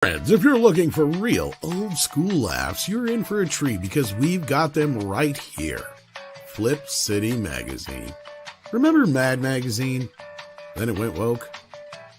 Friends, if you're looking for real old school laughs, you're in for a treat because we've got them right here. Flip City Magazine. Remember Mad Magazine? Then it went woke?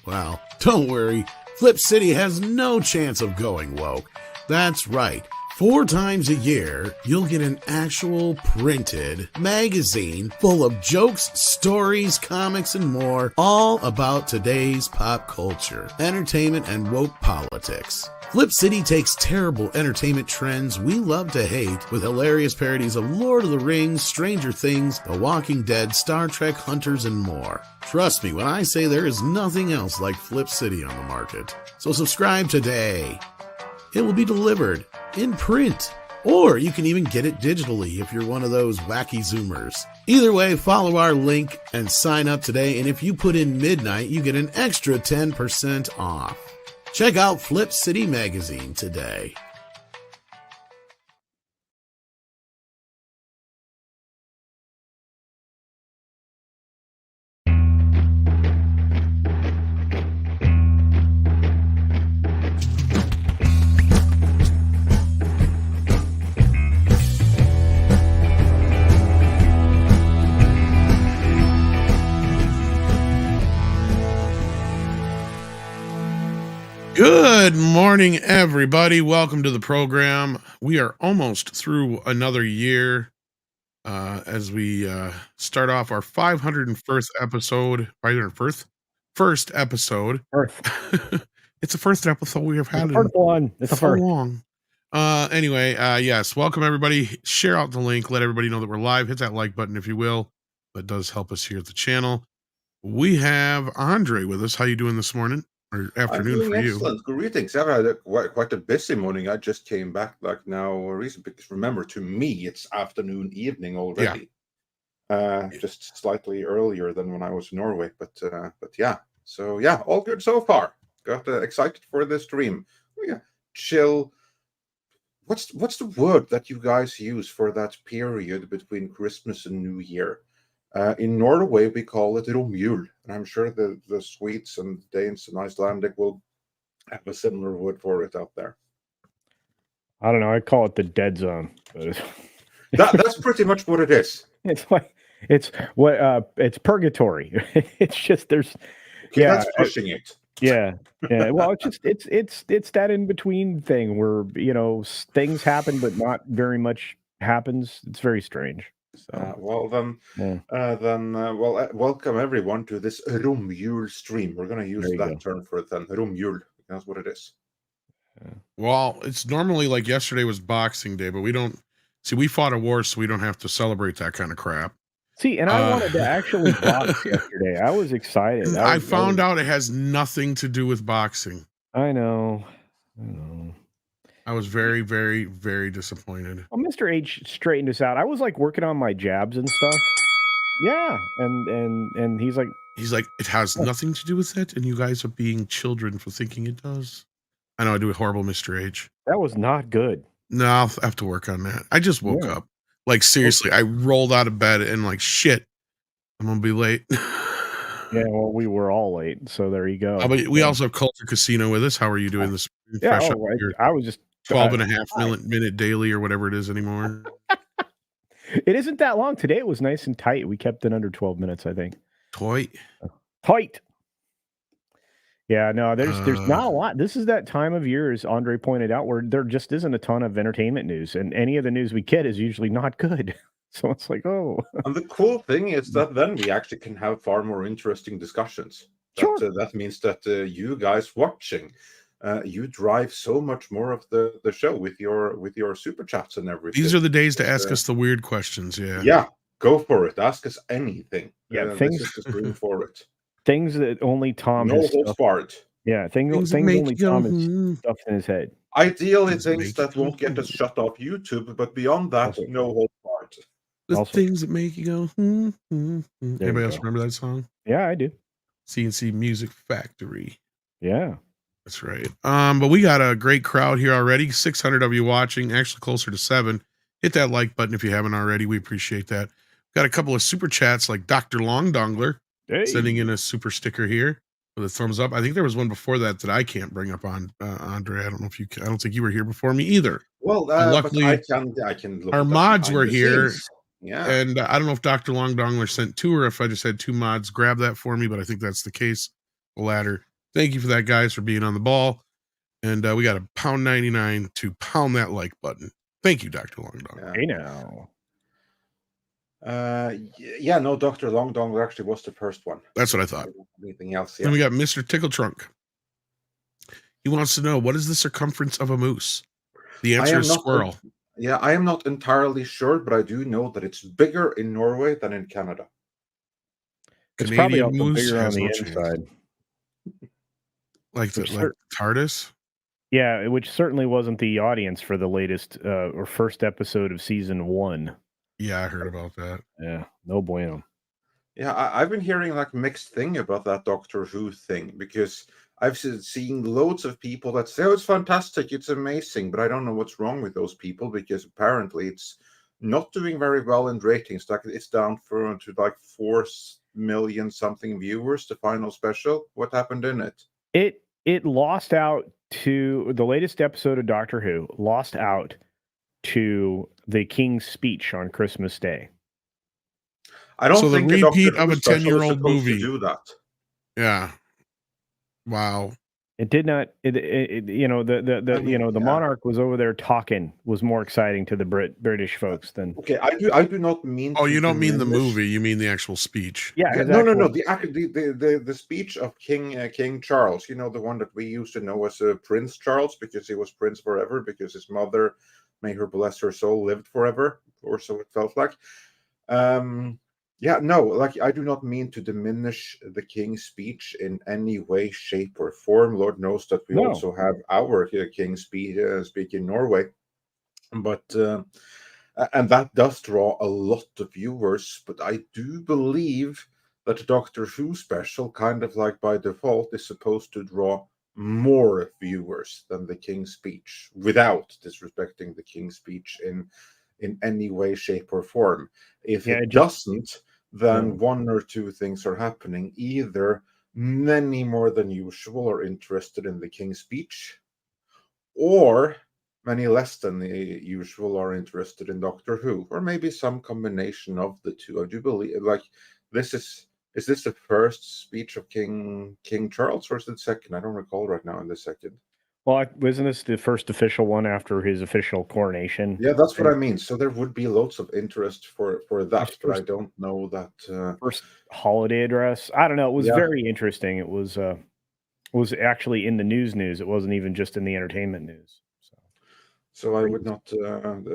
Well, don't worry. Flip City has no chance of going woke. That's right. 4 times a year, you'll get an actual printed magazine full of jokes, stories, comics, and more, all about today's pop culture, entertainment, and woke politics. Flip City takes terrible entertainment trends we love to hate with hilarious parodies of Lord of the Rings, Stranger Things, The Walking Dead, Star Trek, Hunters, and more. Trust me when I say there is nothing else like Flip City on the market. So subscribe today. It will be delivered in print, or you can even get it digitally if you're one of those wacky Zoomers. Either way, follow our link and sign up today, and if you put in midnight, you get an extra 10% off. Check out Flip City Magazine today. Good morning, everybody. Welcome to the program. We are almost through another year as we start off our 501st episode. 501st? First episode. Earth. It's the first episode we have had the first one. It's so long. Anyway, yes, welcome everybody. Share out the link. Let everybody know that we're live. Hit that like button if you will. That does help us here at the channel. We have Andre with us. How you doing this morning? Or afternoon for you. Excellent. Greetings. I've had quite a busy morning. I just came back now recently because remember, to me it's afternoon, evening already. Yeah. Just slightly earlier than when I was in Norway, but yeah. So yeah, all good so far. Got excited for this stream. Yeah, chill. What's the word that you guys use for that period between Christmas and New Year? In Norway, we call it romjul, and I'm sure the Swedes and Danes and Icelandic will have a similar word for it out there. I don't know. I call it the dead zone. That's pretty much what it is. It's purgatory. It's just there's. Okay, yeah, that's pushing it. Yeah. Well, it's that in between thing where things happen but not very much happens. It's very strange. So, welcome everyone to this romjul stream. We're going to use that term for it then. Romjul, that's what it is. Well, it's normally like yesterday was Boxing Day, but we don't see. We fought a war, so we don't have to celebrate that kind of crap. See, and I wanted to actually box yesterday. I was excited. I found out it has nothing to do with boxing. I know. I was very, very, very disappointed. Well, Mr. H straightened us out. I was like working on my jabs and stuff. Yeah, and he's like, it has nothing to do with it, and you guys are being children for thinking it does. I know I do a horrible Mr. H. That was not good. No, I'll have to work on that. I just woke up. Like seriously, I rolled out of bed and like shit, I'm gonna be late. Yeah, well, we were all late, so there you go. But we also have Culture Casino with us. How are you doing this? Yeah, I was just 12 and a half minute daily or whatever it is anymore. It isn't that long. Today it was nice and tight. We kept it under 12 minutes, I think. Tight. Yeah, no, there's not a lot. This is that time of year, as Andre pointed out, where there just isn't a ton of entertainment news, and any of the news we get is usually not good. So it's like, oh. And the cool thing is that then we actually can have far more interesting discussions. Sure. That means that you guys watching, you drive so much more of the show with your super chats and everything. These are the days to ask us the weird questions. Yeah, go for it. Ask us anything. Yeah, this is the stream for it. Things that only Tom no holds barred. Yeah, things only Tom has stuff in his head. Ideally, things that won't get us shut off YouTube, but beyond that, no holds barred. The things that make you go, Anybody else remember that song? Yeah, I do. CNC Music Factory. Yeah. That's right. But we got a great crowd here already. 600 of you watching, actually closer to 7. Hit that like button if you haven't already. We appreciate that. Got a couple of super chats like Dr. Long Dongler sending in a super sticker here. with a thumbs up. I think there was one before that I can't bring up on Andre. I don't know if you can. I don't think you were here before me either. Well, luckily, but I can look our at mods behind were the here. scenes. Yeah. And I don't know if Dr. Longdongler sent 2 or if I just had 2 mods grab that for me, but I think that's the case. The latter. Thank you for that, guys, for being on the ball. And we got a £1.99 to pound that like button. Thank you, Dr. Longdongler. Hey now. Yeah, no, Dr. Longdongler actually was the first one. That's what I thought. Anything else? Yeah. Then we got Mr. Tickle Trunk. He wants to know, what is the circumference of a moose? The answer is squirrel. Yeah, I am not entirely sure, but I do know that it's bigger in Norway than in Canada. It's probably also bigger on the inside. Like TARDIS? Yeah, which certainly wasn't the audience for the latest or first episode of season 1. Yeah, I heard about that. Yeah, no bueno. Yeah, I've been hearing like mixed thing about that Doctor Who thing, because I've seen loads of people that say, oh, it's fantastic, it's amazing, but I don't know what's wrong with those people, because apparently it's not doing very well in ratings. Like it's down to like 4 million something viewers, the final special. What happened in it? It lost out to the latest episode of Doctor Who, lost out to the King's Speech on Christmas Day. I don't think the repeat of a 10-year-old movie to do that. Yeah. Wow. It did not. The monarch was over there talking was more exciting to the British folks than. Okay, I do not mean. Oh, you don't mean the movie. You mean the actual speech. Yeah. No. The speech of King Charles. You know, the one that we used to know as Prince Charles, because he was prince forever, because his mother, may her bless her soul, lived forever, or so it felt like. Yeah, no, like I do not mean to diminish the King's speech in any way, shape, or form. Lord knows that we also have our King's speak in Norway, but and that does draw a lot of viewers. But I do believe that the Doctor Who special, kind of like by default, is supposed to draw more viewers than the King's speech, without disrespecting the King's speech in any way, shape, or form. If it doesn't, then one or two things are happening. Either many more than usual are interested in the King's speech, or many less than the usual are interested in Doctor Who, or maybe some combination of the two. I do believe, like, this is this the first speech of King Charles, or is it the second? I don't recall right now in the second. Well, wasn't this the first official one after his official coronation? Yeah, that's what I mean. So there would be lots of interest for that, but I don't know that first holiday address. I don't know. It was very interesting. It was actually in the news. It wasn't even just in the entertainment news. So I would not.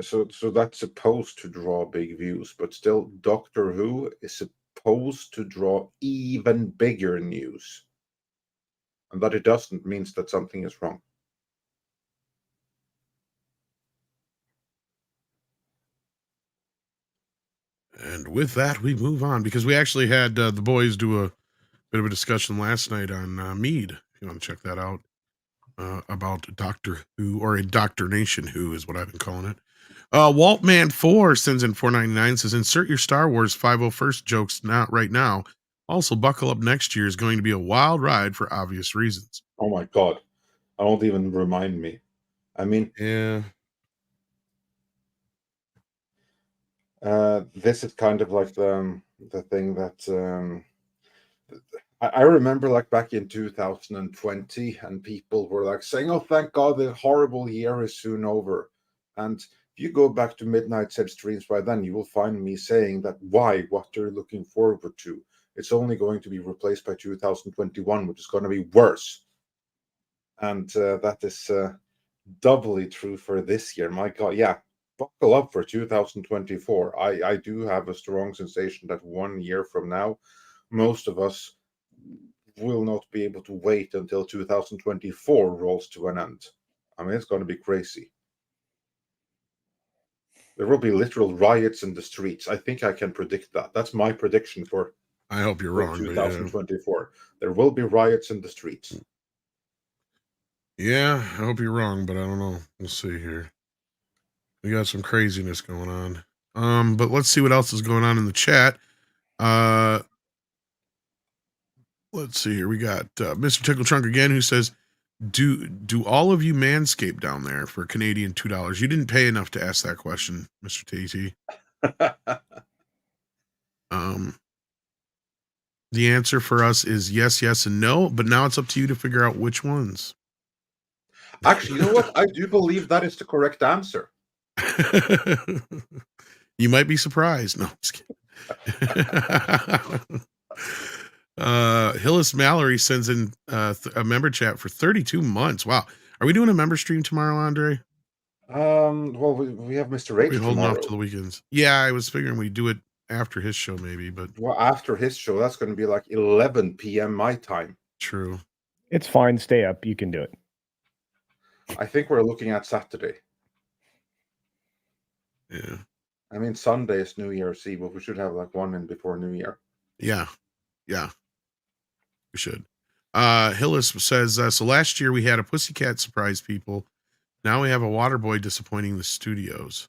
So that's supposed to draw big views, but still, Doctor Who is supposed to draw even bigger news, and that it doesn't means that something is wrong. And with that, we move on, because we actually had the boys do a bit of a discussion last night on Mead. If you want to check that out, about Doctor Who, or Indoctrination Who is what I've been calling it. Waltman4 sends in $4.99, says, insert your Star Wars 501st jokes right now. Also, buckle up, next year is going to be a wild ride for obvious reasons. Oh my God. I won't even remind me. I mean, yeah. This is kind of like the thing that I remember, like back in 2020, and people were like saying, oh, thank God, the horrible year is soon over. And if you go back to Midnight Set streams by then, you will find me saying that what they're looking forward to. It's only going to be replaced by 2021, which is going to be worse. And that is doubly true for this year. My God, yeah. Buckle up for 2024. I do have a strong sensation that 1 year from now, most of us will not be able to wait until 2024 rolls to an end. I mean, it's going to be crazy. There will be literal riots in the streets. I think I can predict that. That's my prediction for. I hope you're wrong. 2024. There will be riots in the streets. Yeah, I hope you're wrong, but I don't know. We'll see here. We got some craziness going on. But let's see what else is going on in the chat. Let's see here. We got Mr. Tickle Trunk again, who says, "Do all of you manscape down there for Canadian $2?" You didn't pay enough to ask that question, Mr. TT. The answer for us is yes, yes, and no. But now it's up to you to figure out which ones. Actually, you know what? I do believe that is the correct answer. You might be surprised. No, I'm just kidding. Hillis Mallory sends in a member chat for 32 months. Wow. Are we doing a member stream tomorrow, Andre? Well, we have Mr. H We're holding tomorrow. off to the weekends. Yeah, I was figuring we'd do it after his show, maybe, but well, after his show, that's going to be like 11 p.m. my time. True. It's fine. Stay up. You can do it. I think we're looking at Saturday. Yeah. I mean, Sunday is New Year's Eve, but we should have like one in before New Year. Yeah. Yeah. We should. Hillis says, so last year we had a pussycat surprise people. Now we have a water boy disappointing the studios.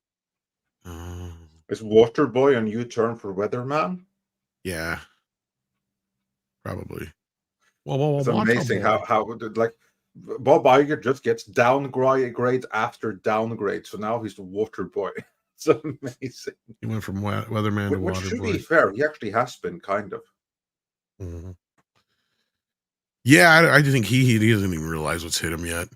Is water boy a new term for weatherman? Yeah. Probably. Well, it's amazing how like Bob Iger just gets downgrade after downgrade. So now he's the water boy. It's amazing. He went from weatherman to water boy. Which should be fair. He actually has been kind of. Mm-hmm. Yeah, I think he doesn't even realize what's hit him yet.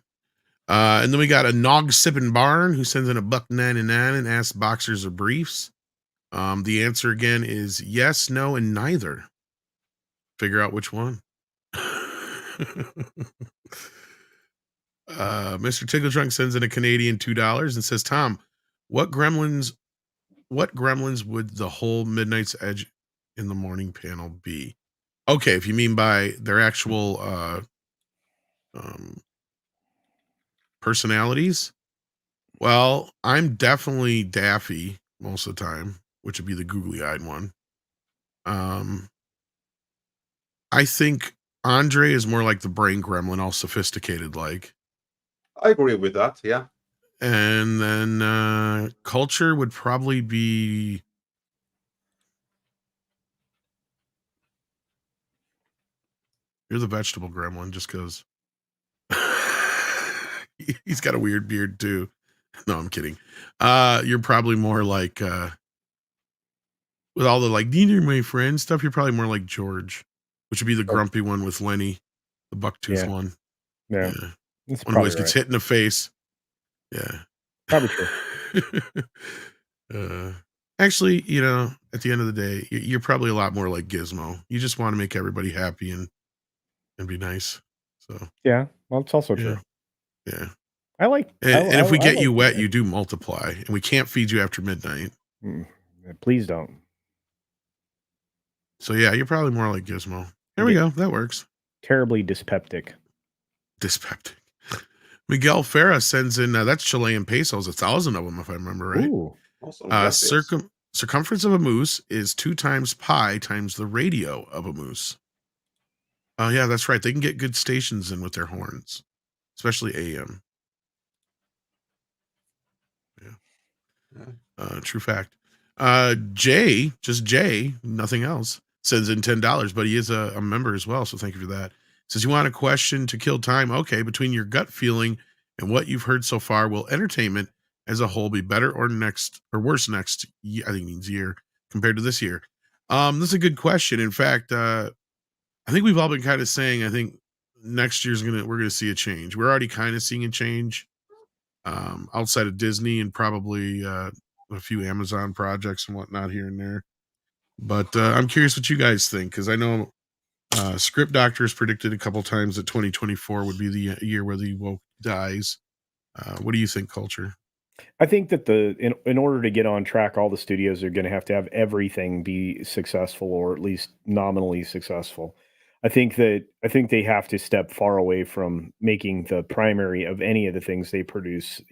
And then we got a Nog Sippin' Barn who sends in $1.99 and asks boxers or briefs. The answer again is yes, no, and neither. Figure out which one. Mr. Tickle Trunk sends in a Canadian $2 and says, Tom, what gremlins would the whole Midnight's Edge in the morning panel be? Okay, if you mean by their actual personalities, well, I'm definitely Daffy most of the time, which would be the googly-eyed one. I think Andre is more like the brain gremlin, all sophisticated like. I agree with that, yeah. And then Culture would probably be you're the vegetable gremlin just because he's got a weird beard too. No, I'm kidding. You're probably more like with all the like, these are my friends stuff, you're probably more like George, which would be the grumpy one with Lenny, the bucktooth one. Yeah. One who always gets hit in the face. Yeah. Probably true. Actually, at the end of the day, you're probably a lot more like Gizmo. You just want to make everybody happy and be nice. So yeah, well, it's also true. Yeah. And if we get you wet, you do multiply, and we can't feed you after midnight. Please don't. So yeah, you're probably more like Gizmo. There we go. That works. Terribly dyspeptic. Miguel Farah sends in that's Chilean pesos, 1,000 of them, if I remember right. Ooh, awesome. Circumference of a moose is 2 times pi times the radio of a moose. Oh yeah, that's right. They can get good stations in with their horns, especially AM. Yeah. True fact. Jay, just Jay, nothing else, sends in $10, but he is a member as well, so thank you for that. Says, you want a question to kill time? Okay, between your gut feeling and what you've heard so far, will entertainment as a whole be better or worse next year? I think it means year compared to this year. This is a good question. In fact, I think we've all been kind of saying, I think next year's we're gonna see a change. We're already kind of seeing a change outside of Disney and probably a few Amazon projects and whatnot here and there. But I'm curious what you guys think, because I know Script Doctor has predicted a couple times that 2024 would be the year where the woke dies. What do you think, Culture? I think that in order to get on track, all the studios are going to have everything be successful, or at least nominally successful. I think they have to step far away from making the primary of any of the things they produce,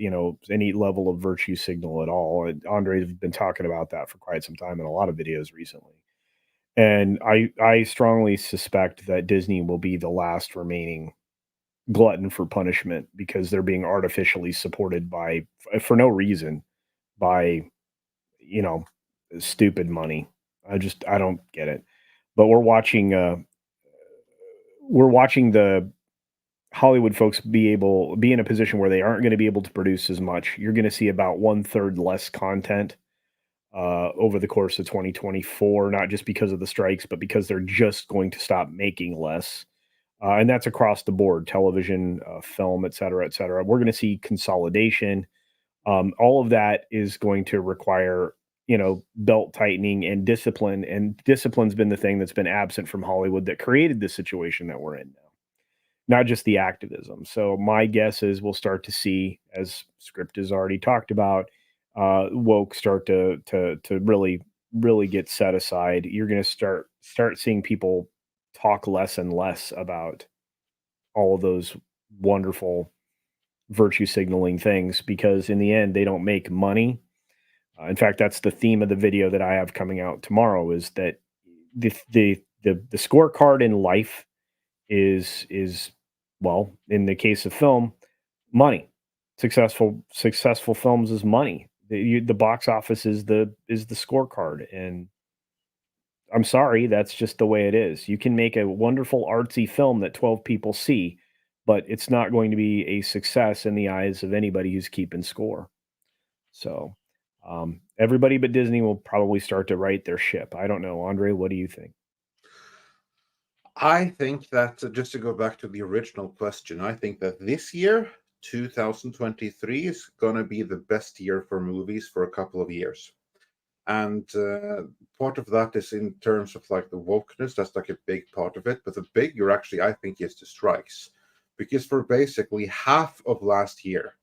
any level of virtue signal at all. And Andre's been talking about that for quite some time in a lot of videos recently. And I strongly suspect that Disney will be the last remaining glutton for punishment, because they're being artificially supported for no reason by stupid money. I don't get it. But we're watching we're watching the Hollywood folks be in a position where they aren't going to be able to produce as much. You're going to see about 1/3 less content over the course of 2024, not just because of the strikes, but because they're just going to stop making less. And that's across the board: television, film, et cetera, et cetera. We're going to see consolidation. All of that is going to require, belt tightening and discipline. And discipline's been the thing that's been absent from Hollywood that created the situation that we're in now, not just the activism. So my guess is we'll start to see, as Script has already talked about, woke start to really get set aside. You're going to start seeing people talk less and less about all of those wonderful virtue signaling things, because in the end they don't make money. In fact, that's the theme of the video that I have coming out tomorrow, is that the scorecard in life is well, in the case of film, money. Successful films is money. The box office is the scorecard, and I'm sorry, that's just the way it is. You can make a wonderful artsy film that 12 people see, but it's not going to be a success in the eyes of anybody who's keeping score. So, everybody but Disney will probably start to right their ship. I don't know, Andre. What do you think? I think that just to go back to the original question, I think that this year, 2023, is going to be the best year for movies for a couple of years. And part of that is in terms of like the wokeness. That's like a big part of it. But the bigger, actually, I think, is the strikes. Because for basically half of last year,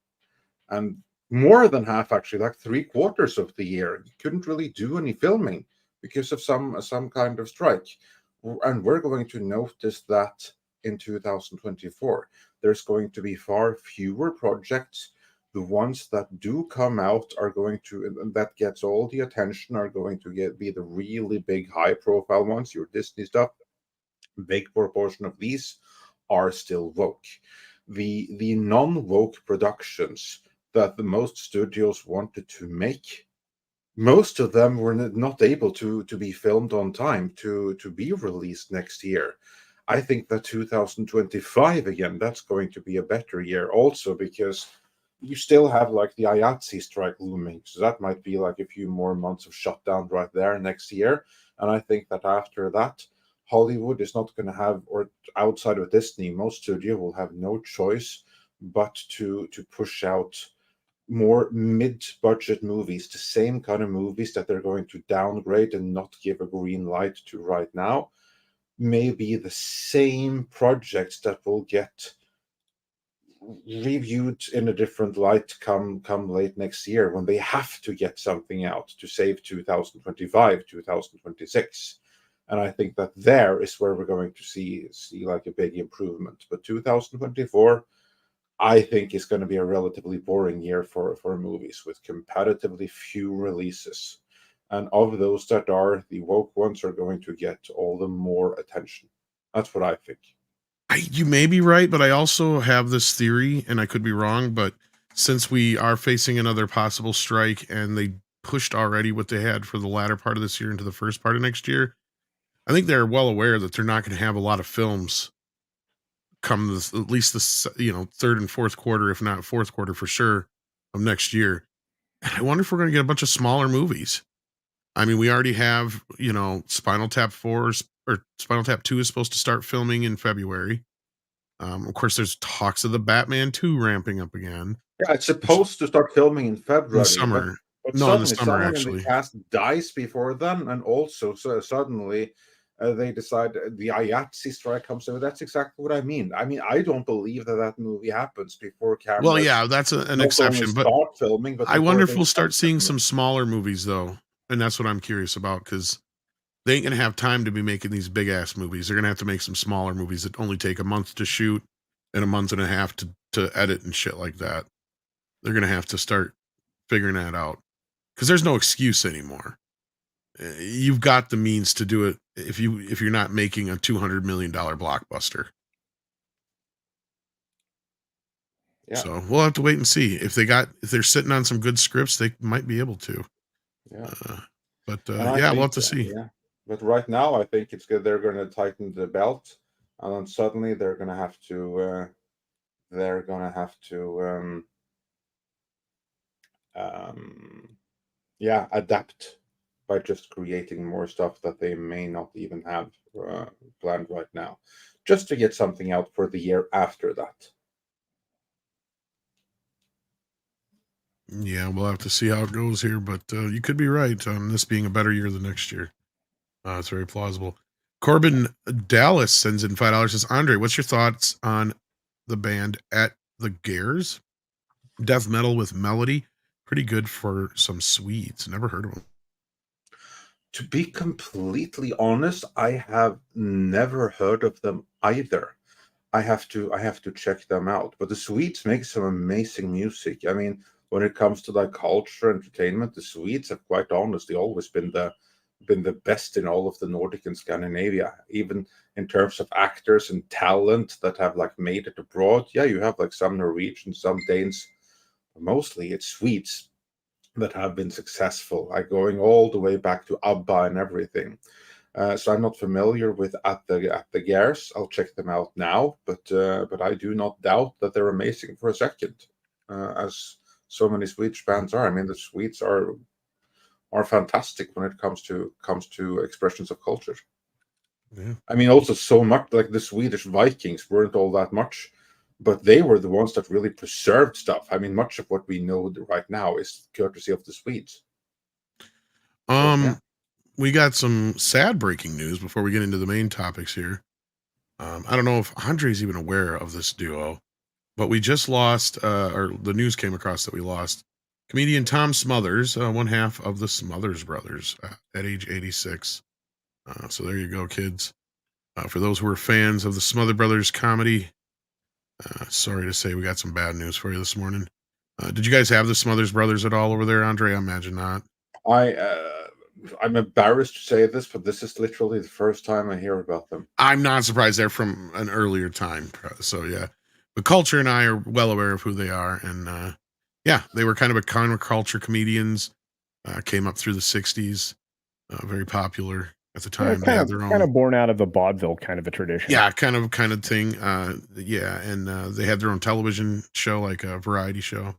and more than half, actually, like 3/4 of the year, you couldn't really do any filming because of some kind of strike. And we're going to notice that in 2024. There's going to be far fewer projects. The ones that do come out are going to, that gets all the attention, are going to be the really big high profile ones, your Disney stuff. Big proportion of these are still woke. The non-woke productions that the most studios wanted to make, most of them were not able to be filmed on time to be released next year. I think that 2025, again, that's going to be a better year also, because you still have like the IATSE strike looming. So that might be like a few more months of shutdown right there next year. And I think that after that, Hollywood is not going to have, or outside of Disney, most studio will have no choice but to push out more mid-budget movies, the same kind of movies that they're going to downgrade and not give a green light to right now. Maybe the same projects that will get reviewed in a different light come late next year, when they have to get something out to save 2025, 2026. And I think that there is where we're going to see like a big improvement. But 2024, I think, is going to be a relatively boring year for movies, with comparatively few releases. And of those that are, the woke ones are going to get all the more attention. That's what I think. You may be right, but I also have this theory, and I could be wrong, but since we are facing another possible strike and they pushed already what they had for the latter part of this year into the first part of next year, I think they're well aware that they're not going to have a lot of films come this, at least this, third and fourth quarter, if not fourth quarter for sure, of next year. And I wonder if we're going to get a bunch of smaller movies. I mean, we already have, Spinal Tap 4 or Spinal Tap 2 is supposed to start filming in February. Of course, there's talks of the Batman 2 ramping up again. Yeah, it's supposed to start filming in February. In the summer. But No, in the summer, someone actually. in the cast dies before then, and also suddenly they decide the IATSE strike comes in. That's exactly what I mean. I don't believe that movie happens before cameras. Well, yeah, that's an exception. But start filming, but I wonder if we'll start seeing some smaller movies, though. And that's what I'm curious about, because they ain't going to have time to be making these big-ass movies. They're going to have to make some smaller movies that only take a month to shoot and a month and a half to edit and shit like that. They're going to have to start figuring that out, because there's no excuse anymore. You've got the means to do it if you're not making a $200 million blockbuster. Yeah. So we'll have to wait and see if they're sitting on some good scripts. They might be able to. Yeah. We'll have to see. Yeah. But right now, I think it's good. They're going to tighten the belt. and then suddenly they're gonna have to adapt by just creating more stuff that they may not even have planned right now, just to get something out for the year after that. Yeah, we'll have to see how it goes here, but you could be right on this being a better year than next year. It's very plausible. Corbin Dallas sends in $5. Says, Andre, what's your thoughts on the band At the Gares? Death metal with melody. Pretty good for some Swedes. Never heard of them. To be completely honest, I have never heard of them either. I have to check them out. But the Swedes make some amazing music. I mean, when it comes to like culture, entertainment, the Swedes have quite honestly always been the best in all of the Nordic and Scandinavia, even in terms of actors and talent that have like made it abroad. Yeah, you have like some Norwegians, some Danes, but mostly it's Swedes that have been successful, like going all the way back to ABBA and everything. So I'm not familiar with At the Gares. I'll check them out now, but I do not doubt that they're amazing for a second, as so many Swedish bands are. I mean, the Swedes are fantastic when it comes to expressions of culture. Yeah. I mean, also so much like the Swedish Vikings weren't all that much, but they were the ones that really preserved stuff. I mean, much of what we know right now is courtesy of the Swedes. We got some sad breaking news before we get into the main topics here. I don't know if Andre's even aware of this duo, but we just lost, or the news came across that we lost comedian Tom Smothers, one half of the Smothers Brothers, at age 86. So there you go, kids. For those who are fans of the Smother Brothers comedy, sorry to say we got some bad news for you this morning. Did you guys have the Smothers Brothers at all over there, Andre? I imagine not. I'm embarrassed to say this, but this is literally the first time I hear about them. I'm not surprised they're from an earlier time. So yeah, but Culture and I are well aware of who they are, and yeah, they were kind of a counterculture comedians. Came up through the '60s, very popular at the time. They had their own, kind of born out of the vaudeville kind of a tradition. yeah, kind of thing. Yeah, and they had their own television show, like a variety show.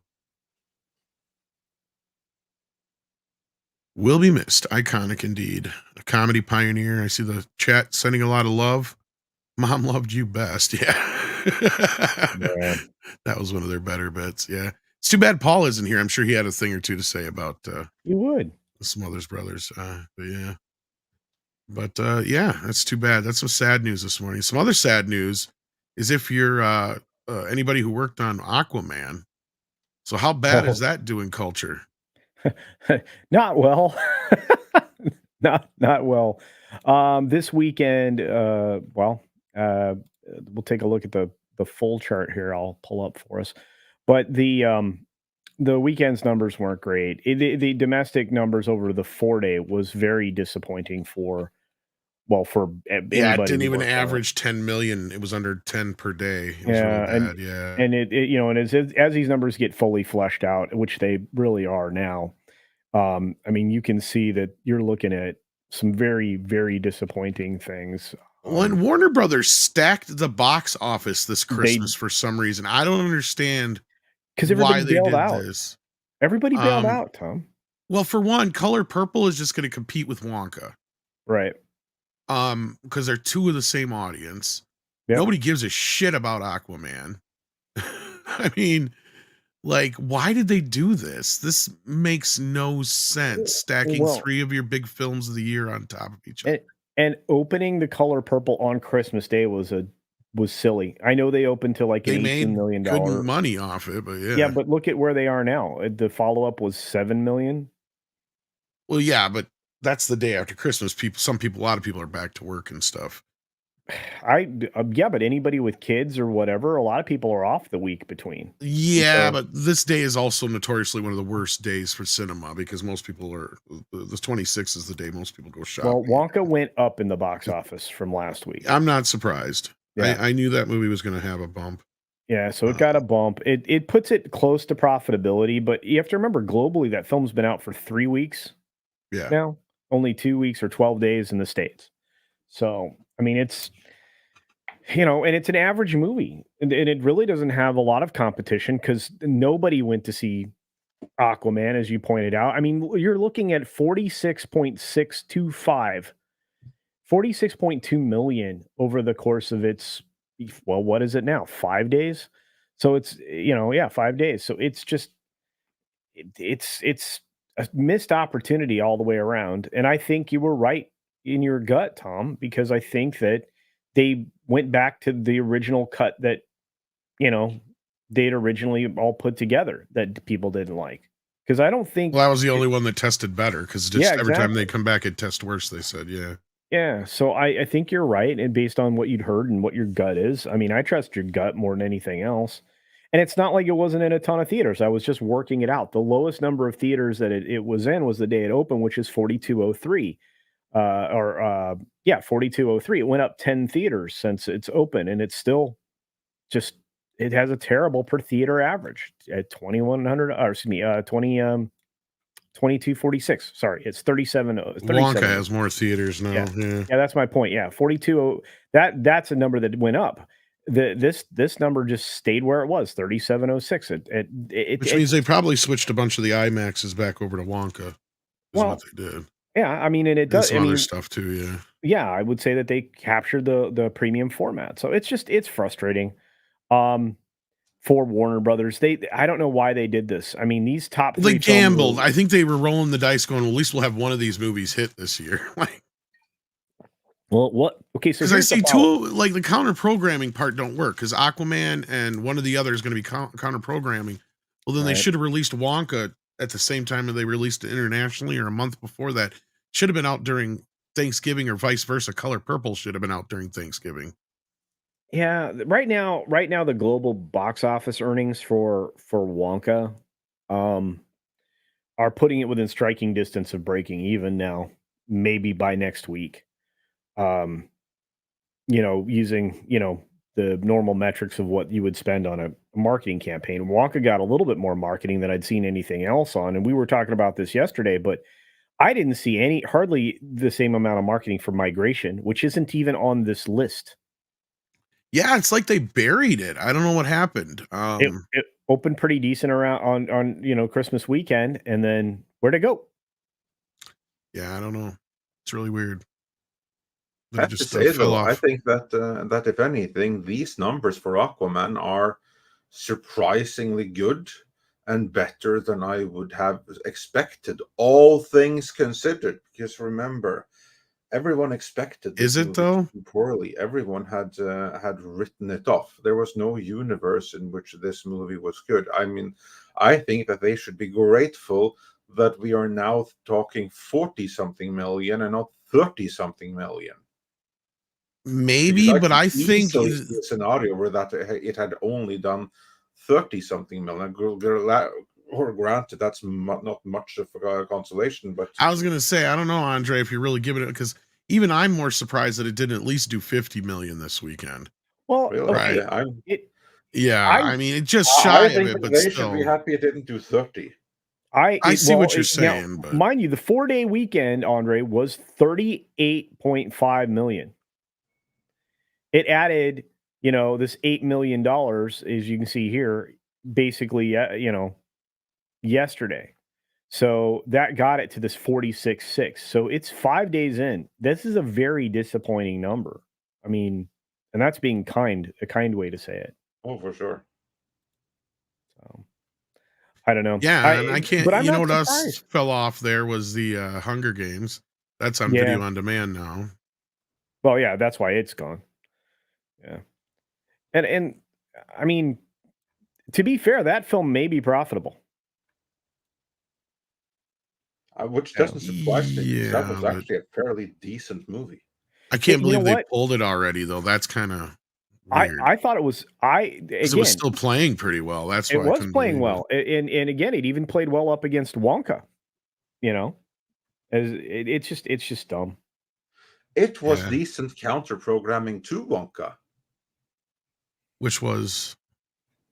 Will be missed. Iconic indeed. A comedy pioneer. I see the chat sending a lot of love. Mom loved you best. Yeah. That was one of their better bits. Yeah. It's too bad Paul isn't here. I'm sure he had a thing or two to say about you would the Smothers Brothers. But yeah. But yeah, that's too bad. That's some sad news this morning. Some other sad news is if you're anybody who worked on Aquaman. So how bad is that doing culture? Not well. not well. This weekend, we'll take a look at the full chart here. I'll pull up for us. But the weekend's numbers weren't great. The domestic numbers over the 4-day was very disappointing for anybody. Yeah, it didn't even average 10 million. It was under 10 per day. It was really bad. And it and as these numbers get fully fleshed out, which they really are now, I mean, you can see that you're looking at some very, very disappointing things. When Warner Brothers stacked the box office this Christmas for some reason, I don't understand why they did this. Everybody bailed out, Tom. Well, for one, Color Purple is just going to compete with Wonka, right? Because they're two of the same audience. Yep. Nobody gives a shit about Aquaman. I mean, like, why did they do this? This makes no sense. Stacking three of your big films of the year on top of each other. And opening the Color Purple on Christmas Day was silly. I know they opened to like $18 million. Good money off it, but yeah. Yeah, but look at where they are now. The follow-up was $7 million. Well, yeah, but that's the day after Christmas. A lot of people are back to work and stuff. But anybody with kids or whatever, a lot of people are off the week between. Yeah, but this day is also notoriously one of the worst days for cinema because most people the 26th is the day most people go shopping. Well, Wonka went up in the box office from last week. I'm not surprised. Yeah. I knew that movie was going to have a bump. Yeah, so it got a bump. It puts it close to profitability, but you have to remember globally that film's been out for 3 weeks. Yeah. Now, only 2 weeks or 12 days in the States. So, I mean, and it's an average movie, and it really doesn't have a lot of competition because nobody went to see Aquaman, as you pointed out. I mean, you're looking at 46.2 million over the course of its, well, what is it now? 5 days? So it's, 5 days. So it's just it's a missed opportunity all the way around. And I think you were right in your gut, Tom, because I think that they went back to the original cut that, they'd originally all put together that people didn't like. Because I don't think that was the only one that tested better, because just every time exactly. they come back, it tests worse, they said, yeah. Yeah, so I think you're right, and based on what you'd heard and what your gut is, I mean, I trust your gut more than anything else. And it's not like it wasn't in a ton of theaters. I was just working it out. The lowest number of theaters that it was in was the day it opened, which is 4203. 4203. It went up 10 theaters since it's open, and it's still just it has a terrible per theater average at 2100, or excuse me, 2246. Sorry, it's 37. Wonka has more theaters now. Yeah, that's my point. Yeah, 42. That's a number that went up. This number just stayed where it was, 3706. Which means they probably switched a bunch of the IMAXs back over to Wonka. What they did. Yeah, I mean, and it does some other stuff too. Yeah. Yeah, I would say that they captured the premium format. So it's frustrating. For Warner Brothers, I don't know why they did this. I mean, these top three they gambled. I think they were rolling the dice, going, well, at least we'll have one of these movies hit this year. Well, what? Okay, so because I see two, like the counter programming part don't work, because Aquaman and one of the other is going to be counter programming. Well, then they should have released Wonka at the same time that they released it internationally, or a month before that. Should have been out during Thanksgiving, or vice versa. Color Purple should have been out during Thanksgiving. Yeah, right now, the global box office earnings for Wonka are putting it within striking distance of breaking even now, maybe by next week. Using, the normal metrics of what you would spend on a marketing campaign. Wonka got a little bit more marketing than I'd seen anything else on. And we were talking about this yesterday, but I didn't see hardly the same amount of marketing for Migration, which isn't even on this list. Yeah, it's like they buried it. I don't know what happened. It opened pretty decent around on Christmas weekend, and then where'd it go? Yeah, I don't know. It's really weird. I have to say, though, I think that if anything, these numbers for Aquaman are surprisingly good and better than I would have expected, all things considered. Because remember, everyone expected this movie to do poorly. Everyone had written it off. There was no universe in which this movie was good. I mean, I think that they should be grateful that we are now talking 40-something million and not 30-something million. Maybe, but I think the scenario where that it had only done 30-something million. Or granted, that's not much of a consolation, but I was gonna say, I don't know, Andre, if you're really giving it, because even I'm more surprised that it didn't at least do 50 million this weekend. Well, really? Okay. I mean, it's just shy of it, but they still. should be happy it didn't do 30. I see what you're saying, but mind you, the 4-day weekend, Andre, was 38.5 million. It added, this $8 million, as you can see here, basically, yesterday. So that got it to this 46.6. So it's 5 days in. This is a very disappointing number. I mean, and that's being a kind way to say it. Oh, for sure. So, I don't know. Yeah, and I can't. But what else fell off there was the Hunger Games. That's on video on demand now. Well, yeah, that's why it's gone. Yeah, and I mean, to be fair, that film may be profitable. Which doesn't surprise me. Yeah, that was actually a fairly decent movie. I can't believe they pulled it already, though. That's kind of weird. I thought it was. It was still playing pretty well. That's why it was playing well, and again, it even played well up against Wonka. It's just dumb. It was decent counter programming to Wonka. Which was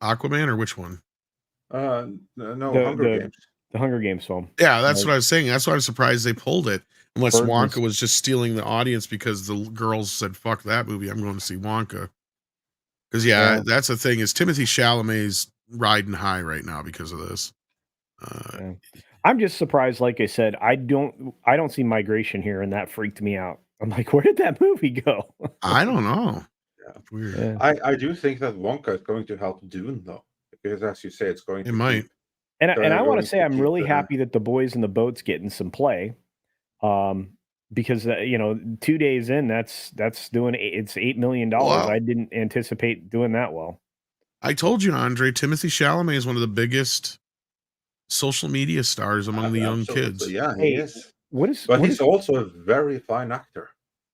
Aquaman, or which one? No, Hunger Games. The Hunger Games film. Yeah, that's what I was saying. That's why I'm surprised they pulled it. Unless Wonka was just stealing the audience because the girls said, "Fuck that movie, I'm going to see Wonka." Because yeah, that's the thing is Timothy Chalamet's riding high right now because of this. I'm just surprised. Like I said, I don't see migration here, and that freaked me out. I'm like, where did that movie go? I don't know. Yeah. Weird. Yeah. I do think that Wonka is going to help Dune though, because as you say, it's going to. It might. And I want to say I'm really happy that the boys in the boat's getting some play, because 2 days in, that's doing it's $8 million. Wow. I didn't anticipate doing that well. I told you, Andre, Timothy Chalamet is one of the biggest social media stars among the young kids. Yeah, he is. But he's also a very fine actor.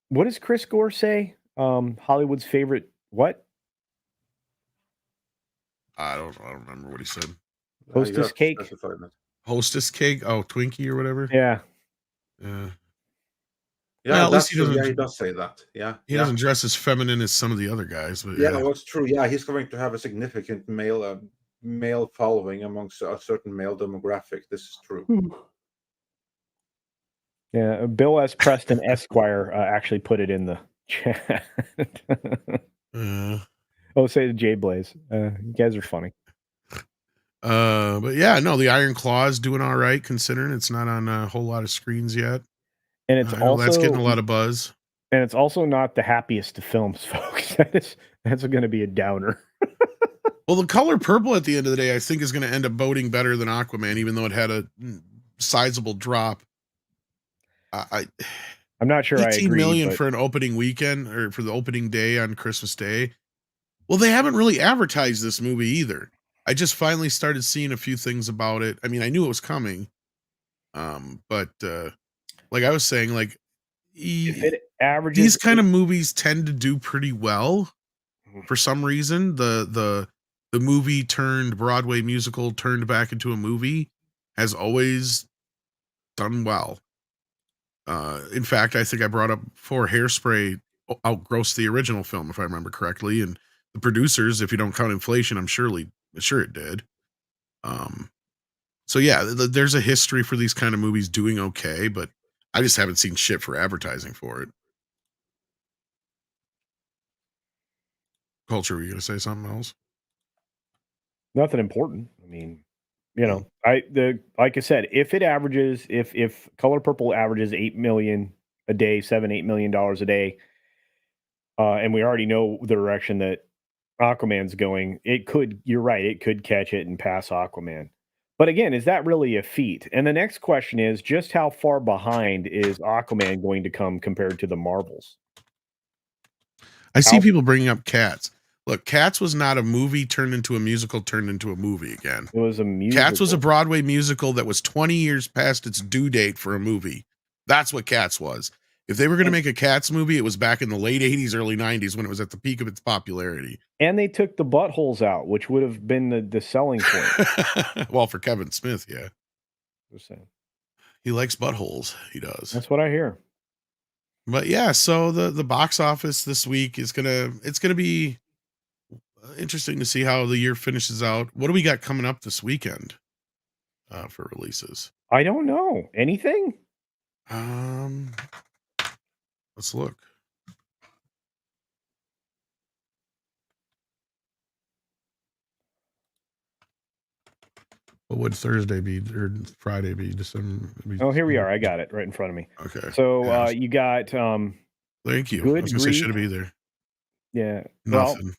What does Chris Gore say? Hollywood's favorite what? I don't remember what he said. Hostess cake. Hostess cake. Oh, Twinkie or whatever. Yeah. Yeah. Well, at least he doesn't. Yeah, he does say that. Yeah. He doesn't dress as feminine as some of the other guys. But yeah, well, it's true. Yeah, he's going to have a significant male following amongst a certain male demographic. This is true. Yeah, Bill S. Preston Esquire actually put it in the chat. Say the J Blaze. You guys are funny. But yeah, no, the Iron Claw is doing all right considering it's not on a whole lot of screens yet. And it's also that's getting a lot of buzz. And it's also not the happiest of films, folks. That's going to be a downer. Well, The Color Purple at the end of the day, I think, is going to end up boding better than Aquaman, even though it had a sizable drop. I'm not sure. 18 million for an opening weekend or for the opening day on Christmas Day. Well, they haven't really advertised this movie either. I just finally started seeing a few things about it. I mean, I knew it was coming, but like I was saying, like if it averages, these kind of movies tend to do pretty well for some reason. The movie turned Broadway musical turned back into a movie has always done well. In fact, I think I brought up before Hairspray outgrossed the original film, if I remember correctly, and the producers, if you don't count inflation, I'm sure it did. So yeah, there's a history for these kind of movies doing okay, but I just haven't seen shit for advertising for it. Culture, were you going to say something else? Nothing important. I mean, like I said, if it averages, if Color Purple averages 8 million a day, $7-8 million a day, and we already know the direction that Aquaman's going, you're right, it could catch it and pass Aquaman. But again, is that really a feat? And the next question is, just how far behind is Aquaman going to come compared to the Marvels? I see people bringing up Cats. Look, Cats was not a movie turned into a musical, turned into a movie again. It was a musical. Cats was a Broadway musical that was 20 years past its due date for a movie. That's what Cats was. If they were going to make a Cats movie, it was back in the late 80s, early 90s when it was at the peak of its popularity. And they took the buttholes out, which would have been the selling point. Well, for Kevin Smith, yeah. Just saying. He likes buttholes. He does. That's what I hear. But yeah, so the box office this week is it's gonna be interesting to see how the year finishes out. What do we got coming up this weekend for releases? I don't know. Anything? Let's look. What would Thursday be or Friday be? December? Here we are. I got it right in front of me. Okay. So you got thank you. I was gonna say should be there. Yeah. Nothing. Well,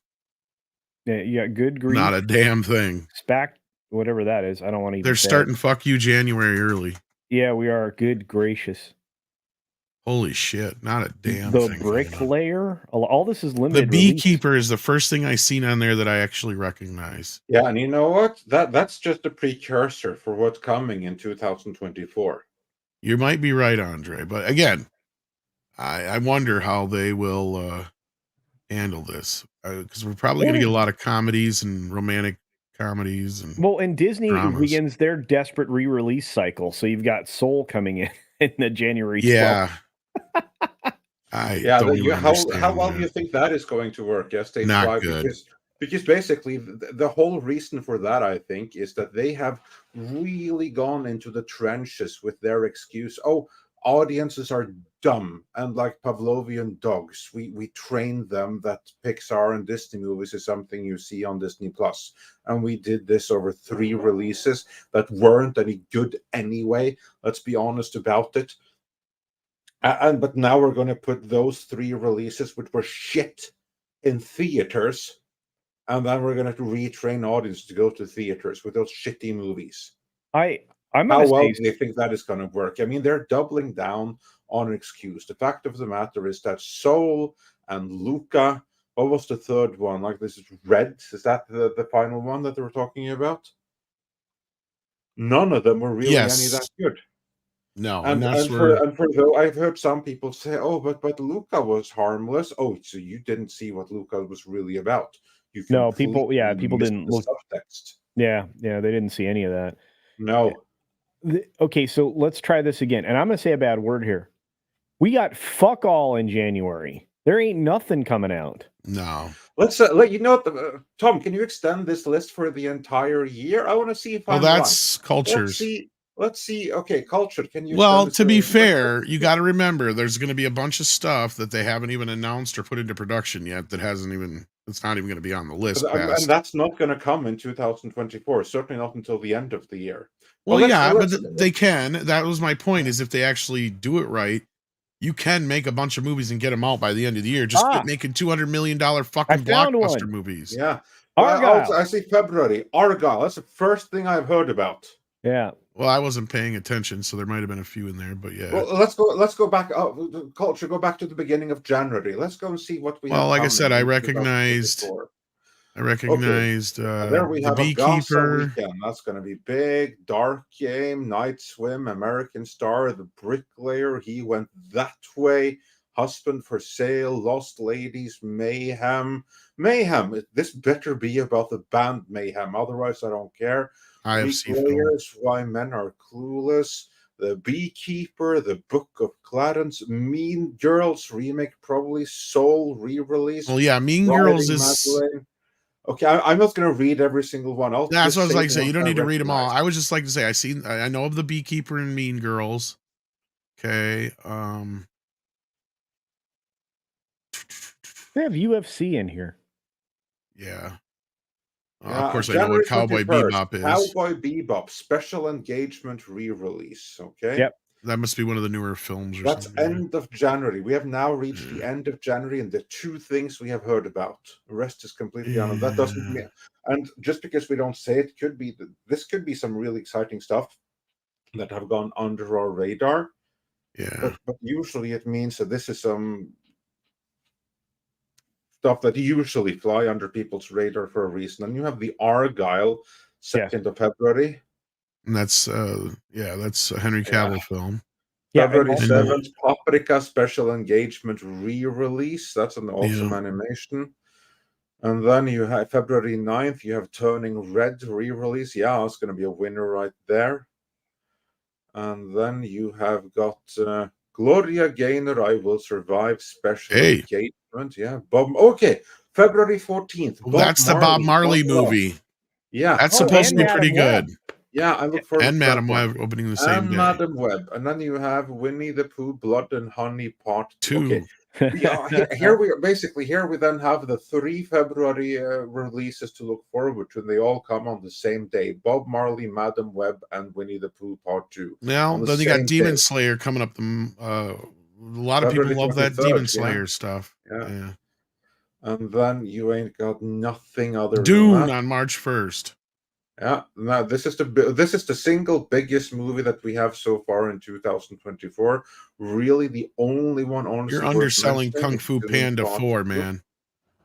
yeah, you got Good Grief. Not a damn thing. SPAC, whatever that is. I don't want to even They're starting Fuck You January early. Yeah, we are. Good gracious. Holy shit. Not a damn thing. The Bricklayer. All this is limited. The Beekeeper is the first thing I seen on there that I actually recognize. Yeah, and you know what? That's just a precursor for what's coming in 2024. You might be right, Andre. But again, I wonder how they will handle this. Because we're probably going to get a lot of comedies and romantic comedies. And Disney begins their desperate re-release cycle. So you've got Soul coming in the January 12th. Yeah. How well do you think that is going to work? Yes, not good. Because basically the whole reason for that, I think, is that they have really gone into the trenches with their excuse. Oh, audiences are dumb and like Pavlovian dogs. We train them that Pixar and Disney movies is something you see on Disney Plus, and we did this over 3 releases that weren't any good anyway. Let's be honest about it. But now we're going to put those 3 releases, which were shit, in theaters, and then we're going to retrain audience to go to theaters with those shitty movies. I'm How well do they think that is going to work? I mean, they're doubling down on an excuse. The fact of the matter is that Soul and Luca, what was the third one? Like, this is Red. Is that the final one that they were talking about? None of them were really any that good. No, and for though I've heard some people say, "Oh, but Luca was harmless." Oh, so you didn't see what Luca was really about? People didn't look subtext. Yeah, they didn't see any of that. No. Okay, so let's try this again. And I'm going to say a bad word here. We got fuck all in January. There ain't nothing coming out. No. Let's let you know, Tom, can you extend this list for the entire year? I want to see if I'm that's right. Cultures. Let's see. Okay, Culture, can you... Well, to be fair, you got to remember there's going to be a bunch of stuff that they haven't even announced or put into production yet that it's not even going to be on the list. And that's not going to come in 2024, certainly not until the end of the year. Well, but they can. That was my point, is if they actually do it right, you can make a bunch of movies and get them out by the end of the year. Just quit making $200 million fucking blockbuster movies. Yeah. Argyle. I see February. Argyle. That's the first thing I've heard about. Yeah. Well, I wasn't paying attention, so there might have been a few in there, but yeah. Well, let's go back. Culture, go back to the beginning of January. Let's go and see what we have. Well, like I said, I recognized there we have the Beekeeper. Weekend. That's going to be big. Dark Game, Night Swim, American Star, The Bricklayer, He Went That Way, Husband for Sale, Lost Ladies, Mayhem. This better be about the band Mayhem. Otherwise, I don't care. Players, Why Men Are Clueless, The Beekeeper, The Book of Clarence, Mean Girls remake, probably Soul re-release. Well, yeah, Mean Girls is... Madeline. Okay, I'm not going to read every single one. That's what I was like to say. You don't need to read them all. I would just like to say I know of The Beekeeper and Mean Girls. Okay. They have UFC in here. Yeah. Of course, I know what Cowboy Bebop is. Cowboy Bebop special engagement re-release. Okay. Yep. That must be one of the newer films. That's end of January. We have now reached the end of January, and the 2 things we have heard about. The rest is completely unknown. That doesn't mean, and just because we don't say it, this could be some really exciting stuff that have gone under our radar. Yeah. But usually it means that this is some stuff that usually fly under people's radar for a reason. And you have the Argyle, 2nd of February. And that's that's a Henry Cavill film. February 7th, Paprika special engagement re-release. That's an awesome animation. And then you have February 9th, you have Turning Red re-release. Yeah, it's going to be a winner right there. And then you have got Gloria Gaynor, I Will Survive special engagement. Yeah, February 14th. That's the Bob Marley movie. Yeah, that's supposed to be pretty good. Yeah, I look forward to Madam Web opening the same day. Madam Web. And then you have Winnie the Pooh, Blood and Honey Part 2. Okay. Here we then have the 3 February releases to look forward to. They all come on the same day. Bob Marley, Madam Web, and Winnie the Pooh Part 2. Now, then you got Demon Slayer coming up. A lot of people love that Demon Slayer stuff. Yeah. And then you ain't got nothing other Dune than that. On March 1st. Yeah, now this is the single biggest movie that we have so far in 2024. Really, the only one. Honestly, you're underselling Kung Fu Panda 4, man.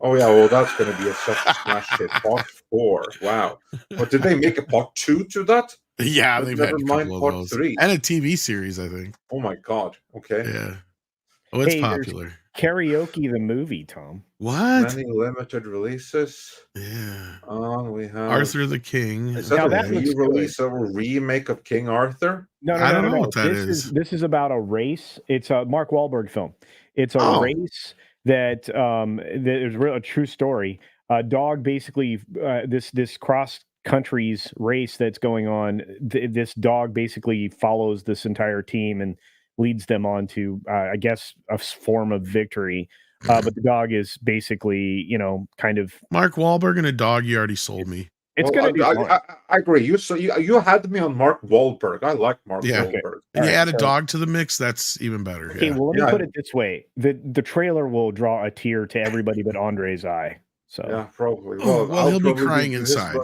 Oh yeah, well that's going to be such a smash hit. Part 4, wow. But did they make a part 2 to that? Yeah, they've had a couple of part those. 3 and a TV series, I think. Oh my god. Okay. Yeah. Oh, it's popular. Karaoke the movie, Tom. What? Many limited releases. Yeah. We have Arthur the King. Is that a re-release or a remake of King Arthur? No, I don't know what that is. This is about a race. It's a Mark Wahlberg film. It's a race that is a true story. A dog basically this cross countries race that's going on. This dog basically follows this entire team, and leads them on to, I guess, a form of victory. But the dog is basically, kind of Mark Wahlberg and a dog. You already sold me. It's going to do fine. I agree. You had me on Mark Wahlberg. I like Mark Wahlberg. Okay. And you add a dog to the mix, that's even better. Okay, well, let me put it this way: the trailer will draw a tear to everybody but Andre's eye. So yeah, probably. Well, he'll be crying inside.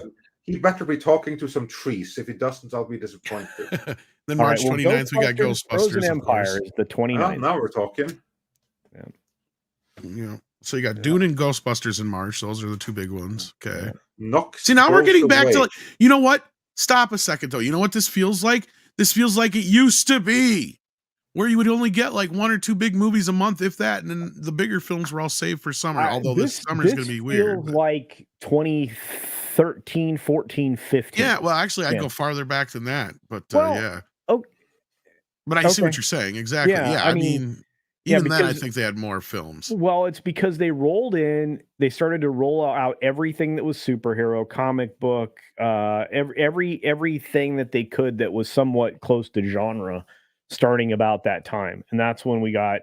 He better be talking to some trees. If he doesn't, I'll be disappointed. Then March 29th, we got Ghostbusters. Frozen Empire is the 29th. Now we're talking. Yeah. So you got Dune and Ghostbusters in March. Those are the two big ones. Okay. See, now we're getting back to you know what? Stop a second though. You know what this feels like? This feels like it used to be, where you would only get like 1 or 2 big movies a month, if that, and then the bigger films were all saved for summer. Although this summer is going to be weird. Feels like 2013, 14, 15. Yeah. Well, actually, I'd go farther back than that. But yeah. Oh, but I see what you're saying. Exactly. Yeah. I mean even then, I think they had more films. Well, it's because they started to roll out everything that was superhero, comic book, everything that they could that was somewhat close to genre, starting about that time. And that's when we got.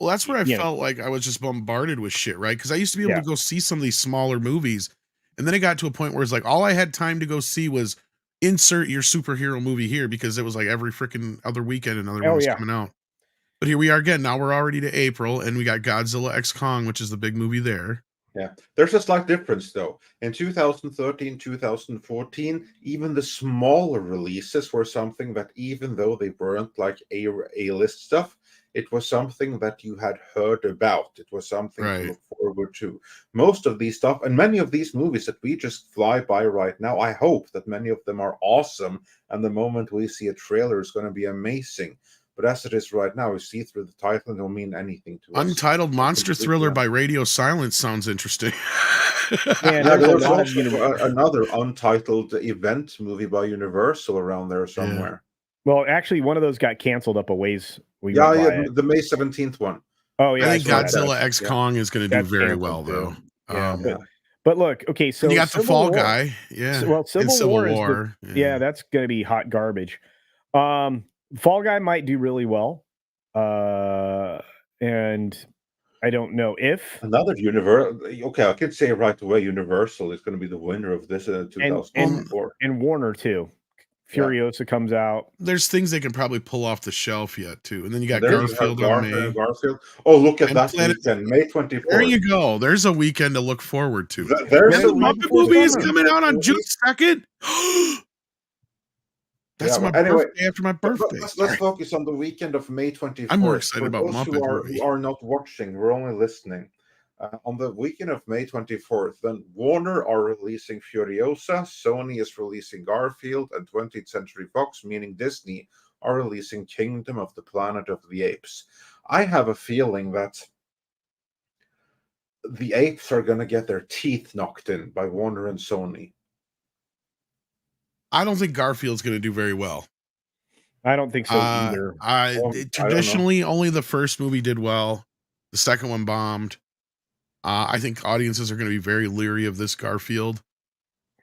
Well, that's where I felt like I was just bombarded with shit, right? Because I used to be able to go see some of these smaller movies. And then it got to a point where it's like all I had time to go see was insert your superhero movie here, because it was like every freaking other weekend another one was coming out. But here we are again. Now we're already to April, and we got Godzilla X Kong, which is the big movie there. Yeah. There's a slight difference, though. In 2013, 2014, even the smaller releases were something that, even though they weren't like A-list stuff, it was something that you had heard about. It was something to look forward to. Most of these stuff, and many of these movies that we just fly by right now, I hope that many of them are awesome, and the moment we see a trailer is going to be amazing. But as it is right now, we see through the title, and it don't mean anything to us. Untitled Monster Thriller by Radio Silence sounds interesting. There was also another untitled event movie by Universal around there somewhere. Well, actually, one of those got canceled up a ways. The May 17th one. Oh, yeah. I think Godzilla X Kong is going to do very well, though. But look, okay, so you got the Fall Guy. Yeah. Well, Civil War. That's going to be hot garbage. Fall Guy might do really well, and I don't know if another Universal. Okay, I can say right away, Universal is going to be the winner of this 2004, and Warner too. Furiosa comes out. There's things they can probably pull off the shelf yet too, and then you got Garfield on May. Garfield. Oh, look at that weekend, May 24th. There you go. There's a weekend to look forward to. There's the Muppet movie is coming out on June 2nd. That's my birthday after my birthday. Let's focus on the weekend of May 24th. I'm more excited about Muppet who are not watching, we're only listening. On the weekend of May 24th, then Warner are releasing Furiosa, Sony is releasing Garfield, and 20th Century Fox, meaning Disney, are releasing Kingdom of the Planet of the Apes. I have a feeling that the apes are going to get their teeth knocked in by Warner and Sony. I don't think Garfield's going to do very well. I don't think so either. Traditionally, only the first movie did well. The second one bombed. I think audiences are going to be very leery of this Garfield.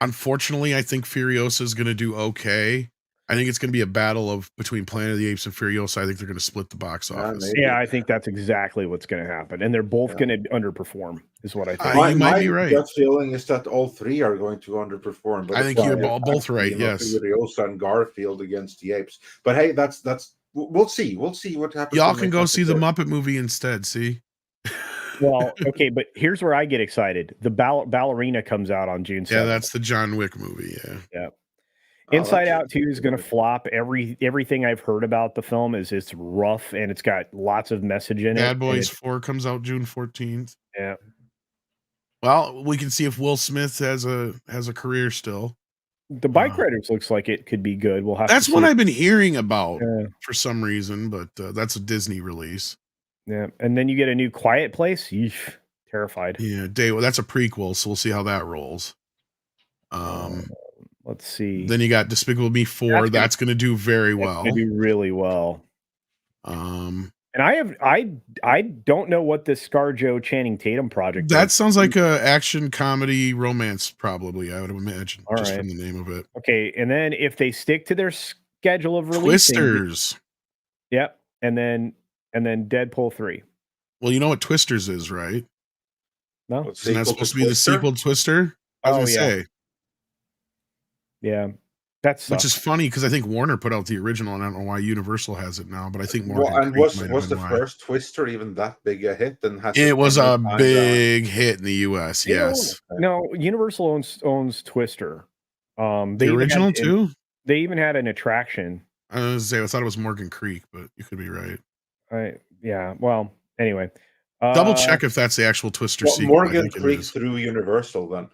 Unfortunately, I think Furiosa is going to do okay. I think it's going to be a battle between Planet of the Apes and Furiosa. I think they're going to split the box office. Yeah, I think that's exactly what's going to happen. And they're both going to underperform, is what I think. You might be right. My gut feeling is that all three are going to underperform. But I think you're both right, yes. Furiosa and Garfield against the Apes. But hey, that's we'll see. We'll see what happens. Y'all can go see the Muppet movie instead, see? Well, okay, but here's where I get excited. The Ballerina comes out on June 7th. Yeah, that's the John Wick movie, Yeah. Inside Out 2 is going to flop. Everything I've heard about the film is it's rough and it's got lots of message in it. Bad Boys 4 comes out June 14th. Yeah. Well, we can see if Will Smith has a career still. The Bike Riders looks like it could be good. We'll have. That's what I've been hearing about for some reason, but that's a Disney release. Yeah, and then you get a new Quiet Place. Yeesh, terrified. Yeah, that's a prequel, so we'll see how that rolls. Let's see. Then you got Despicable Me 4. That's going to do very well. Going to do really well. And I don't know what this ScarJo Channing Tatum project that is. Sounds like a action comedy romance, probably, I would imagine. All just right. from the name of it. Okay, and then if they stick to their schedule of releasing Twisters. Yep. and then Deadpool 3. Well, you know what Twisters is, right? No, isn't that supposed to be the sequel to Twister? I was gonna say. Yeah, that's which is funny because I think Warner put out the original, and I don't know why Universal has it now, but I think Well, and was the first Twister even that big a hit? And it was a big hit in the U.S. Yes. No, Universal owns Twister. The original too. They even had an attraction. I was gonna say I thought it was Morgan Creek, but you could be right. Yeah. Well, anyway, double check if that's the actual Twister sequel. Morgan Creek through Universal, then.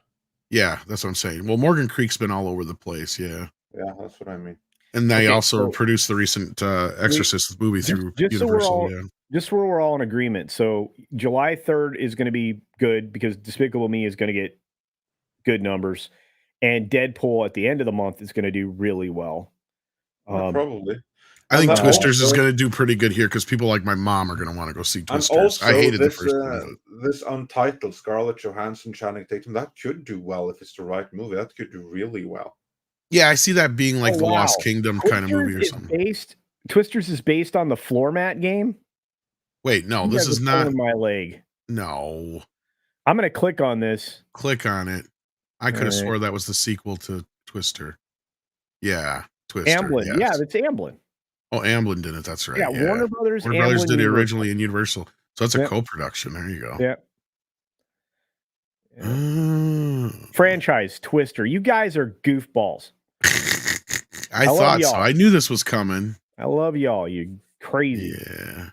Yeah, that's what I'm saying. Well, Morgan Creek's been all over the place. Yeah. Yeah, that's what I mean. And they also produced the recent Exorcist movie through Universal. Just so we're all in agreement. So July 3rd is going to be good because Despicable Me is going to get good numbers, and Deadpool at the end of the month is going to do really well. Probably. I think Twisters is going to do pretty good here because people like my mom are going to want to go see Twisters. I hated the first one. This Untitled, Scarlett Johansson, Channing Tatum, that could do well if it's the right movie. That could do really well. Yeah, I see that being like the Lost Kingdom kind of movie or something. Twisters is based on the floor mat game. Wait, no, this is not my leg. No, I'm going to click on this. Click on it. I could have swore that was the sequel to Twister. Yeah, Twister. Amblin. Yes. Yeah, that's Amblin. Oh, Amblin did it. That's right. Yeah, Warner Brothers. Warner Brothers did it originally in Universal, so that's a co-production. There you go. Yeah. Franchise Twister. You guys are goofballs. I thought so. I knew this was coming. I love y'all. You crazy. Yeah.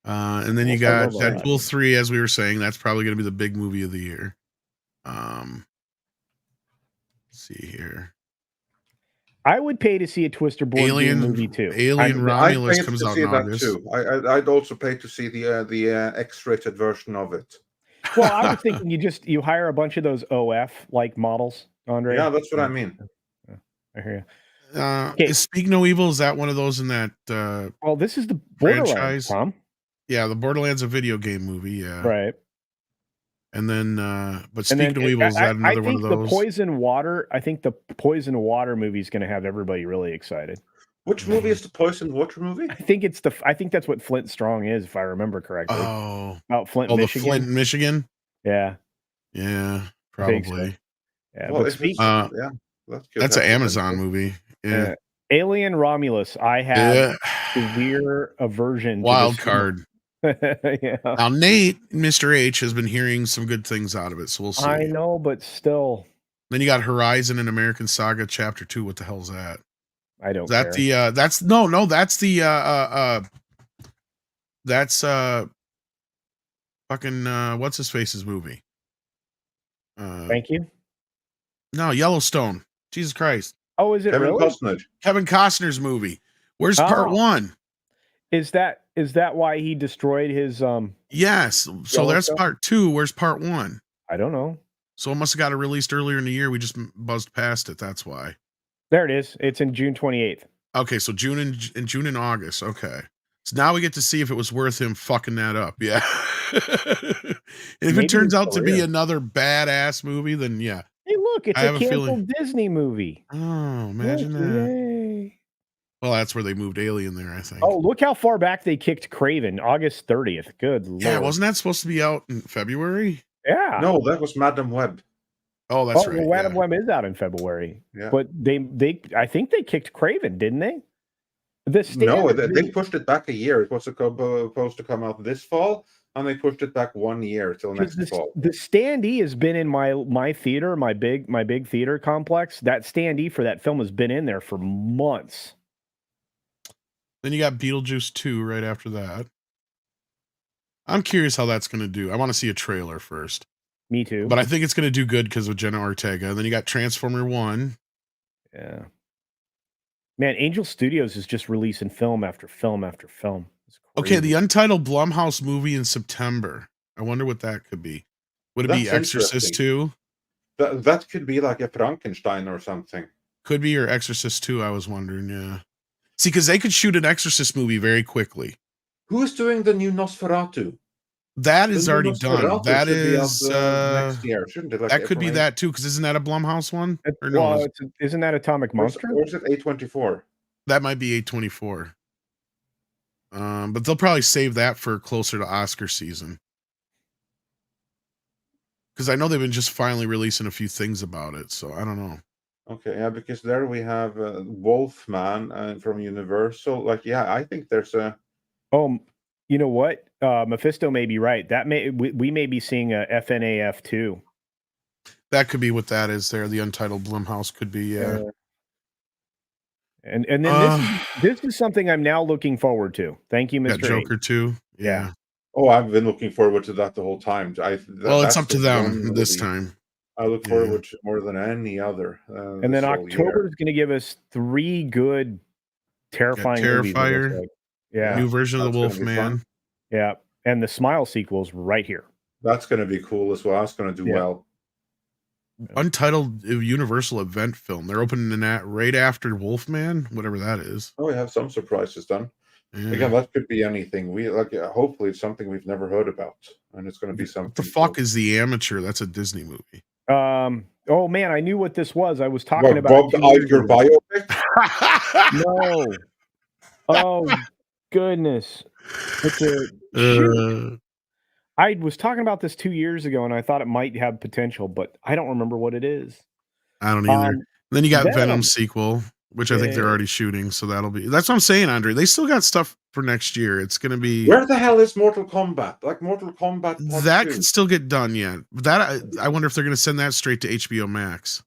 And then you got Deadpool 3, as we were saying. That's probably going to be the big movie of the year. Let's see here. I would pay to see a Twister board game movie too. Alien Romulus comes out in August. Too. I'd also pay to see the X-rated version of it. Well, I was thinking you hire a bunch of those OF like models, Andre. Yeah, that's what I mean. I hear you. Is Speak No Evil? Is that one of those in that? Well, this is the Borderlands, franchise. Tom. Yeah, the Borderlands a video game movie. Yeah, right. And then, but Speak No Evil, is that another one of those? I think the Poison Water movie is going to have everybody really excited. Which movie is the Poison Water movie? I think that's what Flint Strong is, if I remember correctly. Oh, about Flint, Michigan. The Flint, Michigan. Yeah. Yeah, probably. So. Yeah, well, that's an Amazon movie. Yeah. Alien Romulus. I have severe aversion. Wild card. Yeah. Now Nate, Mr. H, has been hearing some good things out of it, so we'll see. I know, but still. Then you got Horizon and American Saga Chapter 2. What the hell's that? I don't. Is that care. That's fucking what's his face's movie? Thank you. No, Yellowstone. Jesus Christ. Oh, is it Kevin Costner's movie? Where's part 1? Is that why he destroyed his Yes. So that's part 2. Where's part 1? I don't know. So it must have got it released earlier in the year. We just buzzed past it. That's why. There it is. It's in June 28th. Okay, so June and August. Okay. So now we get to see if it was worth him fucking that up. Yeah. If it turns out to be another badass movie, then yeah. Hey, look, it's a canceled Disney movie. Oh, imagine that. Yay. Well, that's where they moved Alien there, I think. Oh, look how far back they kicked Craven. August 30th. Good Lord. Yeah, wasn't that supposed to be out in February? Yeah. No, that was Madam Web. Oh, that's right. Well, Madam Web is out in February. Yeah. But they I think they kicked Craven, didn't they? No, they pushed it back a year. It was supposed to come out this fall, and they pushed it back 1 year till next fall. The standee has been in my theater, my big theater complex. That standee for that film has been in there for months. Then you got Beetlejuice 2 right after that. I'm curious how that's going to do. I want to see a trailer first. Me too. But I think it's going to do good because of Jenna Ortega. And then you got Transformer 1. Yeah. Man, Angel Studios is just releasing film after film after film. Okay, the untitled Blumhouse movie in September. I wonder what that could be. Would it be Exorcist 2? That could be like a Frankenstein or something. Could be, or Exorcist 2, I was wondering, yeah. See, because they could shoot an Exorcist movie very quickly. Who's doing the new Nosferatu? That is already done. That is next year, shouldn't it? Like that could be that too, because isn't that a Blumhouse one? Or no, isn't that Atomic Monster? Or is it A24? That might be A24. But they'll probably save that for closer to Oscar season. Because I know they've been just finally releasing a few things about it, so I don't know. Okay, yeah, because there we have Wolfman from Universal. Like, yeah, I think there's a. Oh, you know what? Mephisto may be right. That we may be seeing a FNAF 2. That could be what that is there. The Untitled Blumhouse could be, yeah. And then this is something I'm now looking forward to. Thank you, Mr. Joker 2. Yeah. Oh, I've been looking forward to that the whole time. Well, it's up to them this time. I look forward to more than any other. And then October is going to give us 3 good, terrifying movies. Terrifier. Yeah. New version of the Wolfman. Yeah. And the Smile sequel's right here. That's going to be cool as well. That's going to do well. Untitled Universal event film. They're opening that right after Wolfman, whatever that is. Oh, we have some surprises done. Yeah. Again, that could be anything. We hopefully it's something we've never heard about, and it's going to be something. What the fuck is The Amateur? That's a Disney movie. Oh man, I knew what this was. I was talking about Bob Iger biopic. No. Oh goodness. It's I was talking about this 2 years ago, and I thought it might have potential, but I don't remember what it is. I don't either. Then you got Venom sequel, which I think they're already shooting, so that's what I'm saying, Andre. They still got stuff for next year. It's going to be. Where the hell is Mortal Kombat? Like Mortal Kombat. That could still get done yet. That I wonder if they're going to send that straight to HBO Max.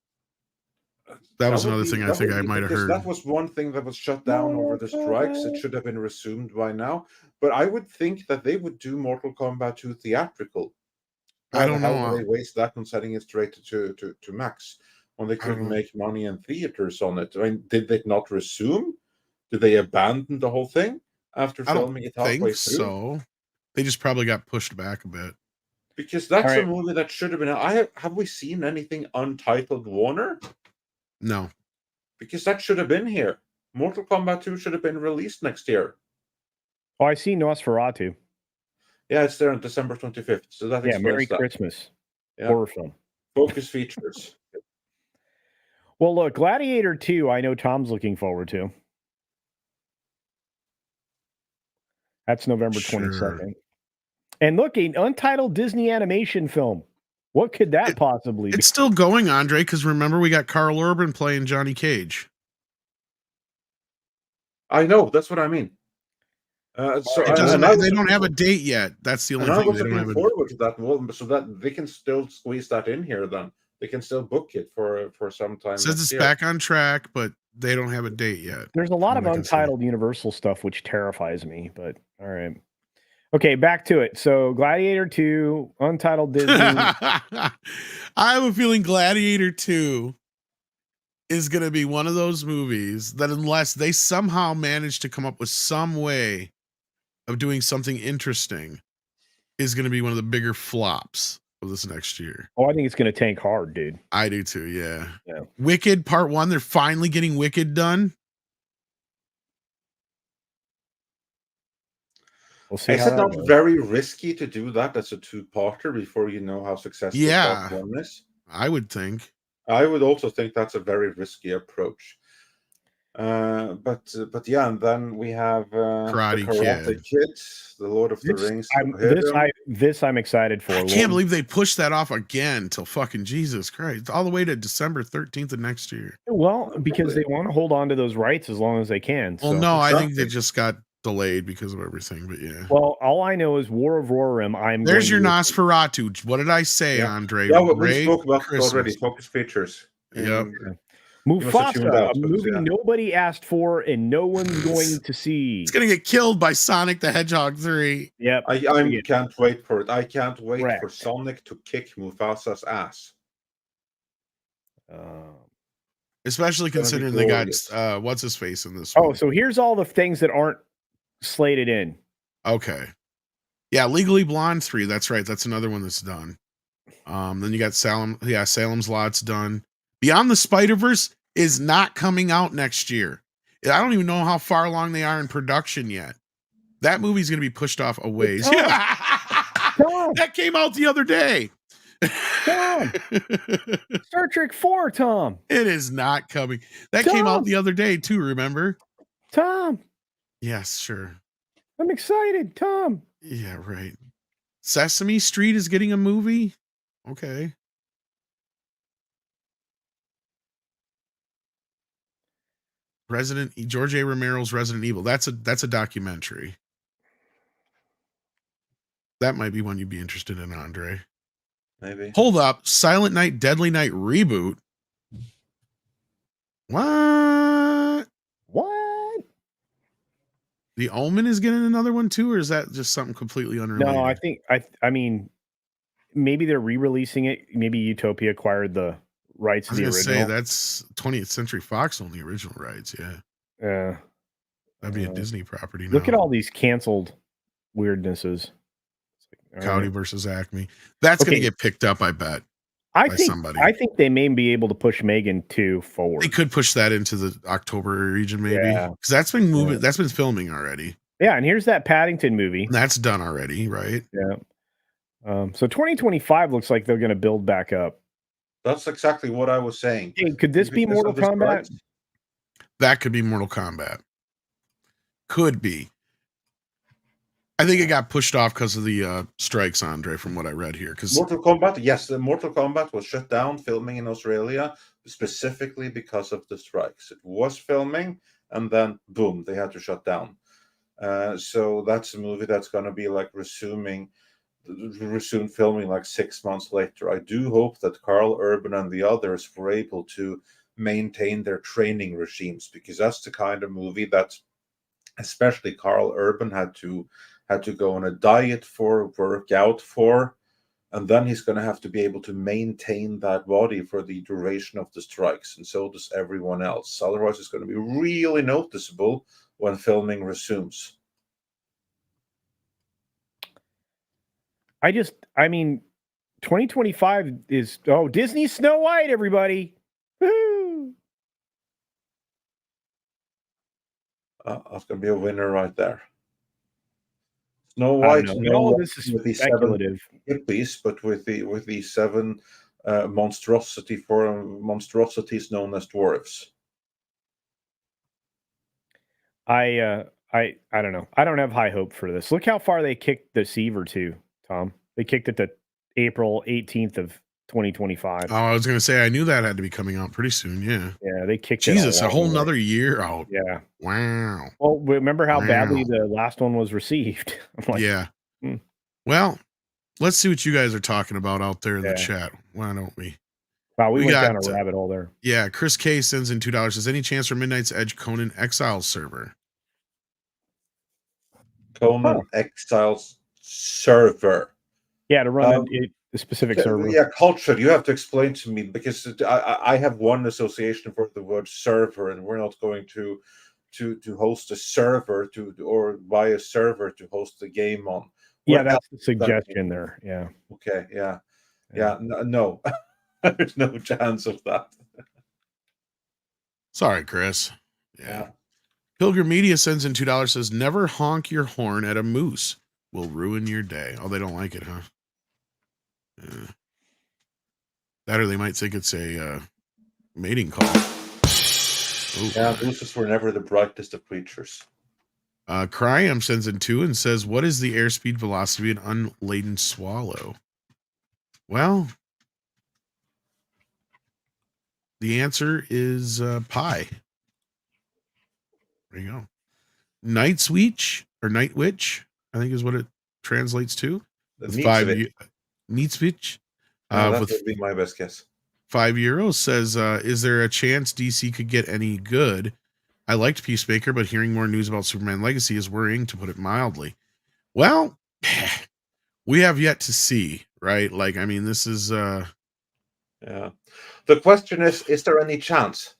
That was another thing I think I might have heard. That was one thing that was shut down over the strikes. It should have been resumed by now. But I would think that they would do Mortal Kombat 2 theatrical. I don't know. How do they waste that on setting it straight to Max when they couldn't make money in theaters on it? I mean, did they not resume? Did they abandon the whole thing after filming it halfway through? I think so. They just probably got pushed back a bit. Because that's a movie that should have been. Have we seen anything Untitled Warner? No. Because that should have been here. Mortal Kombat 2 should have been released next year. Oh, I see Nosferatu. Yeah, it's there on December 25th. So that Merry Christmas. Horror film. Focus features. Well, look, Gladiator 2, I know Tom's looking forward to. That's November 22nd. And look, an untitled Disney animation film. What could that possibly be? It's still going, Andre, because remember we got Carl Urban playing Johnny Cage. I know, that's what I mean. They don't have a date yet. That's the only thing. I was looking forward to that, so that they can still squeeze that in here. Then they can still book it for some time. Says it's back on track, but they don't have a date yet. There's a lot of untitled Universal stuff, which terrifies me. But all right, okay, back to it. So Gladiator 2, untitled Disney. I have a feeling Gladiator 2 is going to be one of those movies that, unless they somehow manage to come up with some way of doing something interesting, is going to be one of the bigger flops of this next year. Oh, I think it's going to tank hard, dude. I do too, yeah. Wicked Part 1, they're finally getting Wicked done. We'll see. Is it not very risky to do that as a two-parter before you know how successful Part 1 is? I would think. I would also think that's a very risky approach. But yeah, and then we have Karate Kid, The Lord of the Rings. This I'm excited for. I can't believe they pushed that off again till fucking Jesus Christ, all the way to December 13th of next year. Well, because they want to hold on to those rights as long as they can. Well, no, I think they just got delayed because of everything, but yeah. Well, all I know is War of Rohirrim. There's your Nosferatu. What did I say, Andre? Yeah, we spoke about it already. Focus features. Yep. Mufasa, a movie nobody asked for and no one's going to see. It's going to get killed by Sonic the Hedgehog 3. Yep. I can't wait for it. I can't wait for Sonic to kick Mufasa's ass. Especially considering they got what's his face in this one. So here's all the things that aren't slated in. Okay. Yeah, Legally Blonde 3. That's right. That's another one that's done. Then you got Salem's Lot's done. Beyond the Spider-Verse is not coming out next year. I don't even know how far along they are in production yet. That movie's going to be pushed off a ways. That came out the other day. Tom. Star Trek 4, Tom. It is not coming. That came out the other day too, remember? Tom. Yes, sure. I'm excited, Tom. Yeah, right. Sesame Street is getting a movie. Okay. George A. Romero's Resident Evil. That's a documentary. That might be one you'd be interested in, Andre. Maybe. Hold up. Silent Night, Deadly Night reboot. What? What? The Omen is getting another one too, or is that just something completely unrelated? No, I think I mean maybe they're re-releasing it. Maybe Utopia acquired the rights to the original. Say that's 20th Century Fox on the original rights. Yeah. That'd be a Disney property now. Look at all these canceled weirdnesses. Cowdy versus Acme. That's going to get picked up, I bet. I think they may be able to push Megan 2 forward. They could push that into the October region, maybe. Because that's been moving. That's been filming already. Yeah, and here's that Paddington movie. That's done already, right? Yeah. So 2025 looks like they're going to build back up. That's exactly what I was saying. Hey, could this be Mortal Kombat? That could be Mortal Kombat. Could be. I think it got pushed off because of the strikes, Andre, from what I read here. Because Mortal Kombat, yes, the Mortal Kombat was shut down filming in Australia specifically because of the strikes. It was filming, and then boom, they had to shut down. So that's a movie that's going to be like resume filming like 6 months later. I do hope that Carl Urban and the others were able to maintain their training regimes, because that's the kind of movie that especially Carl Urban had to go on a diet for, work out for, and then he's going to have to be able to maintain that body for the duration of the strikes, and so does everyone else. Otherwise, it's going to be really noticeable when filming resumes. I mean, 2025 is Disney Snow White, everybody. Woo! That's going to be a winner right there. Snow White. This is speculative. Hippies, but with the 7 monstrosities known as dwarves. I don't know. I don't have high hope for this. Look how far they kicked the Seaver to, Tom. They kicked it to April 18th of 2025. Oh, I was going to say, I knew that had to be coming out pretty soon. Yeah. Yeah, they kicked it a whole nother year out. Yeah. Wow. Well, remember how badly the last one was received. Yeah. Well, let's see what you guys are talking about out there in the chat. Why don't we? Wow, we went down a rabbit hole there. Yeah, Chris K sends in $2. Is any chance for Midnight's Edge Conan Exiles server? Conan Exiles server. Yeah, to run a specific server. Yeah, culture. You have to explain to me, because I have one association for the word server, and we're not going to host a server or buy a server to the game on. Yeah, that's the suggestion there. Yeah. Okay. Yeah. No. There's no chance of that. Sorry, Chris. Yeah. Pilgrim Media sends in $2, says, never honk your horn at a moose. Will ruin your day. Oh, they don't like it, huh? Yeah. That, or they might think it's a mating call. Ooh, yeah, mooses were never the brightest of creatures. Cryam sends in 2 and says, what is the airspeed velocity of an unladen swallow? Well, the answer is pi. There you go. Night Witch, I think is what it translates to. Nietzwitch. That would be my best guess. €5 says, is there a chance DC could get any good? I liked Peacemaker, but hearing more news about Superman Legacy is worrying, to put it mildly. Well, we have yet to see, right? Like, I mean, this is yeah. The question is there any chance?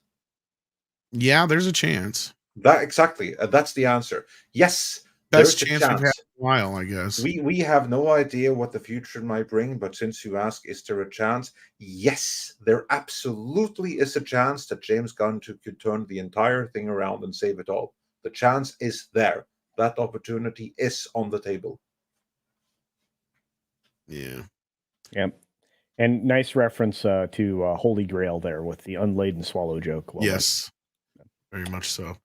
Yeah, there's a chance. Exactly. That's the answer. Yes. Best chance we've had in a while, I guess. We have no idea what the future might bring, but since you ask, is there a chance? Yes, there absolutely is a chance that James Gunn could turn the entire thing around and save it all. The chance is there. That opportunity is on the table. Yeah. Yep. And nice reference to Holy Grail there with the unladen swallow joke. Yes. Very much so.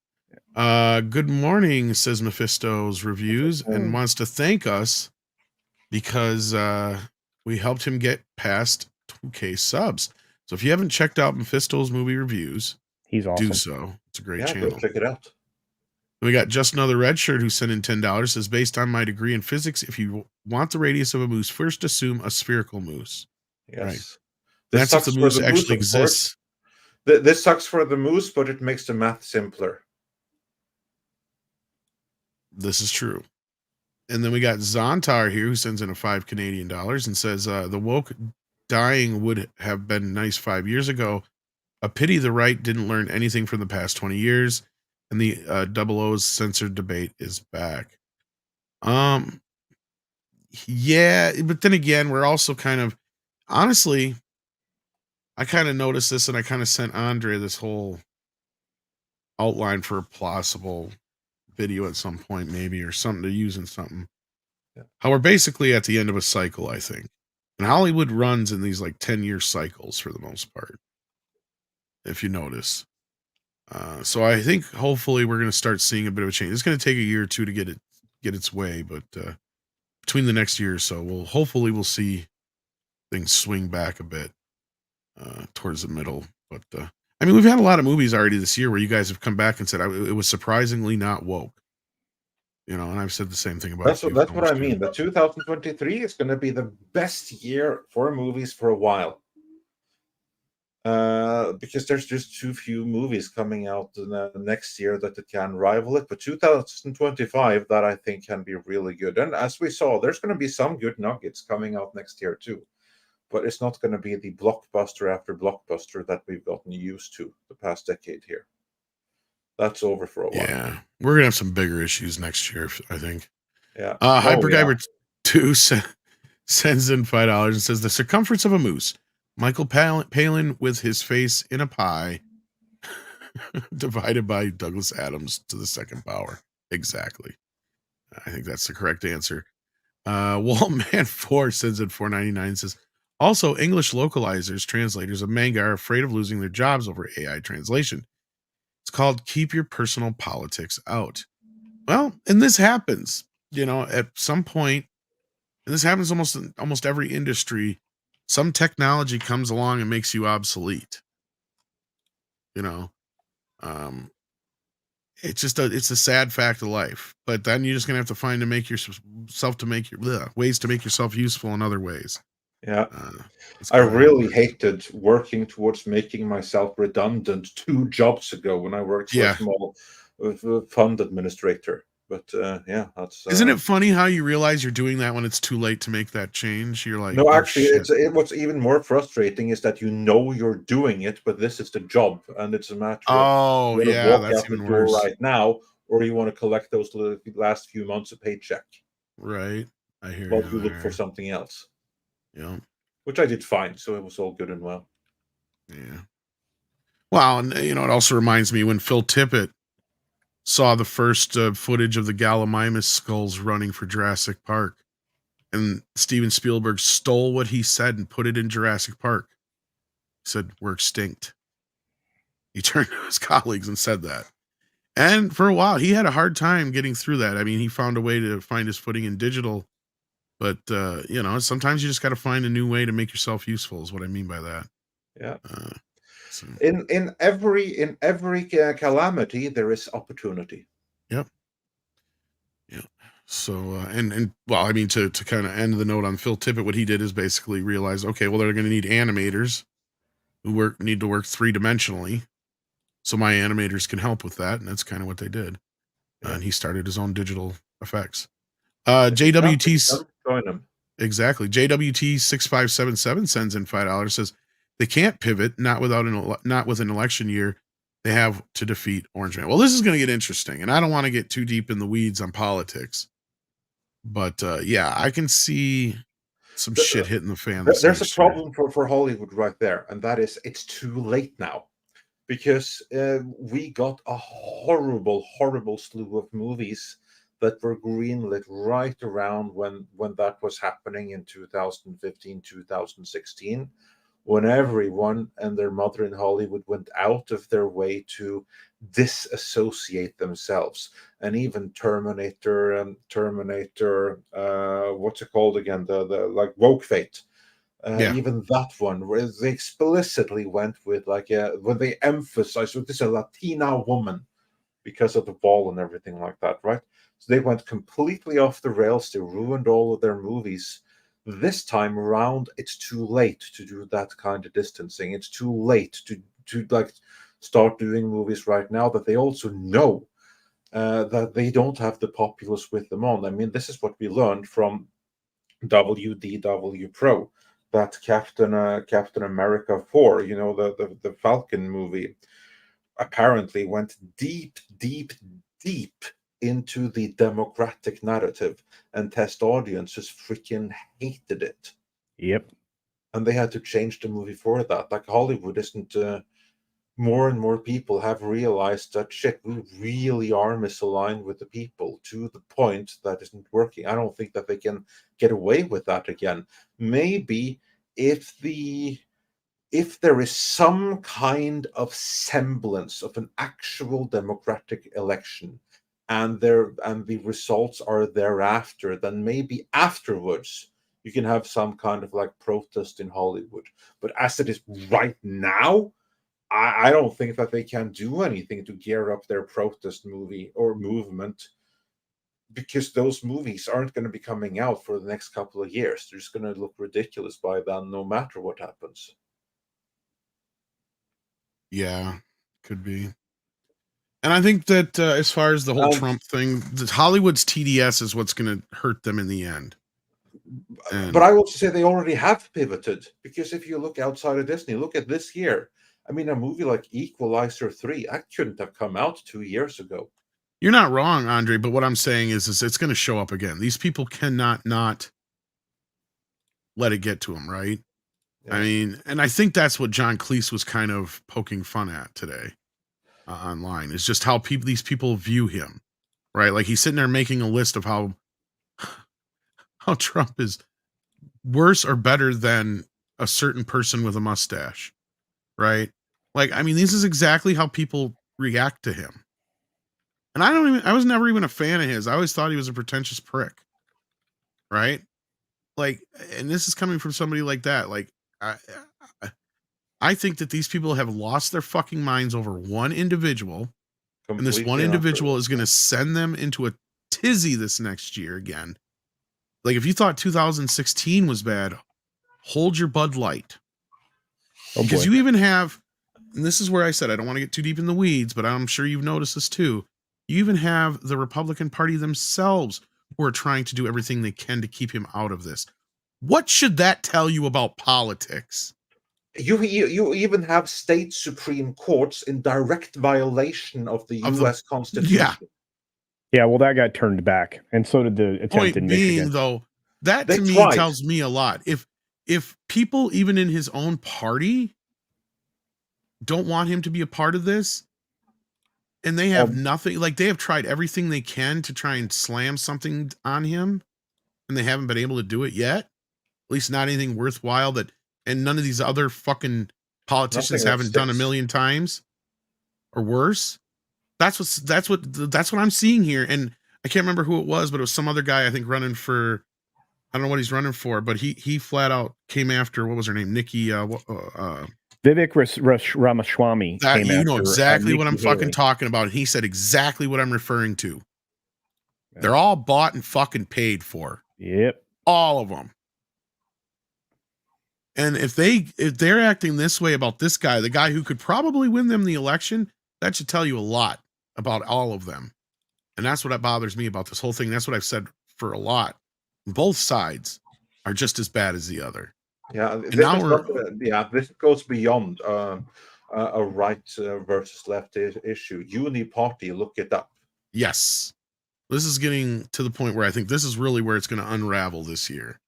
Good morning, says Mephisto's Reviews, and wants to thank us because we helped him get past 2K subs. So if you haven't checked out Mephisto's movie reviews, he's awesome. Do so. It's a great channel. Go check it out. We got Just Another Red Shirt who sent in $10. Says, based on my degree in physics, if you want the radius of a moose, first assume a spherical moose. Yes. Right. That's if the moose actually exists. This sucks for the moose, but it makes the math simpler. This is true. And then we got Zontar here who sends in a $5 Canadian and says, the woke dying would have been nice 5 years ago. A pity the right didn't learn anything from the past 20 years. And the Double O's censored debate is back. Yeah, but then again, we're also kind of, honestly, I kind of noticed this and I kind of sent Andre this whole outline for a possible video at some point, maybe, or something to use in something. Yeah. How we're basically at the end of a cycle, I think. And Hollywood runs in these like 10-year cycles for the most part, if you notice. So I think hopefully we're going to start seeing a bit of a change. It's going to take a year or two to get its way, but between the next year or so, we'll see things swing back a bit towards the middle. But I mean, we've had a lot of movies already this year where you guys have come back and said it was surprisingly not woke. You know, and I've said the same thing about that's what I mean. The 2023 is going to be the best year for movies for a while. Because there's just too few movies coming out next year that it can rival it. But 2025, that I think can be really good. And as we saw, there's going to be some good nuggets coming out next year too. But it's not going to be the blockbuster after blockbuster that we've gotten used to the past decade here. That's over for a while. Yeah, we're going to have some bigger issues next year, I think. Yeah. Hypergyber 2 sends in $5 and says, the circumference of a moose. Michael Palin with his face in a pie divided by Douglas Adams to the second power. Exactly. I think that's the correct answer. Waltman 4 sends in $4.99 and says, also, English localizers, translators of manga are afraid of losing their jobs over AI translation. It's called keep your personal politics out. Well, and this happens, you know, at some point, and this happens almost every industry. Some technology comes along and makes you obsolete. You know, it's just it's a sad fact of life. But then you're just gonna have to find ways to make yourself useful in other ways. Yeah, I really hated working towards making myself redundant 2 jobs ago when I worked for a small fund administrator. But yeah, that's. Isn't it funny how you realize you're doing that when it's too late to make that change? You're like, no, actually, what's even more frustrating is that you know you're doing it, but this is the job, and it's a matter of that's even worse right now, or you want to collect those last few months of paycheck. Right, I hear. While you look for something else. Yeah, which I did fine, so it was all good and well. Yeah. Well, and you know, it also reminds me when Phil Tippett saw the first footage of the Gallimimus skulls running for Jurassic Park, and Steven Spielberg stole what he said and put it in Jurassic Park. He said, "We're extinct." He turned to his colleagues and said that. And for a while, he had a hard time getting through that. I mean, he found a way to find his footing in digital. But, you know, sometimes you just got to find a new way to make yourself useful is what I mean by that. Yeah. So. In every calamity, there is opportunity. Yep. Yeah. So, and well, I mean, to kind of end the note on Phil Tippett, what he did is basically realize, okay, well, they're going to need animators who need to work 3-dimensionally. So my animators can help with that. And that's kind of what they did. Yeah. And he started his own digital effects. JWT. Exactly. JWT 6577 sends in $5. Says they can't pivot not with an election year. They have to defeat Orange Man. Well, this is going to get interesting, and I don't want to get too deep in the weeds on politics, but yeah, I can see some shit hitting the fan. There's a problem for Hollywood right there, and that is it's too late now, because we got a horrible slew of movies that were greenlit right around when that was happening in 2015, 2016, when everyone and their mother in Hollywood went out of their way to disassociate themselves. And even Terminator, what's it called again? The like Woke Fate. Even that one, where they explicitly went with when they emphasized this is a Latina woman because of the wall and everything like that, right? So they went completely off the rails. They ruined all of their movies. This time around, it's too late to do that kind of distancing. It's too late to like start doing movies right now that they also know that they don't have the populace with them on. I mean, this is what we learned from WDW Pro, that Captain America 4, the Falcon movie, apparently went deep into the democratic narrative, and test audiences freaking hated it. Yep. And they had to change the movie for that. Like, Hollywood isn't. More and more people have realized that shit, we really are misaligned with the people to the point that isn't working. I don't think that they can get away with that again. Maybe if there is some kind of semblance of an actual democratic election, and the results are thereafter, then maybe afterwards you can have some kind of like protest in Hollywood. But as it is right now, I don't think that they can do anything to gear up their protest movie or movement, because those movies aren't going to be coming out for the next couple of years. They're just going to look ridiculous by then, no matter what happens. Yeah, could be. And I think that as far as the whole Trump thing, Hollywood's TDS is what's going to hurt them in the end. But I will say they already have pivoted, because if you look outside of Disney, look at this year. I mean, a movie like Equalizer 3, that couldn't have come out 2 years ago. You're not wrong, Andre, but what I'm saying is it's going to show up again. These people cannot not let it get to them, right? Yeah. I mean, and I think that's what John Cleese was kind of poking fun at today online, is just how these people view him, right? Like, he's sitting there making a list of how Trump is worse or better than a certain person with a mustache, right? Like, I mean, this is exactly how people react to him. And I was never even a fan of his. I always thought he was a pretentious prick, right? Like, and this is coming from somebody like that. Like, I think that these people have lost their fucking minds over one individual, completely, and this one individual is going to send them into a tizzy this next year again. Like, if you thought 2016 was bad, hold your Bud Light. Because you even have, and this is where I said I don't want to get too deep in the weeds, but I'm sure you've noticed this too. You even have the Republican Party themselves who are trying to do everything they can to keep him out of this. What should that tell you about politics? You even have state Supreme Courts in direct violation of the U.S. Constitution. Yeah, well, that got turned back, and so did the attempt Point in being, Michigan. Though, that to me tells me a lot. If people even in his own party don't want him to be a part of this, and they have nothing, like, they have tried everything they can to try and slam something on him, and they haven't been able to do it yet. At least not anything worthwhile that, and none of these other fucking politicians haven't done a million times or worse. That's what I'm seeing here. And I can't remember who it was, but it was some other guy, I think, running for, I don't know what he's running for, but he flat out came after, what was her name? Nikki, Vivek Ramaswamy. You know exactly what I'm fucking talking about. And he said exactly what I'm referring to. Yeah. They're all bought and fucking paid for. Yep. All of them. And if they're acting this way about this guy, the guy who could probably win them the election, that should tell you a lot about all of them. And that's what bothers me about this whole thing. That's what I've said for a lot. Both sides are just as bad as the other. Yeah, this goes beyond a right versus left issue. Uni-party, look it up. Yes. This is getting to the point where I think this is really where it's going to unravel this year.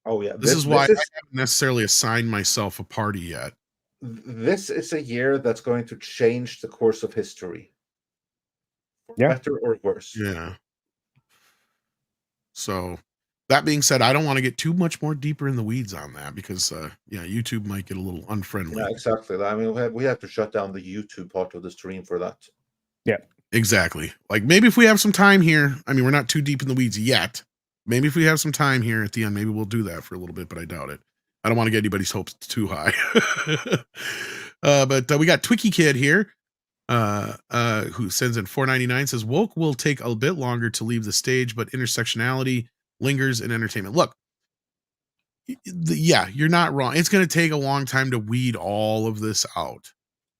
Oh, yeah. This is why I haven't necessarily assigned myself a party yet. This is a year that's going to change the course of history. Yeah. Better or worse. Yeah. So, That being said, I don't want to get too much more deeper in the weeds on that because, YouTube might get a little unfriendly. Yeah, exactly. I mean, we have to shut down the YouTube part of the stream for that. Yeah, exactly. Like maybe if we have some time here, I mean, we're not too deep in the weeds yet. Maybe if we have some time here at the end, maybe we'll do that for a little bit, but I doubt it. I don't want to get anybody's hopes too high. But we got Twicky Kid here, who sends in $4.99, says woke will take a bit longer to leave the stage, but intersectionality lingers in entertainment. Look, you're not wrong. It's going to take a long time to weed all of this out,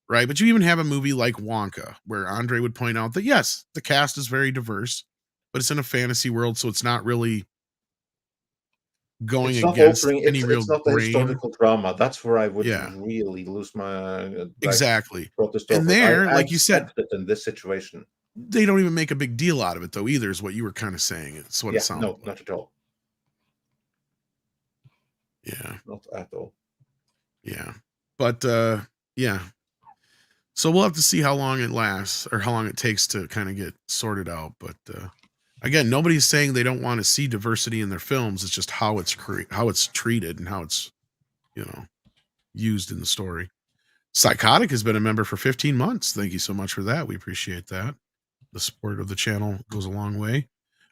right? But you even have a movie like Wonka, where Andre would point out that yes, the cast is very diverse, but it's in a fantasy world, so it's not really going against any real it's not the historical drama. That's where I would really lose my exactly. And there, like you said, in this situation, they don't even make a big deal out of it, though. Either is what you were kind of saying. It's what it sounds like. Not at all. Yeah, not at all. Yeah, but yeah. So we'll have to see how long it lasts or how long it takes to kind of get sorted out. But again, nobody's saying they don't want to see diversity in their films. It's just how it's treated and how it's, used in the story. Psychotic has been a member for 15 months. Thank you so much for that. We appreciate that. The support of the channel goes a long way.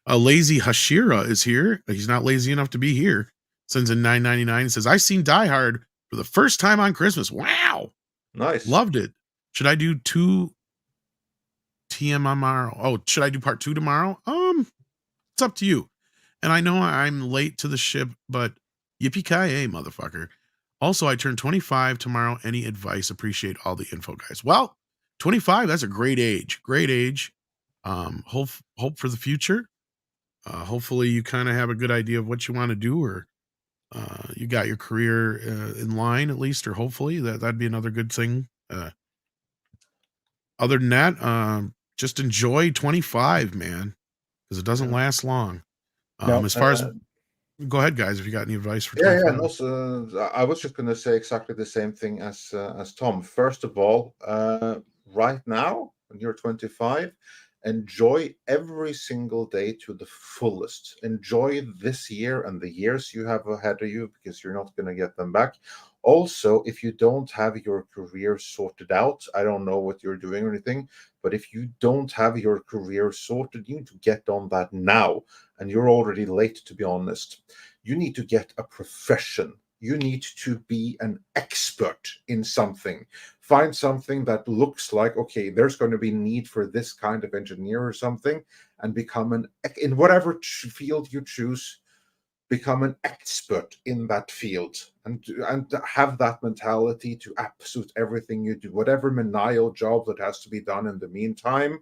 Lazy Hashira is here. He's not lazy enough to be here. Sends in $9.99 and says, I seen Die Hard for the first time on Christmas. Wow. Nice. Loved it. Should I do 2 TM tomorrow? Oh, should I do part 2 tomorrow? It's up to you. And I know I'm late to the ship, but yippee-ki-yay, motherfucker. Also, I turn 25 tomorrow. Any advice? Appreciate all the info, guys. Well, 25, that's a great age. Great age. Hope for the future. Hopefully you kind of have a good idea of what you want to do, or you got your career in line at least, or hopefully that'd be another good thing. Other than that, just enjoy 25, man, because it doesn't last long. As far as go ahead, guys, if you got any advice for 25. And also I was just going to say exactly the same thing as Tom. First of all, right now when you're 25, enjoy every single day to the fullest. Enjoy this year and the years you have ahead of you, because you're not going to get them back. Also, if you don't have your career sorted out, I don't know what you're doing or anything, but if you don't have your career sorted, you need to get on that now. And you're already late, to be honest. You need to get a profession. You need to be an expert in something. Find something that looks like, okay, there's going to be need for this kind of engineer or something, and become in whatever field you choose, become an expert in that field, and have that mentality to absolute everything you do, whatever menial job that has to be done in the meantime.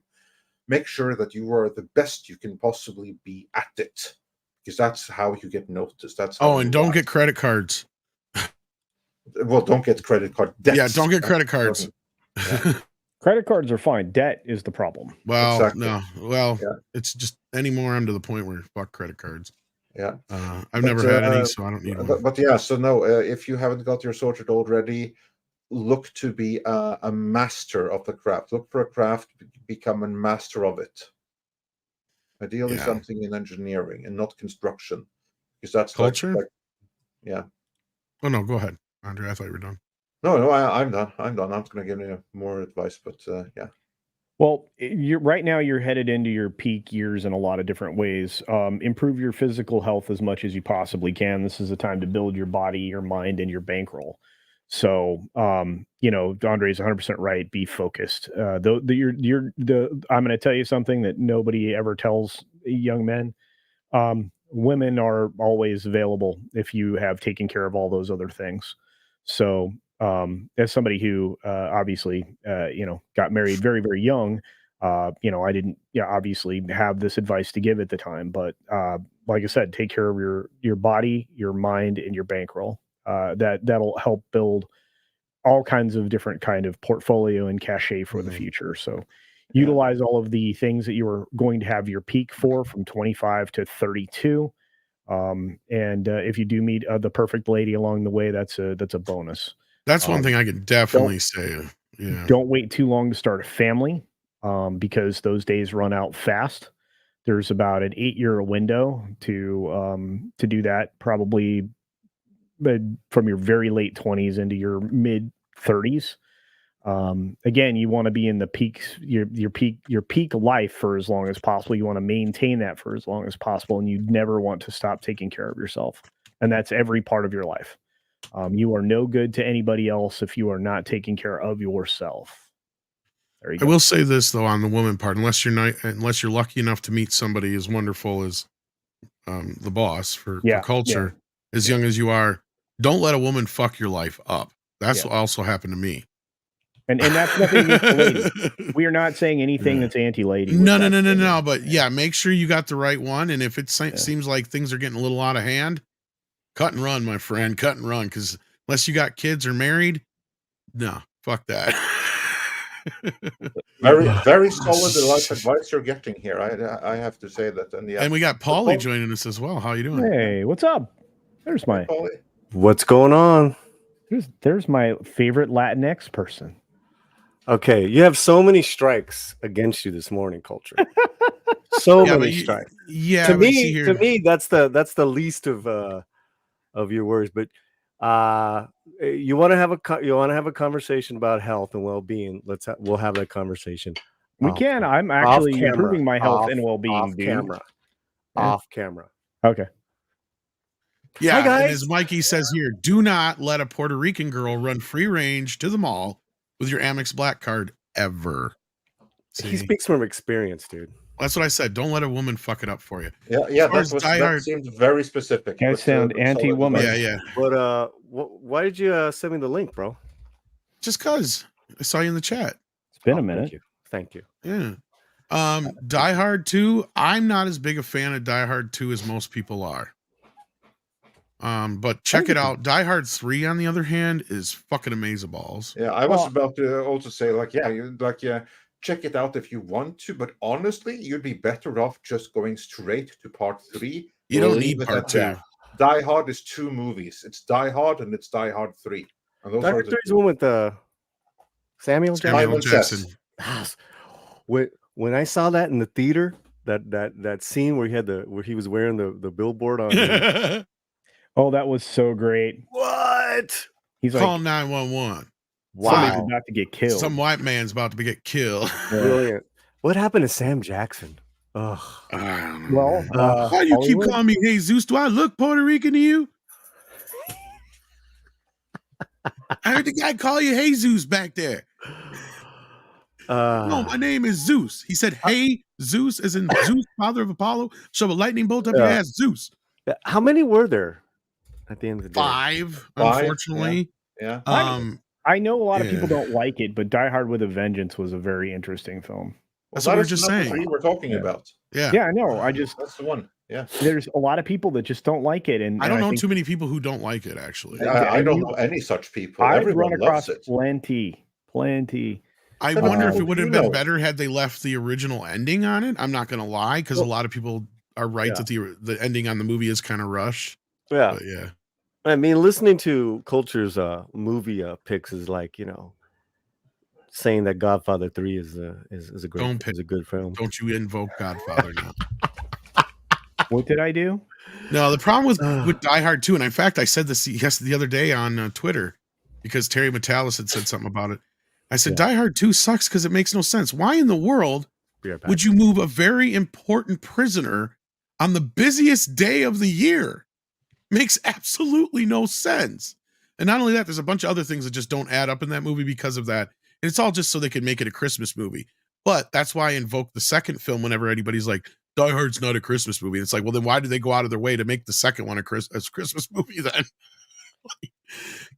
Make sure that you are the best you can possibly be at it, because that's how you get noticed. That's how and don't get credit cards. Well, don't get credit card debts. Yeah, don't get credit cards. Yeah. Credit cards are fine. Debt is the problem. Well, exactly. No. Well, it's just anymore. I'm to the point where fuck credit cards. Yeah. I've never had any, so I don't need one. But yeah, so no, if you haven't got your sorted already, look to be a master of the craft. Look for a craft, become a master of it. Ideally, something in engineering and not construction, because that's culture. Yeah. Oh no, go ahead, Andre. I thought you were done. No, I'm done. I'm done. I'm going to give you more advice, but yeah. Well, right now you're headed into your peak years in a lot of different ways. Improve your physical health as much as you possibly can. This is a time to build your body, your mind, and your bankroll. So, Andre's 100% right. Be focused. I'm going to tell you something that nobody ever tells young men. Women are always available if you have taken care of all those other things. So, as somebody who obviously got married very, very young, I didn't obviously have this advice to give at the time, but like I said, take care of your body, your mind, and your bankroll. That'll help build all kinds of different kind of portfolio and cachet for the future. So utilize all of the things that you are going to have your peak for from 25 to 32. And if you do meet the perfect lady along the way, that's a bonus. That's one thing I can definitely say. Yeah. Don't wait too long to start a family, because those days run out fast. there's about an 8-year window to do that, probably from your very late 20s into your mid 30s. Again, you want to be in the peaks, your peak life for as long as possible. You want to maintain that for as long as possible, and you never want to stop taking care of yourself. And that's every part of your life. You are no good to anybody else if you are not taking care of yourself. There you go. I will say this though, on the woman part, unless you're lucky enough to meet somebody as wonderful as the boss for culture, as young as you are, don't let a woman fuck your life up. That's what also happened to me. And that's nothing against the lady. We are not saying anything that's anti-lady. No. But make sure you got the right one. And if it seems like things are getting a little out of hand, cut and run, my friend. Cut and run. Because unless you got kids or married, no, fuck that. Very, very solid life advice you're getting here. I have to say that. And we got Paulie joining us as well. How you doing? Hey, what's up? There's my Paulie. What's going on? There's my favorite Latinx person. Okay, you have so many strikes against you this morning, culture. So many strikes. Yeah. To me, that's the least of your worries. But you want to have a conversation about health and well-being. We'll have that conversation. We can. I'm actually improving my health and well-being. Off camera. Okay. Yeah. Hi, guys. And as Mikey says here, do not let a Puerto Rican girl run free range to the mall with your Amex Black card ever. See? He speaks from experience, dude. That's what I said. Don't let a woman fuck it up for you. Yeah. That seemed very specific. I sound anti-woman. Yeah. But why did you send me the link, bro? Just cause I saw you in the chat. It's been a minute. Thank you. Yeah. Die Hard 2. I'm not as big a fan of Die Hard 2 as most people are. But check it out. Die Hard 3, on the other hand, is fucking amazeballs. Yeah, I was about to also say, check it out if you want to, but honestly, you'd be better off just going straight to part 3. You don't need part 2. Die Hard is 2 movies. It's Die Hard and it's Die Hard 3. And those Die Hard 3 is the one with Samuel Jackson. When I saw that in the theater, that scene where he was wearing the billboard on. Oh, that was so great. What? He's call 911. Wow. Somebody's about to get killed. Some white man's about to get killed. Brilliant. What happened to Sam Jackson? Well, why do you keep calling me Jesus? Do I look Puerto Rican to you? I heard the guy call you Jesus back there. No, my name is Zeus. He said, "Hey, Zeus," as in Zeus, father of Apollo. Shove a lightning bolt up your ass, Zeus. How many were there at the end of the day? 5, unfortunately. Yeah. I know a lot of people don't like it, but Die Hard with a Vengeance was a very interesting film. That's what we're just saying. The we're talking about. Yeah, I know. That's the one. Yeah. There's a lot of people that just don't like it, and I don't know too many people who don't like it. Actually, I don't know any such people. I've run across it. Plenty. I wonder if it would have been better had they left the original ending on it. I'm not going to lie, because a lot of people are right that the ending on the movie is kind of rushed. Yeah, but yeah. I mean, listening to Culture's movie picks is like, saying that Godfather 3 is a good film. Don't you invoke Godfather now? What did I do? No, the problem with Die Hard 2, and in fact, I said this the other day on Twitter, because Terry Metalis had said something about it. I said, Die Hard 2 sucks because it makes no sense. Why in the world would you move a very important prisoner on the busiest day of the year? Makes absolutely no sense. And not only that, there's a bunch of other things that just don't add up in that movie because of that. And it's all just so they can make it a Christmas movie. But that's why I invoke the second film whenever anybody's like, Die Hard's not a Christmas movie. And it's like, well, then why do they go out of their way to make the second one a Christmas movie then?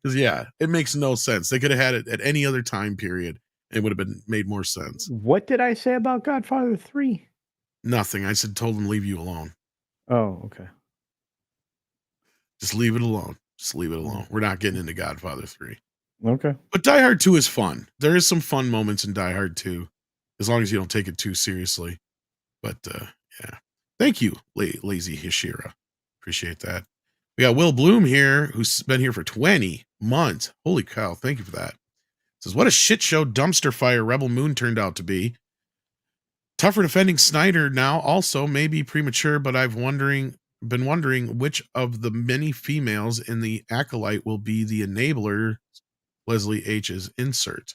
Because it makes no sense. They could have had it at any other time period. It would have made more sense. What did I say about Godfather 3? Nothing. I told them leave you alone. Oh, okay. Just leave it alone. We're not getting into Godfather 3. Okay. But Die Hard 2 is fun. There is some fun moments in Die Hard 2, as long as you don't take it too seriously. But thank you, Lazy Hishira. Appreciate that. We got Will Bloom here, who's been here for 20 months. Holy cow. Thank you for that. Says, what a shit show dumpster fire Rebel Moon turned out to be. Tougher defending Snyder now also may be premature, but I've been wondering which of the many females in the Acolyte will be the enabler. Leslie H's insert.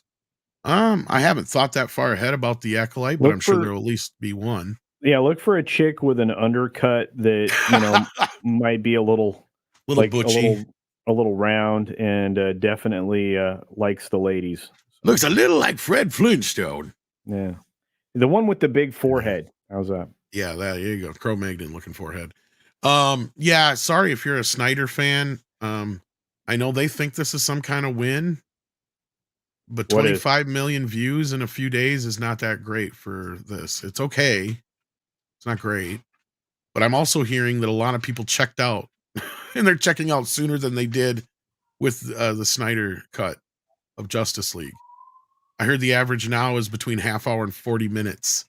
I haven't thought that far ahead about the Acolyte, but I'm sure there'll at least be one. Yeah, look for a chick with an undercut that might be a little butchy, a little round, and definitely likes the ladies. So. Looks a little like Fred Flintstone. Yeah, the one with the big forehead. How's that? Yeah, there you go. Cro-Magnon looking forehead. Yeah, sorry if you're a Snyder fan. I know they think this is some kind of win, but 25 million views in a few days is not that great for this. It's okay. It's not great. But I'm also hearing that a lot of people checked out, and they're checking out sooner than they did with the Snyder cut of Justice League. I heard the average now is between half hour and 40 minutes.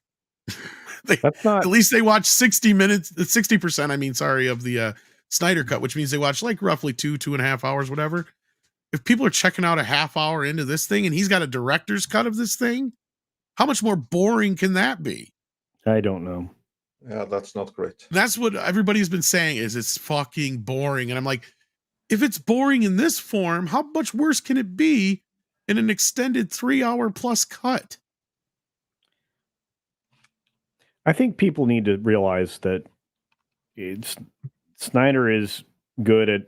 At least they watch 60 minutes, 60%, of the Snyder cut, which means they watch like roughly 2.5 hours, whatever. If people are checking out a half hour into this thing and he's got a director's cut of this thing, how much more boring can that be? I don't know. Yeah, that's not great. That's what everybody's been saying, is it's fucking boring. And I'm like, if it's boring in this form, how much worse can it be in an extended 3-hour plus cut? I think people need to realize that Snyder is good at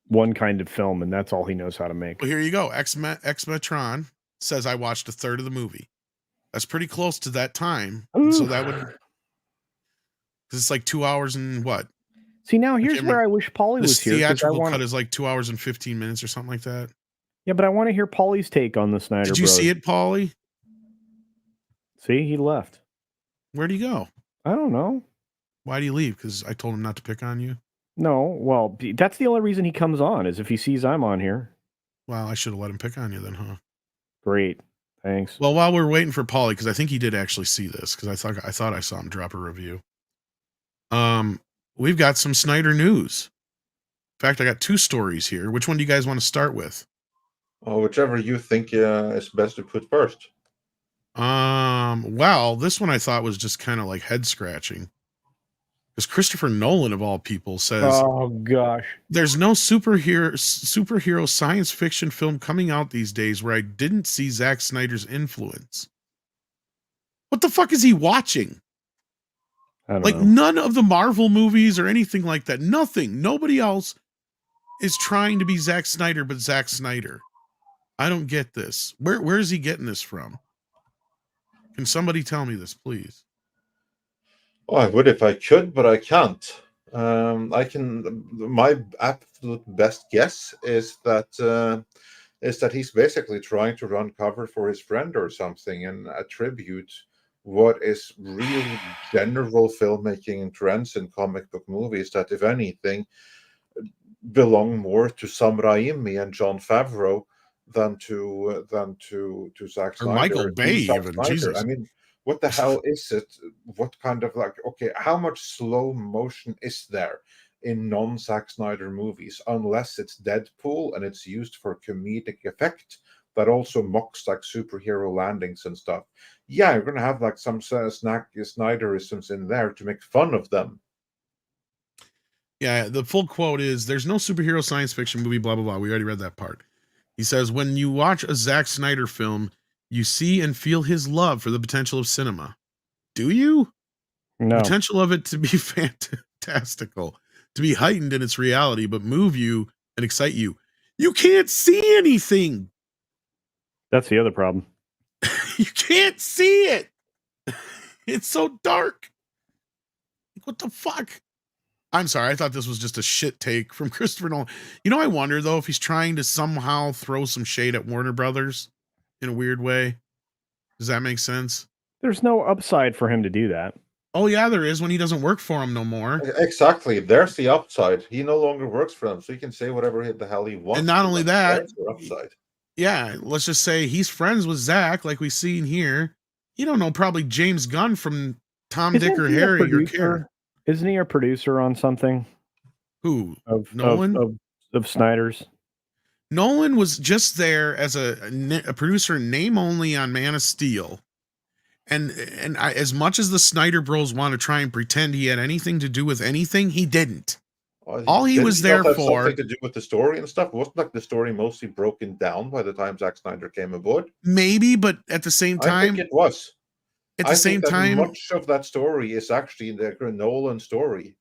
one kind of film, and that's all he knows how to make. Well, here you go. Xmetron says I watched a third of the movie. That's pretty close to that time. So that would, because it's like 2 hours and what? See, now here's where I wish Paulie was here. The theatrical cut is like 2 hours and 15 minutes or something like that. Yeah, but I want to hear Paulie's take on the Snyder. Did you see it, Paulie? See, he left. Where'd he go? I don't know. Why did he leave? Because I told him not to pick on you? No, well, that's the only reason he comes on, is if he sees I'm on here. Well, I should have let him pick on you then, huh? Great. Thanks. Well, while we're waiting for Paulie, because I think he did actually see this, because I thought I saw him drop a review. We've got some Snyder news. In fact, I got 2 stories here. Which one do you guys want to start with? Oh, whichever you think is best to put first. Well, this one I thought was just kind of like head scratching. Because Christopher Nolan, of all people, says, "Oh gosh, there's no superhero science fiction film coming out these days where I didn't see Zack Snyder's influence." What the fuck is he watching? I don't know. None of the Marvel movies or anything like that. Nothing. Nobody else is trying to be Zack Snyder but Zack Snyder. I don't get this. Where is he getting this from? Can somebody tell me this, please? Oh, I would if I could, but I can't. My absolute best guess is that he's basically trying to run cover for his friend or something and attribute what is real general filmmaking trends in comic book movies that, if anything, belong more to Sam Raimi and Jon Favreau than to Zack Snyder. Or Michael Bay, even. Jesus. I mean, what the hell is it? What kind of how much slow motion is there in non-Zack Snyder movies? Unless it's Deadpool and it's used for comedic effect that also mocks superhero landings and stuff. Yeah, you're gonna have some Snyderisms in there to make fun of them. Yeah, the full quote is, "There's no superhero science fiction movie, blah, blah, blah." We already read that part. He says, "When you watch a Zack Snyder film, you see and feel his love for the potential of cinema." Do you? No. The potential of it to be fantastical, to be heightened in its reality, but move you and excite you. You can't see anything. That's the other problem. You can't see it. It's so dark. What the fuck? I'm sorry. I thought this was just a shit take from Christopher Nolan. I wonder, though, if he's trying to somehow throw some shade at Warner Brothers in a weird way. Does that make sense? There's no upside for him to do that. Oh, yeah, there is, when he doesn't work for him no more. Exactly. There's the upside. He no longer works for them, so he can say whatever the hell he wants. And not only that, there's the upside. Yeah, let's just say he's friends with Zach, like we see in here. You don't know probably James Gunn from Tom, Dick, or Harry or care. Isn't he a producer on something? Who? Of Nolan? Of Snyder's? Nolan was just there as a producer, name only, on Man of Steel. And as much as the Snyder Bros want to try and pretend he had anything to do with anything, he didn't. All he was there have for something to do with the story and stuff. Wasn't like the story mostly broken down by the time Zack Snyder came aboard? Maybe, but at the same time, I think it was. At the same time, much of that story is actually the Nolan story.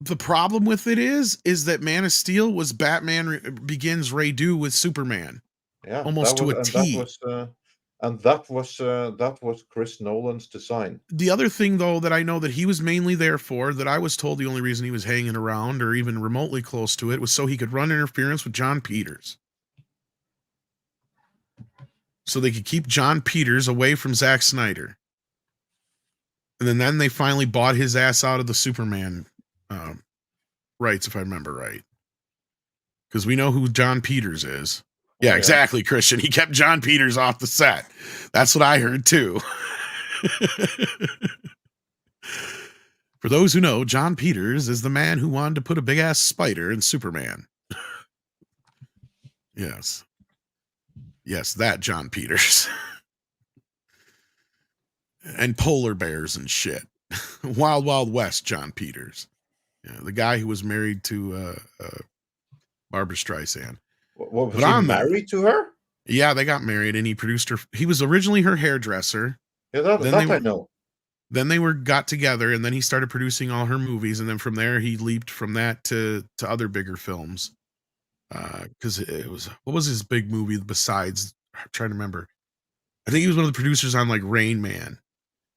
The problem with it is that Man of Steel was Batman Begins redo with Superman. Yeah, almost to a T. That was Chris Nolan's design. The other thing, though, that I know that he was mainly there for, that I was told the only reason he was hanging around or even remotely close to it, was so he could run interference with John Peters. So they could keep John Peters away from Zack Snyder. And then they finally bought his ass out of the Superman rights, if I remember right. Because we know who John Peters is. Yeah, exactly, Christian. He kept John Peters off the set. That's what I heard, too. For those who know, John Peters is the man who wanted to put a big-ass spider in Superman. Yes. Yes, that John Peters. And polar bears and shit. Wild Wild West John Peters. Yeah, the guy who was married to Barbara Streisand. Was he married to her? Yeah, they got married, and he produced her. He was originally her hairdresser. Yeah, that I know. Then they got together, and then he started producing all her movies, and then from there he leaped from that to other bigger films. Because it was, what was his big movie besides? I'm trying to remember. I think he was one of the producers on like Rain Man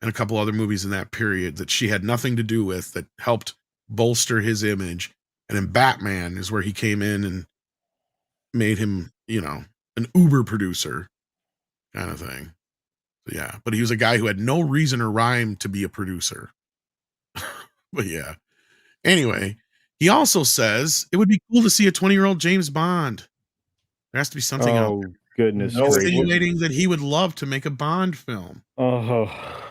and a couple other movies in that period that she had nothing to do with, that helped bolster his image. And then Batman is where he came in and made him, an Uber producer kind of thing. So, yeah, but he was a guy who had no reason or rhyme to be a producer. But yeah. Anyway, he also says it would be cool to see a 20-year-old James Bond. There has to be something out there. Goodness. Insinuating that he would love to make a Bond film.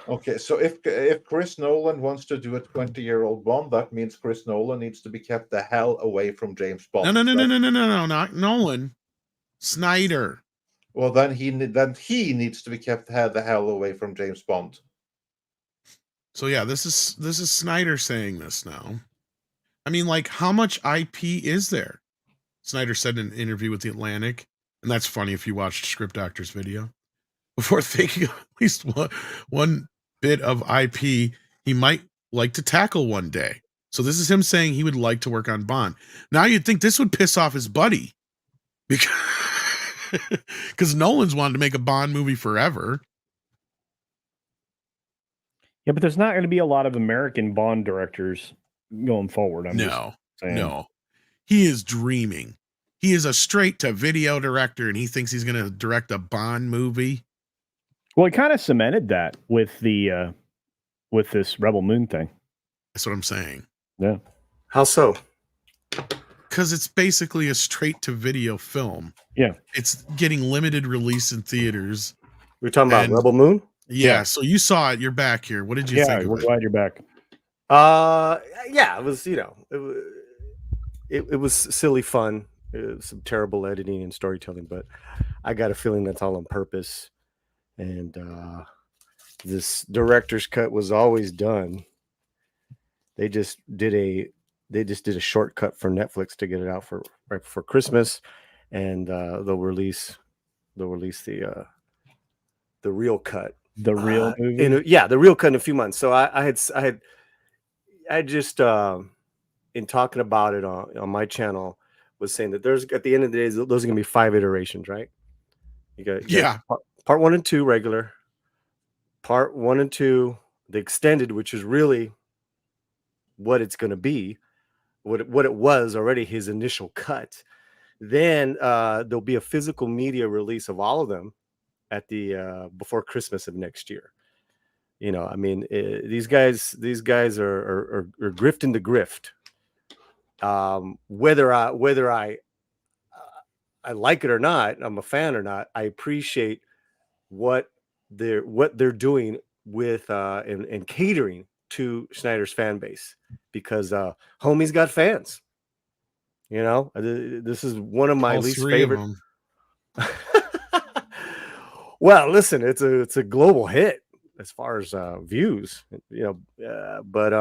Okay, so if Chris Nolan wants to do a 20-year-old Bond, that means Chris Nolan needs to be kept the hell away from James Bond. No, not Nolan. Snyder. Well, then he needs to be kept the hell away from James Bond. So yeah, this is Snyder saying this now. I mean, like, how much IP is there? Snyder said in an interview with The Atlantic, and that's funny if you watched Script Doctor's video. Before thinking of at least one bit of IP he might like to tackle one day. So this is him saying he would like to work on Bond. Now you'd think this would piss off his buddy. Because Nolan's wanted to make a Bond movie forever. Yeah, but there's not going to be a lot of American Bond directors going forward. No. He is dreaming. He is a straight-to-video director, and he thinks he's going to direct a Bond movie. Well, he kind of cemented that with the with this Rebel Moon thing. That's what I'm saying. Yeah. How so? Because it's basically a straight-to-video film. Yeah. It's getting limited release in theaters. We're talking about Rebel Moon? Yeah, so you saw it. You're back here. What did you think of it? We're glad you're back. Yeah, it was, it was silly fun. It was some terrible editing and storytelling, but I got a feeling that's all on purpose. And this director's cut was always done. They just did a shortcut for Netflix to get it out right before Christmas, and they'll release the real cut. The real movie? The real cut in a few months. So I just in talking about it on my channel was saying that there's, at the end of the day, those are going to be 5 iterations, right? You got part 1 and 2 regular, part 1 and 2 the extended, which is really what it's going to be, what it was already, his initial cut. Then there'll be a physical media release of all of them at the before Christmas of next year. I mean, these guys are grifting the grift. Whether I like it or not, I'm a fan or not, I appreciate what they're doing with and catering to Snyder's fan base, because homie's got fans. This is one of my least favorite. Well, listen, it's a global hit. as far as views, but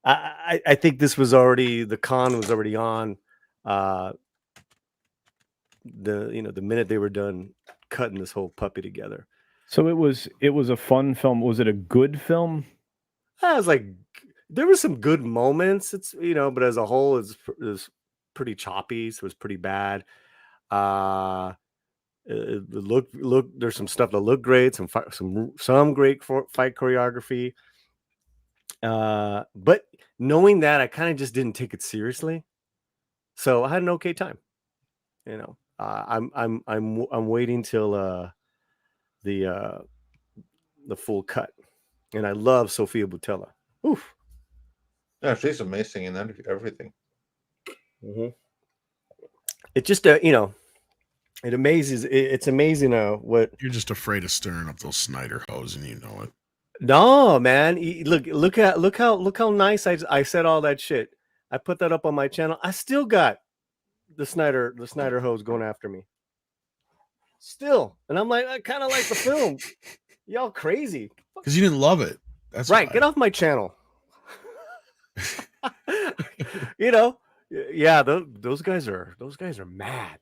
I think this was already, the con was already on. The minute they were done cutting this whole puppy together. So it was a fun film. Was it a good film? I was like, there were some good moments. It's but as a whole, it's pretty choppy. So it was pretty bad. It look. There's some stuff that looked great. Some great fight choreography. But knowing that, I kind of just didn't take it seriously. So I had an okay time. I'm waiting till the full cut, and I love Sofia Boutella. Oof. Yeah, she's amazing in everything. Mm-hmm. It just it amazes. It's amazing what you're just afraid of stirring up those Snyder hoes, and you know it. No, man. Look how nice I said all that shit. I put that up on my channel. I still got the Snyder hoes going after me. Still. And I'm like, I kind of like the film. Y'all crazy. Because you didn't love it. That's right. Why. Get off my channel. Yeah, those guys are mad.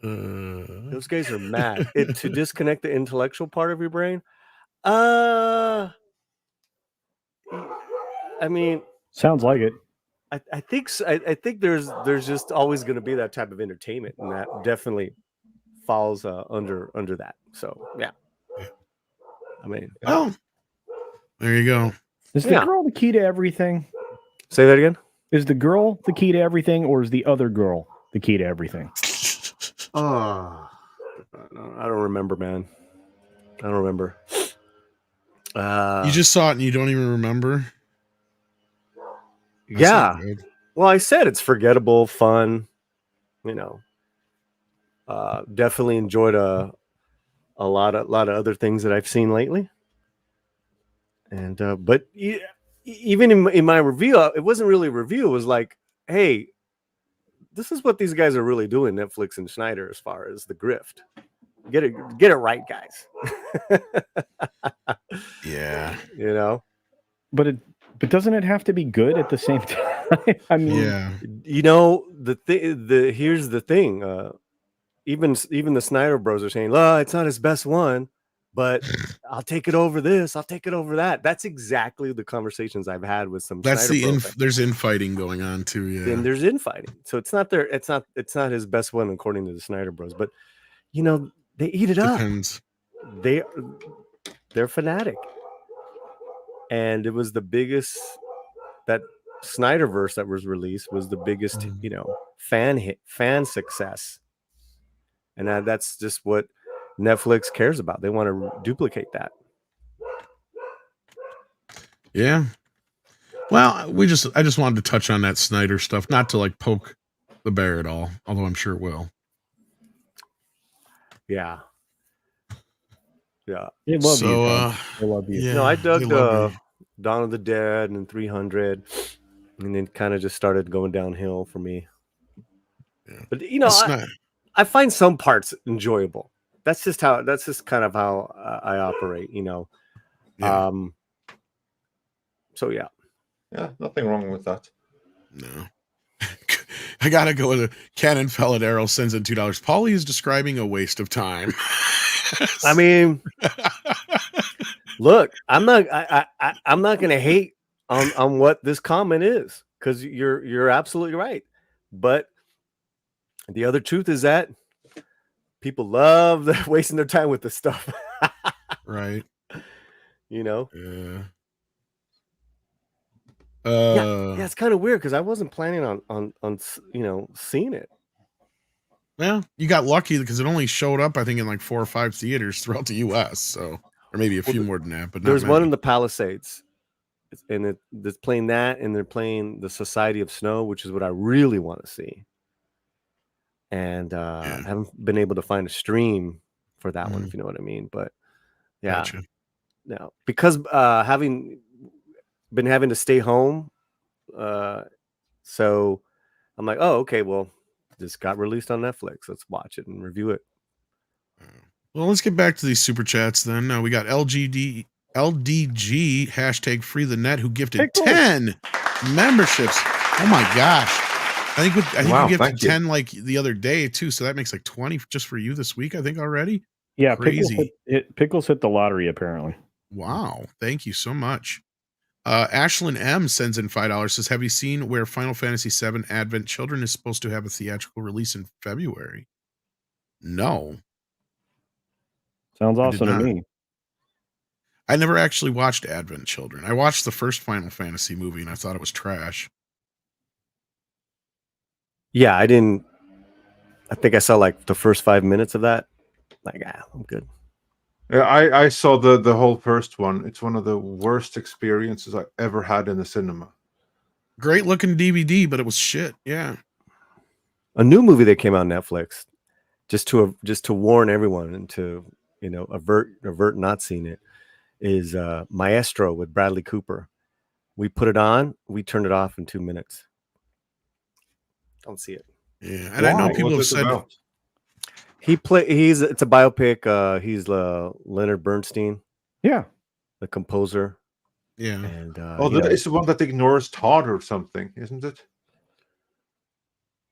Those guys are mad. To disconnect the intellectual part of your brain. I mean, sounds like it. I think there's just always going to be that type of entertainment, and that definitely falls under that. So yeah, I mean, oh, there you go. Is the girl the key to everything? Say that again. Is the girl the key to everything, or is the other girl the key to everything? I don't remember, man. I don't remember. You just saw it and you don't even remember? That's yeah. Well, I said it's forgettable, fun. Definitely enjoyed a lot of other things that I've seen lately. And but even in my review, it wasn't really a review. It was like, hey, this is what these guys are really doing, Netflix and Snyder, as far as the grift. Get it right, guys. Yeah. But doesn't it have to be good at the same time? I mean, yeah. Here's the thing. Even the Snyder Bros are saying, it's not his best one, but I'll take it over this. I'll take it over that. That's exactly the conversations I've had with some. That's Snyder there's infighting going on too. Yeah. Then there's infighting. So it's not his best one according to the Snyder Bros. But they eat it Depends. up. They're fanatic. And it was the biggest, that Snyderverse that was released was the biggest, fan success. And that's just what Netflix cares about. They want to duplicate that. Yeah. Well, I just wanted to touch on that Snyder stuff, not to like poke the bear at all, although I'm sure it will. Yeah. Yeah. They love you. They love you. Yeah, I dug Dawn of the Dead and 300, and then kind of just started going downhill for me. Yeah. But I find some parts enjoyable. That's just kind of how I operate, Yeah. So yeah. Yeah, nothing wrong with that. No. I gotta go with a Cannon Felladero sends in $2. Paulie is describing a waste of time. I mean, look, I'm not going to hate on what this comment is, because you're absolutely right. But the other truth is that people love wasting their time with this stuff. Right. Yeah. Yeah, it's kind of weird because I wasn't planning on seeing it. Well, you got lucky because it only showed up, I think, in like 4 or 5 theaters throughout the U.S. So, or maybe a few more than that. But there's one in the Palisades, and it's playing that, and they're playing the Society of Snow, which is what I really want to see. And I haven't been able to find a stream for that one, if you know what I mean. But yeah, gotcha. No, because having to stay home, so I'm like, oh, okay, well, this got released on Netflix. Let's watch it and review it. Well, Well, let's get back to these super chats then. We got LDG hashtag free the net who gifted 10 memberships. Oh my gosh. I think you gifted 10 like the other day too. So that makes like 20 just for you this week, I think already. Yeah. Crazy. Pickles hit the lottery apparently. Wow. Thank you so much. Ashlyn M sends in $5, says, have you seen where Final Fantasy VII Advent Children is supposed to have a theatrical release in February? No. Sounds awesome to me. I never actually watched Advent Children. I watched the first Final Fantasy movie and I thought it was trash. Yeah, I didn't. I think I saw like the first 5 minutes of that. Like, I'm good. Yeah, I saw the whole first one. It's one of the worst experiences I ever had in the cinema. Great looking DVD, but it was shit. Yeah. A new movie that came out on Netflix, just to warn everyone and to avert not seeing it, is Maestro with Bradley Cooper. We put it on, we turned it off in 2 minutes. Don't see it. Yeah, and I know people have said it's a biopic. He's Leonard Bernstein. Yeah, the composer. Yeah. And it's the one that ignores Todd or something, isn't it?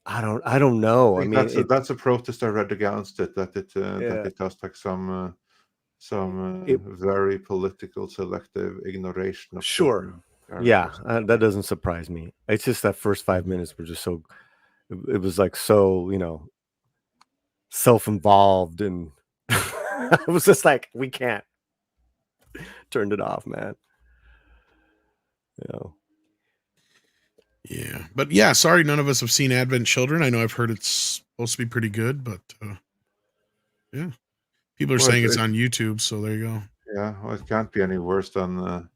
I don't know. I mean, that's a protest I read against it. That it does like some very political selective ignoration of sure. Yeah, that doesn't surprise me. It's just that first 5 minutes were just so. It was like so, self-involved, and it was just like, we can't. Turned it off, man. Yeah, but yeah, sorry, none of us have seen Advent Children. I know I've heard it's supposed to be pretty good, but yeah, people are saying it's on YouTube, so there you go. Yeah, well, it can't be any worse than the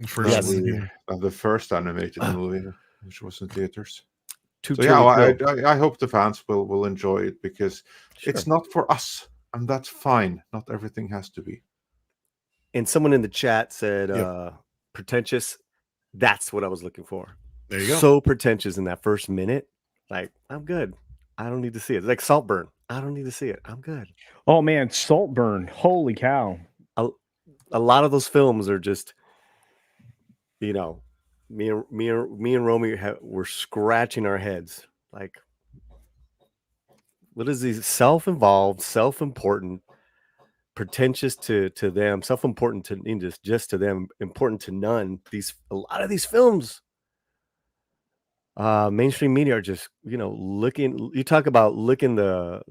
first animated movie, which was in theaters. I hope the fans will enjoy it, because it's not for us, and that's fine. Not everything has to be. And someone in the chat said, pretentious. That's what I was looking for. There you go. So pretentious in that first minute. Like, I'm good. I don't need to see it. It's like Saltburn. I don't need to see it. I'm good. Oh man, Saltburn. Holy cow. A lot of those films are just, me and Romy were scratching our heads. Like, what is these self-involved, self-important, pretentious to them, self-important to just to them, important to none. A lot of these films, mainstream media are just licking. You talk about licking the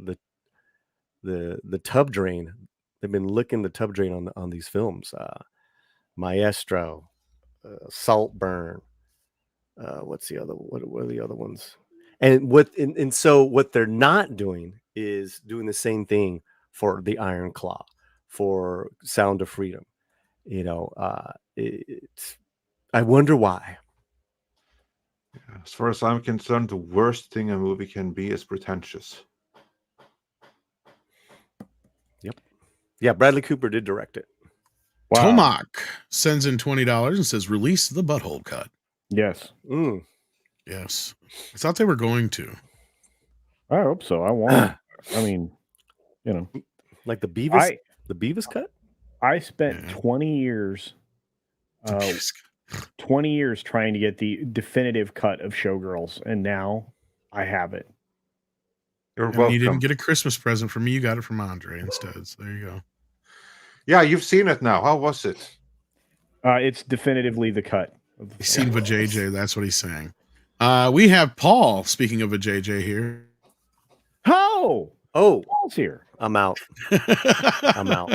tub drain. They've been licking the tub drain on these films. Maestro, Saltburn. What's the other? What are the other ones? And so what they're not doing is doing the same thing for the Iron Claw, for Sound of Freedom. I wonder why. As far as I'm concerned, the worst thing a movie can be is pretentious. Yep. Yeah, Bradley Cooper did direct it. Wow. Tomac sends in $20 and says, release the butthole cut. Yes. Yes. I thought they were going to. I hope so. I want. I mean, like the Beavis cut. I spent 20 years. 20 years trying to get the definitive cut of Showgirls, and now I have it. You're welcome. You didn't get a Christmas present from me. You got it from Andre instead. So there you go. Yeah, you've seen it now. How was it? It's definitively the cut. He's seen Vajayjay. That's what he's saying. We have Paul, speaking of Vajayjay here. Oh, Paul's here. I'm out. I'm out.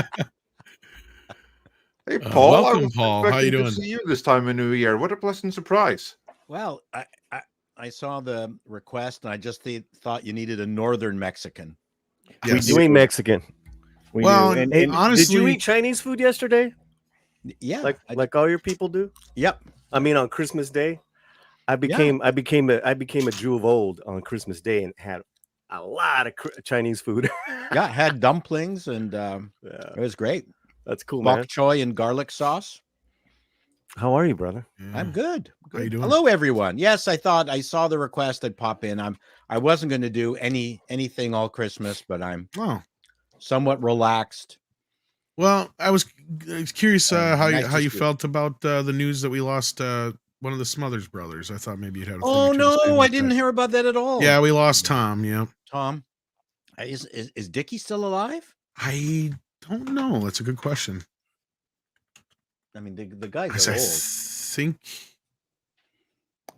Hey, Paul. Welcome, Paul. How you doing? To see you this time of New Year. What a pleasant surprise. Well, I saw the request, and I just thought you needed a northern Mexican. Yes. We doing Mexican. And honestly, did you eat Chinese food yesterday? Yeah, like all your people do. Yep. I mean, on Christmas Day, I became a Jew of old on Christmas Day and had a lot of Chinese food. Yeah, I had dumplings, and it was great. That's cool, Bok man. choy and garlic sauce. How are you, brother? I'm good. How you doing? Hello, everyone. Yes, I thought I saw the request. I'd pop in. I wasn't going to do anything all Christmas, but I'm somewhat relaxed. Well, I was curious how nice you see. felt about the news that we lost one of the Smothers brothers. I thought maybe you'd have a thing Oh or two to say no, about I didn't that. hear about that at all. Yeah, we lost Tom. Yeah, Tom, is Dickie still alive? I don't know. That's a good question. I mean, the guys I are old. think.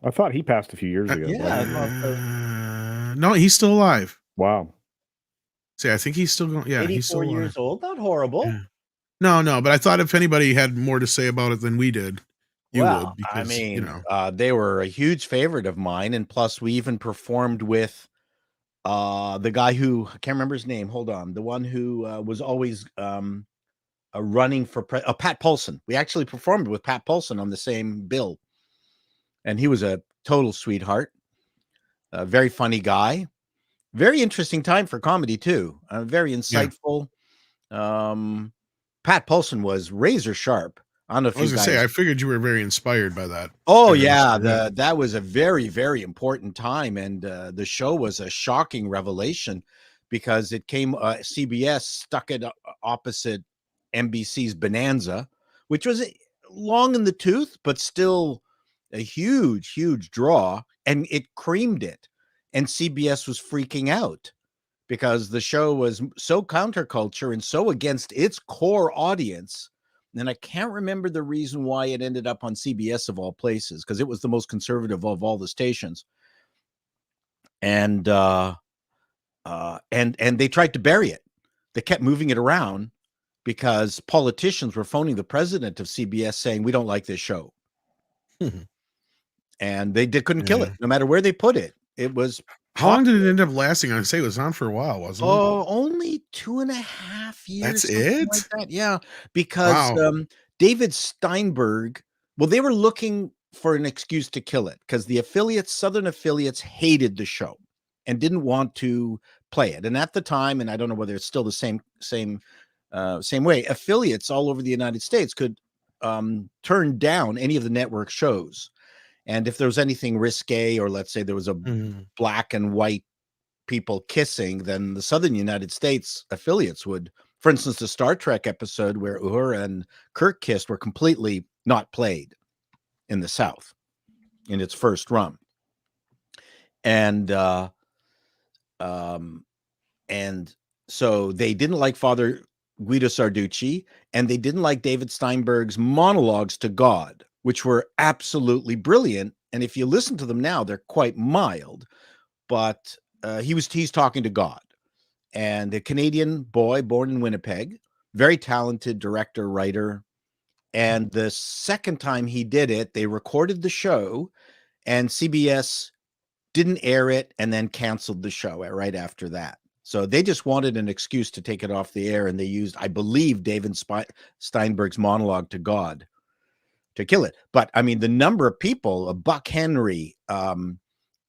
I thought he passed a few years ago. No, he's still alive. Wow. See, I think he's still going. Yeah, he's still 84 years old. Not horrible. Yeah. No, but I thought if anybody had more to say about it than we did, you would. Because, I mean, they were a huge favorite of mine, and plus, we even performed with the guy who I can't remember his name. Hold on, the one who was always running for Pat Paulson. We actually performed with Pat Paulson on the same bill, and he was a total sweetheart, a very funny guy, very interesting time for comedy too. Very insightful. Pat Paulson was razor sharp. I don't know if I was gonna say, I figured you were very inspired by that. Oh yeah, that was a very, very important time, and the show was a shocking revelation because it came. CBS stuck it opposite NBC's Bonanza, which was long in the tooth, but still a huge, huge draw, and it creamed it. And CBS was freaking out because the show was so counterculture and so against its core audience. And I can't remember the reason why it ended up on CBS of all places, because it was the most conservative of all the stations. And they tried to bury it. They kept moving it around because politicians were phoning the president of CBS saying, we don't like this show. And they couldn't kill it, no matter where they put it. It was How long did it end up lasting? I'd say it was on for a while, wasn't it? Oh, only 2.5 years. That's it? Like that. Yeah, because David Steinberg, well, they were looking for an excuse to kill it because the affiliates, Southern affiliates, hated the show and didn't want to play it. And at the time, and I don't know whether it's still the same way, affiliates all over the United States could turn down any of the network shows. And if there was anything risque, or let's say there was a black and white people kissing, then the Southern United States affiliates would, for instance, the Star Trek episode where Uhura and Kirk kissed were completely not played in the South in its first run. And so they didn't like Father Guido Sarducci, and they didn't like David Steinberg's monologues to God, which were absolutely brilliant. And if you listen to them now, they're quite mild, but he's talking to God. And a Canadian boy born in Winnipeg, very talented director, writer. And the second time he did it, they recorded the show, and CBS didn't air it and then canceled the show right after that. So they just wanted an excuse to take it off the air, and they used, I believe, David Steinberg's monologue to God to kill it. But I mean, the number of people, Buck Henry, Buck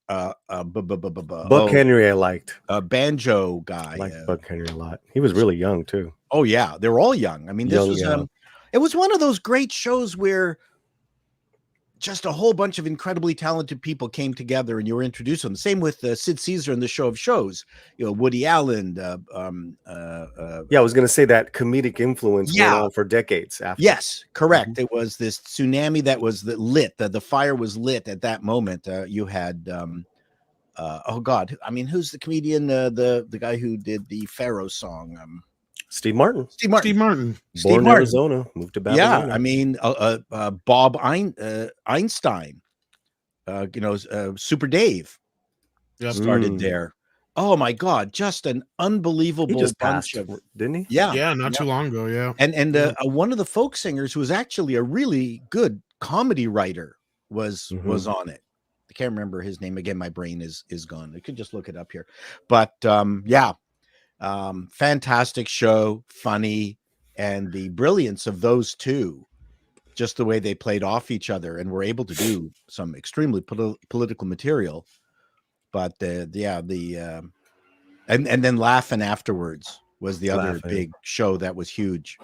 Henry, I liked. Banjo guy. I liked Buck Henry a lot. He was really young too. Oh yeah, they were all young. I mean, this was it was one of those great shows where just a whole bunch of incredibly talented people came together and you were introduced to them. Same with Sid Caesar and the Show of Shows. You know, Woody Allen. I was going to say that comedic influence went on for decades after. Yes, correct. It was this tsunami that was lit. The fire was lit at that moment. You had, oh God, I mean, who's the comedian? The guy who did the Pharaoh song? Steve Martin. Born in Arizona, moved to Babylon. Yeah, I mean, Bob Einstein, Super Dave started there. Oh my God, just an unbelievable bunch of, didn't he? Yeah, not too long ago. Yeah, and one of the folk singers who was actually a really good comedy writer was on it. I can't remember his name again. My brain is gone. I could just look it up here, but fantastic show, funny, and the brilliance of those two, just the way they played off each other and were able to do some extremely political material. But and then Laughing Afterwards was the other big show that was huge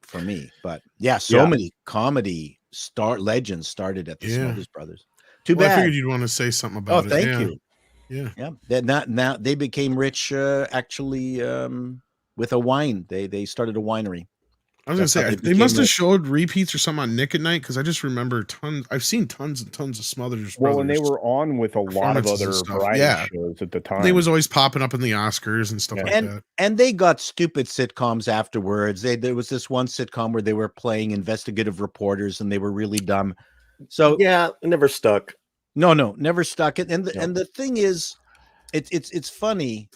for me. But many comedy legends started at the Smothers Brothers. Too bad. I figured you'd want to say something about it. Thank you. Yeah. Now they became rich. Actually, with a wine. They started a winery. I was going to say, they must have showed repeats or something on Nick at Night, because I just remember I've seen tons and tons of Smothers Brothers. Well, and they were on with a lot of other variety shows at the time. They was always popping up in the Oscars and stuff like that. And they got stupid sitcoms afterwards. There was this one sitcom where they were playing investigative reporters, and they were really dumb. So yeah, it never stuck. No, never stuck. And the thing is, it's funny.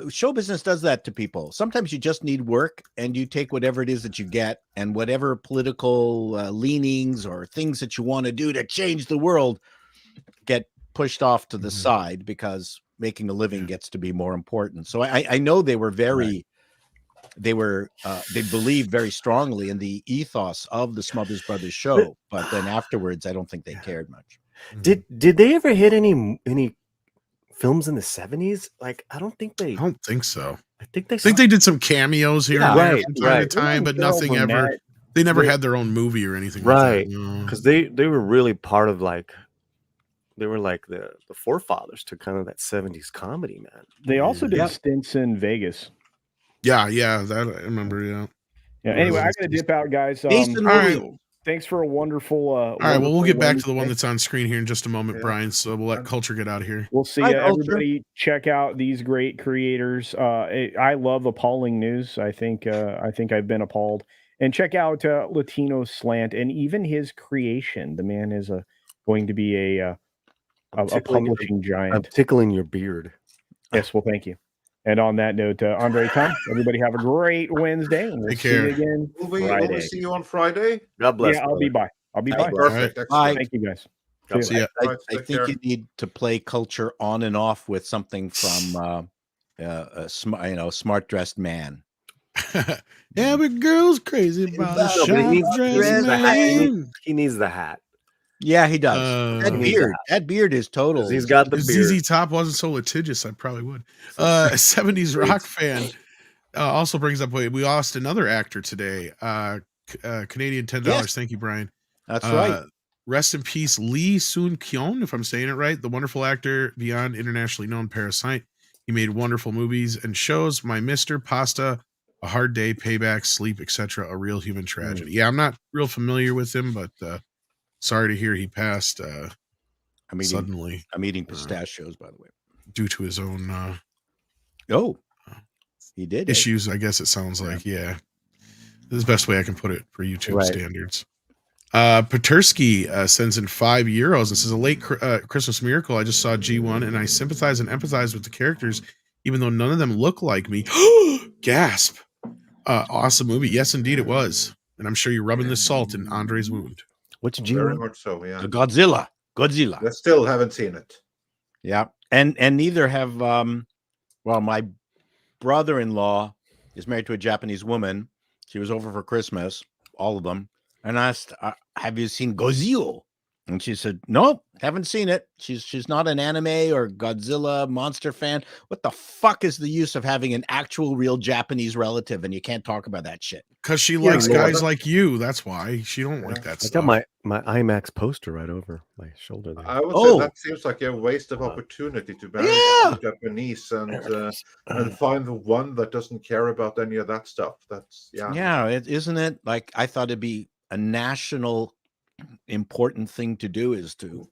Show business does that to people. Sometimes you just need work, and you take whatever it is that you get, and whatever political leanings or things that you want to do to change the world get pushed off to the side, because making a living gets to be more important. So I know they were they believed very strongly in the ethos of the Smothers Brothers show, but then afterwards, I don't think they cared much. Did they ever hit any films in the 70s? Like, I don't think so. I think they did some cameos here and there from time to time, but nothing ever. They never had their own movie or anything, right? Because they were really part of they were like the forefathers to kind of that 70s comedy, man. They also did stints in Vegas. Yeah, that I remember. Yeah. Anyway, I gotta dip out, guys. All right. Thanks for a wonderful. All right, well, we'll get back to the one that's on screen here in just a moment, Brian. So we'll let Culture get out of here. We'll see you. Everybody, check out these great creators. I love Appalling News. I think I've been appalled. And check out Latino Slant and even his creation. The man is going to be a publishing giant. I'm tickling your beard. Yes, well, thank you. And on that note, Andre, Tom, everybody have a great Wednesday. And we'll see you again Friday. Will we see you on Friday? God bless. Yeah, I'll be by. Perfect. Bye. Thank you, guys. See ya. I think you need to play Culture on and off with something from a smart dressed man. Every girl's crazy about a sharp dressed man. He needs the hat. Yeah, he does. That beard is total. He's got the beard. ZZ Top wasn't so litigious, I probably would. 70s rock fan also brings up, we lost another actor today. Canadian $10. Yes. Thank you, Brian. That's right. Rest in peace, Lee Soon-Kyun, if I'm saying it right, the wonderful actor beyond internationally known Parasite. He made wonderful movies and shows. My Mr. Pasta, A Hard Day, Payback, Sleep, etc. A real human tragedy. Yeah, I'm not real familiar with him, but sorry to hear he passed suddenly. I'm eating pistachios, by the way. Due to his own he did issues, I guess it sounds like. Yeah. This is the best way I can put it for YouTube standards. Petersky sends in €5. This is a late Christmas miracle. I just saw G1 and I sympathize and empathize with the characters, even though none of them look like me. Gasp. Awesome movie. Yes, indeed it was. And I'm sure you're rubbing the salt in Andre's wound. What's G1? Very much so, yeah. Godzilla. I still haven't seen it. Yeah. And neither have my brother-in-law is married to a Japanese woman. She was over for Christmas, all of them, and asked, have you seen Godzilla? And she said, nope, haven't seen it. She's not an anime or Godzilla monster fan. What the fuck is the use of having an actual real Japanese relative and you can't talk about that shit? Because she likes guys like you. That's why she don't like that stuff. I got my IMAX poster right over my shoulder there. I would say that seems like a waste of opportunity to marry Japanese and find the one that doesn't care about any of that stuff. That's isn't it? Like, I thought it'd be a national important thing to do is to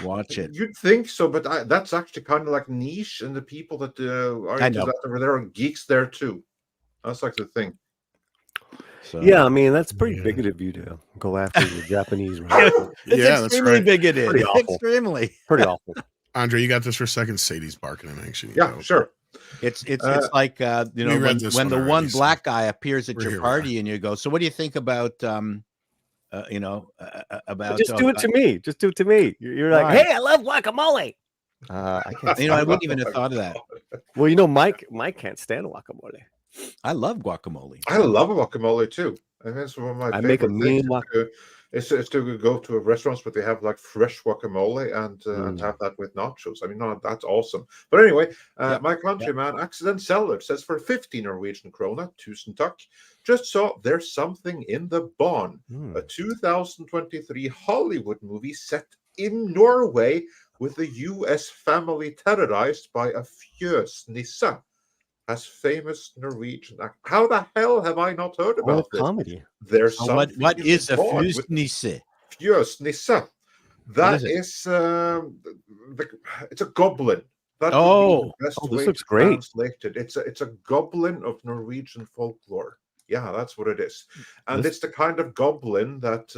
watch it. You'd think so, but that's actually kind of like niche, and the people that are into that over there are geeks there too. That's like the thing. So, yeah, I mean, that's pretty bigoted of you to go after the Japanese. It's extremely bigoted. Pretty awful. Pretty awful. Andre, you got this for a second. Sadie's barking. I'm anxious. Yeah, sure. It's like when the one black guy appears at your party and you go, so what do you think about about just do it to me. Just do it to me. You're like, hey, I love guacamole. I can't. I wouldn't even have thought of that. Well, Mike can't stand guacamole. I love guacamole. I love guacamole too. And that's one of my favorite make a mean is to go to restaurants where they have like fresh guacamole and have that with nachos. I mean, no, that's awesome. But anyway, my countryman, Accident Seller, says for 50 Norwegian krona, 1000 takk, just saw There's Something in the Barn, a 2023 Hollywood movie set in Norway with the U.S. family terrorized by a fjøsnisse. has famous Norwegian. How the hell have I not heard about this? Comedy. There's What is a fjøsnisse? Fjøsnisse. That is it's a goblin. That would be the best way this looks to great. translate it. It's a goblin of Norwegian folklore. Yeah, that's what it is, and it's the kind of goblin that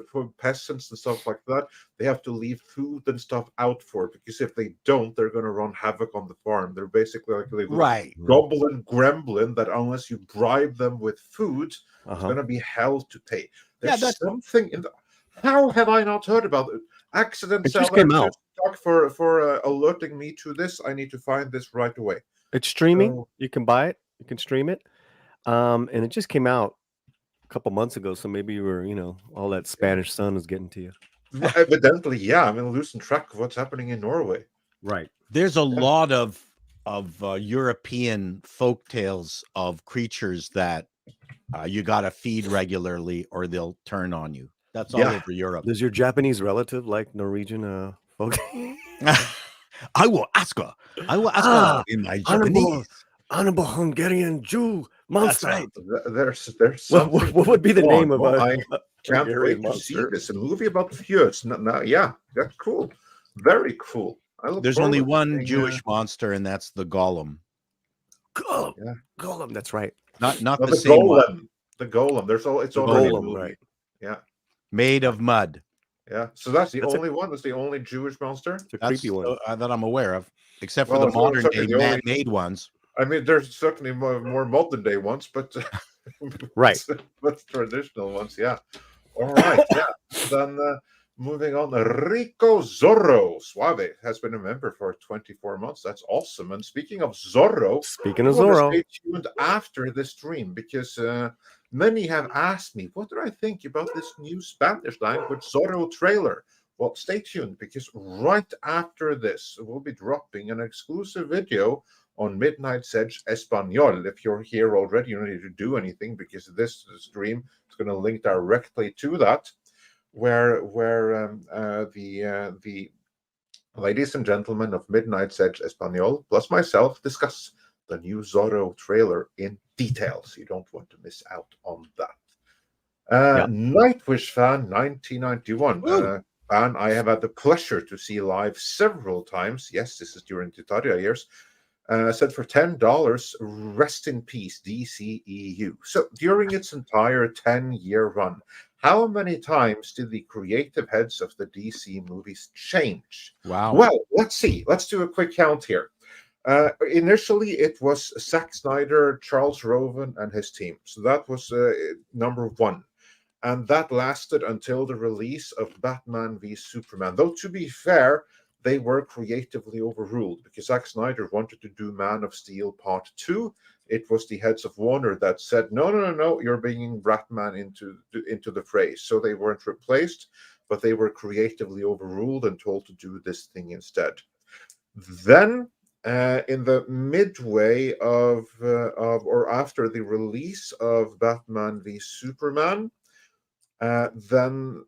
for peasants and stuff like that, they have to leave food and stuff out for, because if they don't, they're going to run havoc on the farm. They're basically like a goblin gremlin that unless you bribe them with food, it's going to be hell to pay. There's something in the. How have I not heard about it? Accident It just came out. For alerting me to this. I need to find this right away. It's streaming. You can buy it. You can stream it. And it just came out a couple months ago, so maybe you were, all that Spanish sun is getting to you. Evidently, yeah. I'm losing track of what's happening in Norway. Right. There's a lot of European folk tales of creatures that you got to feed regularly or they'll turn on you. That's all over Europe. Does your Japanese relative like Norwegian folk? I will ask her. In my Japanese. Honorable Hungarian Jew monster. That's right. There's what would be the name of I can't wait to see this. A movie about fjøs. Yeah, that's cool. Very cool. There's only one Jewish monster, and that's the Golem. Golem. That's right. Not the same Golem. one. The Golem. It's all Golem, right? Yeah. Made of mud. Yeah. So that's the only one. That's the only Jewish monster. It's a creepy one that I'm aware of, except for the modern day man-made ones. I mean, there's certainly more modern day ones, but right. But traditional ones, yeah. All right, yeah. Then moving on, Rico Zorro Suave has been a member for 24 months. That's awesome. And speaking of Zorro, stay tuned after the stream, because many have asked me, what do I think about this new Spanish language Zorro trailer? Well, stay tuned, because right after this, we'll be dropping an exclusive video on Midnight's Edge Espanol. If you're here already, you don't need to do anything, because this stream is going to link directly to that, where the ladies and gentlemen of Midnight's Edge Espanol plus myself discuss the new Zorro trailer in detail. So you don't want to miss out on that. Nightwish fan 1991. And I have had the pleasure to see live several times. Yes, this is during Titaria years. Said for $10, rest in peace, DCEU. So during its entire 10-year run, how many times did the creative heads of the DC movies change? Wow. Well, let's see. Let's do a quick count here. Initially, it was Zack Snyder, Charles Roven, and his team. So that was number one. And that lasted until the release of Batman v Superman. Though, to be fair, they were creatively overruled, because Zack Snyder wanted to do Man of Steel Part 2. It was the heads of Warner that said, no, you're bringing Batman into the fray. So they weren't replaced, but they were creatively overruled and told to do this thing instead. Then, in the midway of or after the release of Batman v Superman, then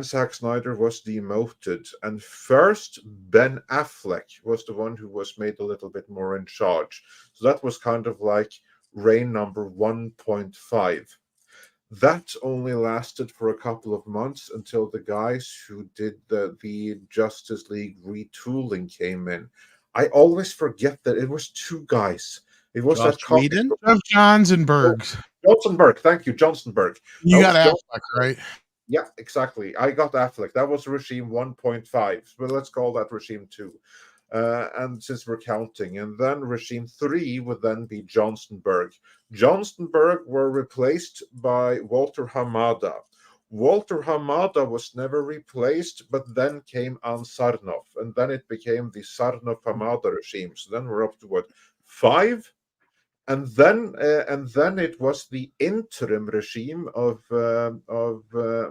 Zack Snyder was demoted, and first Ben Affleck was the one who was made a little bit more in charge. So that was kind of like reign number 1.5. That only lasted for a couple of months until the guys who did the Justice League retooling came in. I always forget that it was two guys. It was Joss Whedon? Johnsonberg. Johnsonberg, thank you, Johnsonberg. You got Affleck, right? Yeah, exactly. I got Affleck. That was regime 1.5. But let's call that regime 2. And since we're counting. And then regime 3 would then be Johnsonberg. Johnsonberg were replaced by Walter Hamada. Walter Hamada was never replaced, but then came Ansarnov. And then it became the Sarnov-Hamada regime. So then we're up to what? 5? And then it was the interim regime of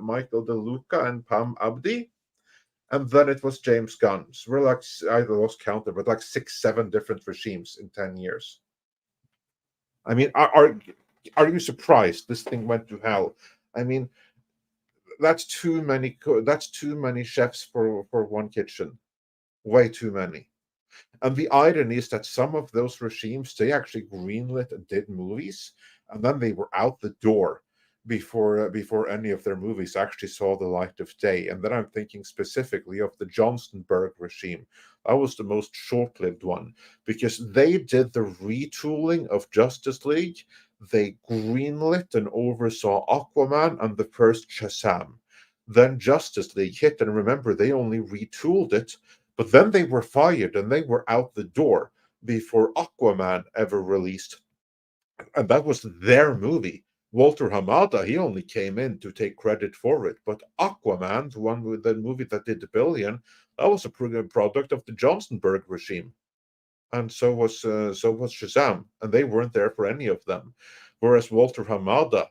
Michael De Luca and Pam Abdi, and then it was James Gunn. So we're like, I lost count, but like 6-7 different regimes in 10 years. I mean, are you surprised this thing went to hell? I mean, that's too many chefs for one kitchen. Way too many. And the irony is that some of those regimes, they actually greenlit and did movies, and then they were out the door before any of their movies actually saw the light of day. And then I'm thinking specifically of the Johnsonburg regime. That was the most short-lived one, because they did the retooling of Justice League. They greenlit and oversaw Aquaman and the first Shazam. Then Justice League hit, and remember, they only retooled it, but then they were fired and they were out the door before Aquaman ever released. And that was their movie. Walter Hamada, he only came in to take credit for it. But Aquaman, the one with the movie that did the billion, that was a product of the Johnsonburg regime. And so was Shazam, and they weren't there for any of them. Whereas Walter Hamada,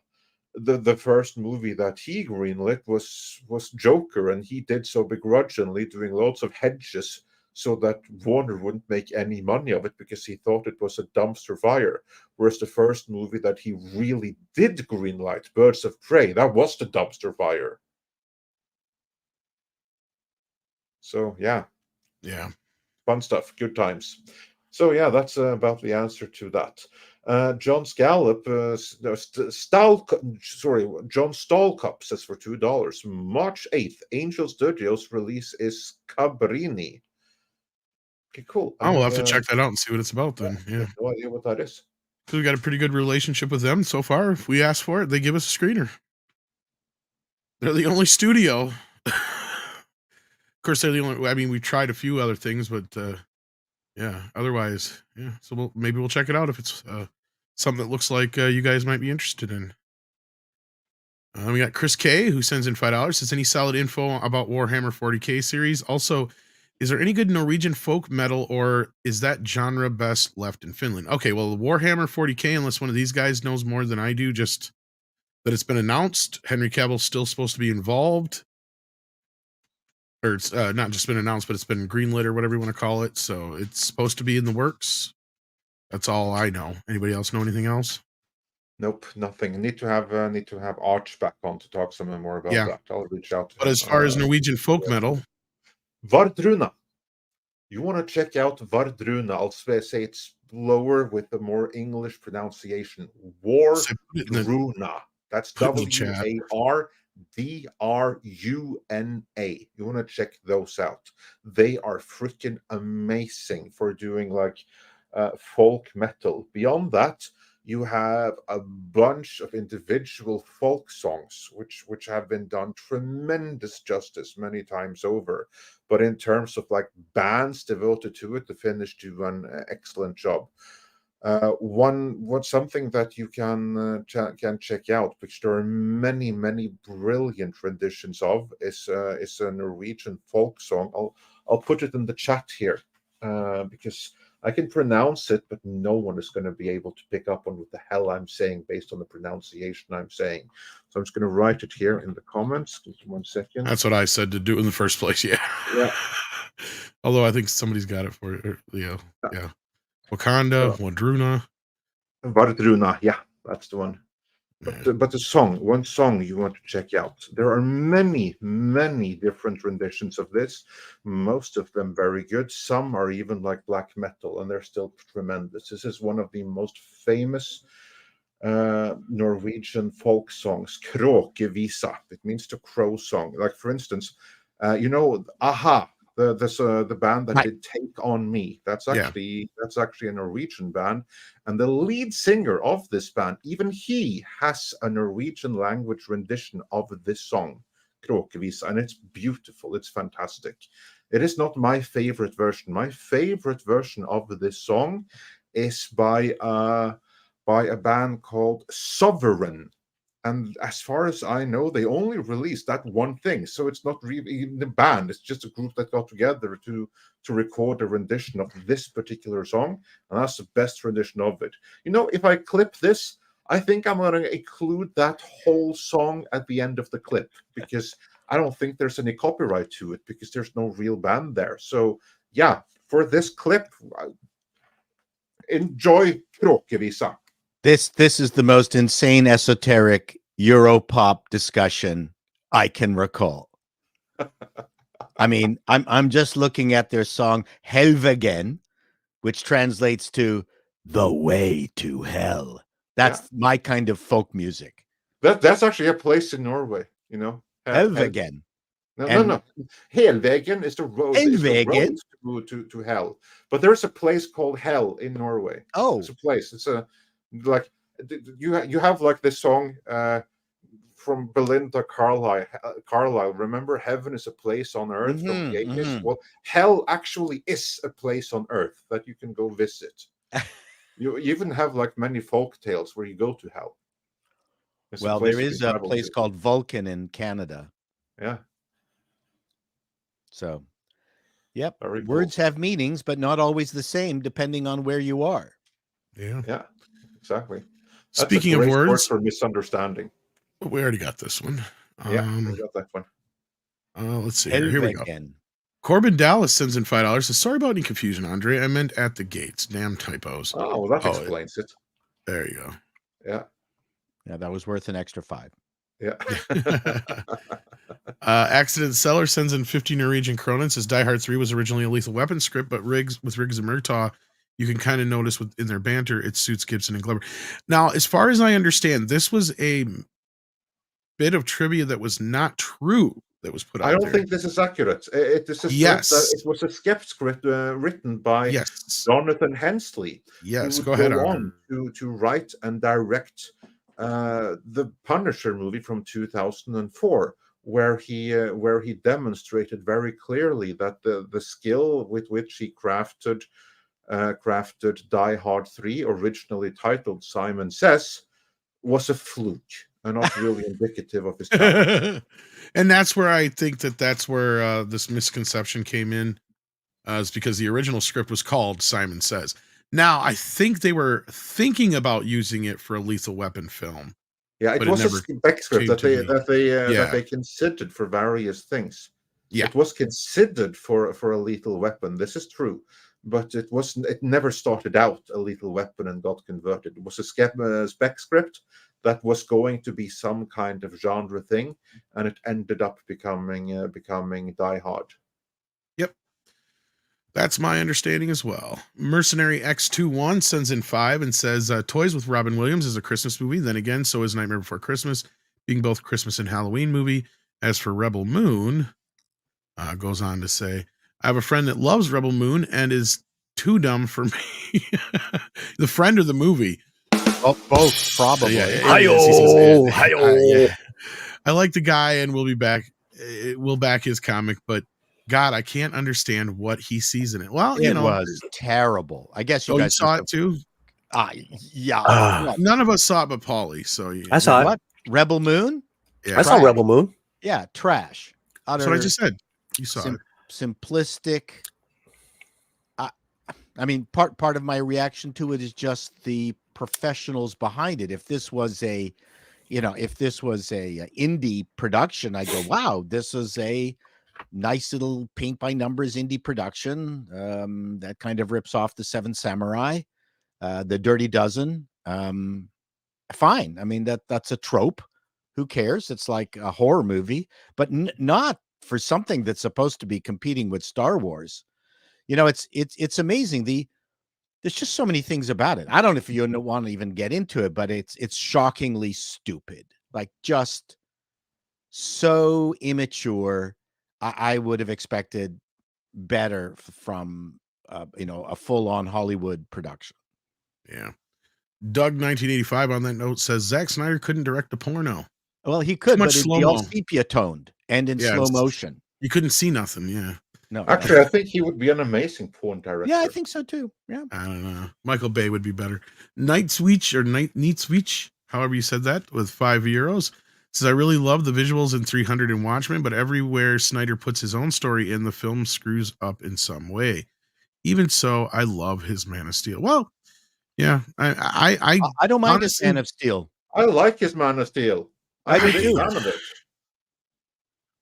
the first movie that he greenlit was Joker, and he did so begrudgingly, doing lots of hedges so that Warner wouldn't make any money of it because he thought it was a dumpster fire. Whereas the first movie that he really did greenlight, Birds of Prey, that was the dumpster fire. So yeah, fun stuff, good times. So yeah, that's about the answer to that. John Scallop, John Stallcup says for $2. March 8th, Angel Studios release is Cabrini. Okay, cool. We'll have to check that out and see what it's about then. Yeah. I have no idea what that is. So we've got a pretty good relationship with them so far. If we ask for it, they give us a screener. They're the only studio. Of course, they're the only. I mean, we tried a few other things, but yeah. Otherwise, yeah. So maybe we'll check it out if it's something that looks like you guys might be interested in. We got Chris K, who sends in $5. Says, any solid info about Warhammer 40K series? Also, is there any good Norwegian folk metal, or is that genre best left in Finland? Okay, well, Warhammer 40K, unless one of these guys knows more than I do, just that it's been announced. Henry Cavill's still supposed to be involved. Or it's not just been announced, but it's been greenlit or whatever you want to call it. So it's supposed to be in the works. That's all I know. Anybody else know anything else? Nope, nothing. Need to have Arch back on to talk some more about that. I'll reach out to him. But as far as Norwegian folk metal, Vardruna. You want to check out Vardruna? I'll say it's slower with a more English pronunciation. Vardruna. That's WARDRUNA. You want to check those out. They are freaking amazing for doing like folk metal. Beyond that, you have a bunch of individual folk songs which have been done tremendous justice many times over. But in terms of like bands devoted to it, the Finnish do an excellent job. Something that you can check out, which there are many brilliant renditions of, is a Norwegian folk song. I'll put it in the chat here because I can pronounce it, but no one is going to be able to pick up on what the hell I'm saying based on the pronunciation I'm saying. So I'm just going to write it here in the comments. Just 1 second. That's what I said to do in the first place. Yeah. Although I think somebody's got it for you. Yeah. Wakanda, Vardruna. Yeah, that's the one. But one song you want to check out. There are many different renditions of this. Most of them very good. Some are even like black metal, and they're still tremendous. This is one of the most famous Norwegian folk songs, Kråkevisa. It means to crow song. Like for instance, Aha. The band that did Take On Me. That's actually a Norwegian band, and the lead singer of this band, even he has a Norwegian language rendition of this song, Kråkevisa, and it's beautiful. It's fantastic. It is not my favorite version. My favorite version of this song is by a band called Sovereign. And as far as I know, they only released that one thing. So it's not really even a band. It's just a group that got together to record a rendition of this particular song. And that's the best rendition of it. If I clip this, I think I'm going to include that whole song at the end of the clip, because I don't think there's any copyright to it, because there's no real band there. So yeah, for this clip, enjoy Kråkevisa. This is the most insane esoteric Europop discussion I can recall. I mean, I'm just looking at their song Helvegen, which translates to the way to hell. That's my kind of folk music. That's actually a place in Norway, you know. Helvegen. No. Helvegen is the road. Helvegen? Is the road to hell. But there's a place called Hell in Norway. Oh, it's a place. It's a like you have like this song from Belinda Carlisle. Remember, heaven is a place on earth from the 80s. Well, hell actually is a place on earth that you can go visit. You even have like many folk tales where you go to hell. Well, there is a place called Vulcan in Canada. Yeah. So, yep. Words have meanings, but not always the same depending on where you are. Yeah. Yeah. Exactly. Speaking of words for misunderstanding. We already got this one. We got that one. Let's see. Here we go. Corbin Dallas sends in $5. Says, sorry about any confusion, Andre. I meant at the gates. Damn typos. Oh, well, that explains it. There you go. Yeah. Yeah, that was worth an extra 5. Yeah. Accident Seller sends in 50 Norwegian kronen. Says Die Hard 3 was originally a Lethal Weapon script, but Riggs and Murtaugh, you can kind of notice in their banter, it suits Gibson and Glover. Now, as far as I understand, this was a bit of trivia that was not true that was put out. I don't think this is accurate. It was a sketch script written by Jonathan Hensley. Yes, go ahead. On to write and direct the Punisher movie from 2004, where he demonstrated very clearly that the skill with which he crafted Die Hard 3, originally titled Simon Says, was a fluke and not really indicative of his talent. And that's where I think that's where this misconception came in, is because the original script was called Simon Says. Now, I think they were thinking about using it for a Lethal Weapon film. Yeah, it was a spec script that they considered for various things. Yeah, it was considered for a Lethal Weapon. This is true, but it wasn't. It never started out a Lethal Weapon and got converted. It was a spec script that was going to be some kind of genre thing, and it ended up becoming Die Hard. Yep. That's my understanding as well. Mercenary X21 sends in 5 and says, Toys with Robin Williams is a Christmas movie. Then again, so is Nightmare Before Christmas, being both Christmas and Halloween movie. As for Rebel Moon, goes on to say, I have a friend that loves Rebel Moon and is too dumb for me. The friend or the movie? Oh, both, probably. I like the guy and we'll back his comic, but God, I can't understand what he sees in it. Well, it was terrible. I guess you guys saw it too. Yeah. None of us saw it, but Paulie. So I saw it. What? Rebel Moon? Yeah, I saw Rebel Moon. Yeah, trash. That's what I just said. You saw it. Simplistic. I mean, part of my reaction to it is just the professionals behind it. If this was a indie production, I go, wow, this is a nice little paint by numbers indie production that kind of rips off the Seven Samurai, the Dirty Dozen. Fine. I mean, that's a trope. Who cares? It's like a horror movie, but not for something that's supposed to be competing with Star Wars. It's amazing. There's just so many things about it. I don't know if you want to even get into it, but it's shockingly stupid. Like, just so immature. I would have expected better from a full-on Hollywood production. Yeah. Doug 1985 on that note says Zack Snyder couldn't direct a porno. Well, he could, but it'd be all sepia toned and in slow motion. You couldn't see nothing. Yeah. No, actually, I think he would be an amazing porn director. Yeah, I think so too. Yeah. I don't know. Michael Bay would be better. Night Switch, however you said that, with €5. Says, I really love the visuals in 300 and Watchmen, but everywhere Snyder puts his own story in, the film screws up in some way. Even so, I love his Man of Steel. Well, yeah, I don't mind his Man of Steel. I like his Man of Steel. I'm a big fan of it.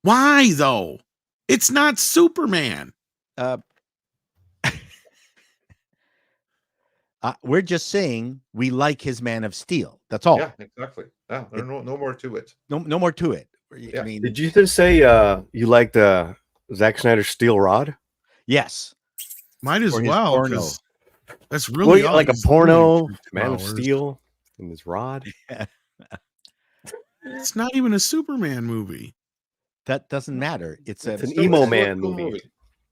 Why though? It's not Superman. We're just saying we like his Man of Steel. That's all. Yeah, exactly. Yeah, no more to it. No more to it. Yeah. I mean, did you just say you like the Zack Snyder's Steel Rod? Yes. Might as For his well, porno. because that's really all like a he's porno, doing for 2 Man of hours. Steel, and his rod. It's not even a Superman movie. That doesn't matter. It's an still emo It's man a cool movie.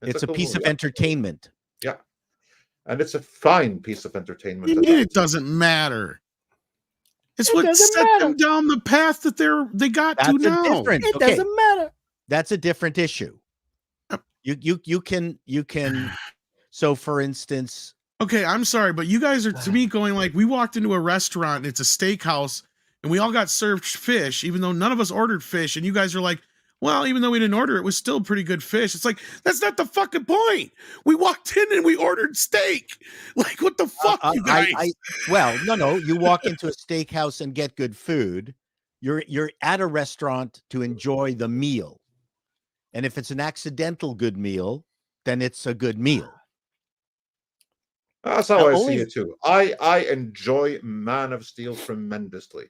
It's a cool piece of movie. entertainment. Yeah. And it's a fine piece of entertainment. You mean it doesn't matter? It's what set them down the path that they got to now. It doesn't matter. That's a different issue. You can. So, for instance, okay, I'm sorry, but you guys are to me going like we walked into a restaurant and it's a steakhouse and we all got served fish, even though none of us ordered fish, and you guys are like, well, even though we didn't order, it was still pretty good fish. It's like, that's not the fucking point. We walked in and we ordered steak. Like, what the fuck, you guys? Well, no. You walk into a steakhouse and get good food. You're at a restaurant to enjoy the meal. And if it's an accidental good meal, then it's a good meal. That's how I see it too. I enjoy Man of Steel tremendously.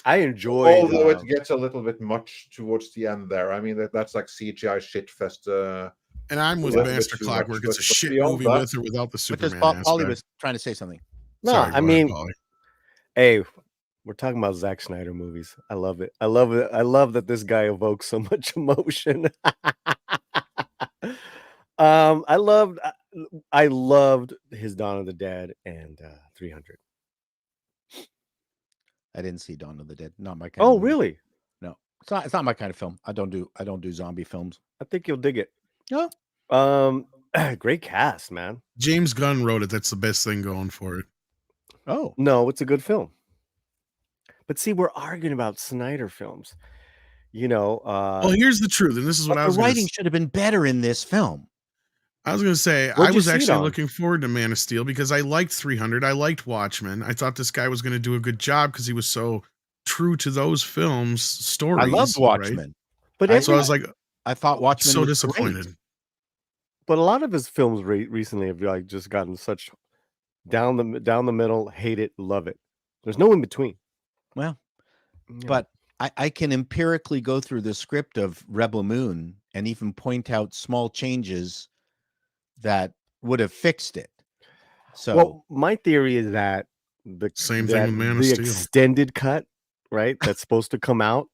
I enjoy, although it gets a little bit much towards the end there. I mean, that's like CGI shitfest. And I'm with Master Clockwork. It's a shit movie with or without the Superman aspect. Polly was trying to say something. No, sorry, I mean, ahead, hey, we're talking about Zack Snyder movies. I love it. I love it. I love that this guy evokes so much emotion. I loved his Dawn of the Dead and 300. I didn't see Dawn of the Dead. Not my kind. Oh, of really? No, it's not my kind of film. I don't do zombie films. I think you'll dig it. Yeah. Great cast, man. James Gunn wrote it. That's the best thing going for it. Oh no, it's a good film. But see, we're arguing about Snyder films. You know. Well, here's the truth, and this is what I was. The writing should have been better in this film. I was going to say, I was actually looking forward to Man of Steel because I liked 300. I liked Watchmen. I thought this guy was going to do a good job because he was so true to those films' stories. I loved Watchmen. Right? But so I was like, I thought Watchmen so was disappointed. Great. But a lot of his films recently have like just gotten such down the middle, hate it, love it. There's no in between. Well, but I can empirically go through the script of Rebel Moon and even point out small changes that would have fixed it. So, well, my theory is that the same thing with Man of Steel. Extended cut, right? That's supposed to come out.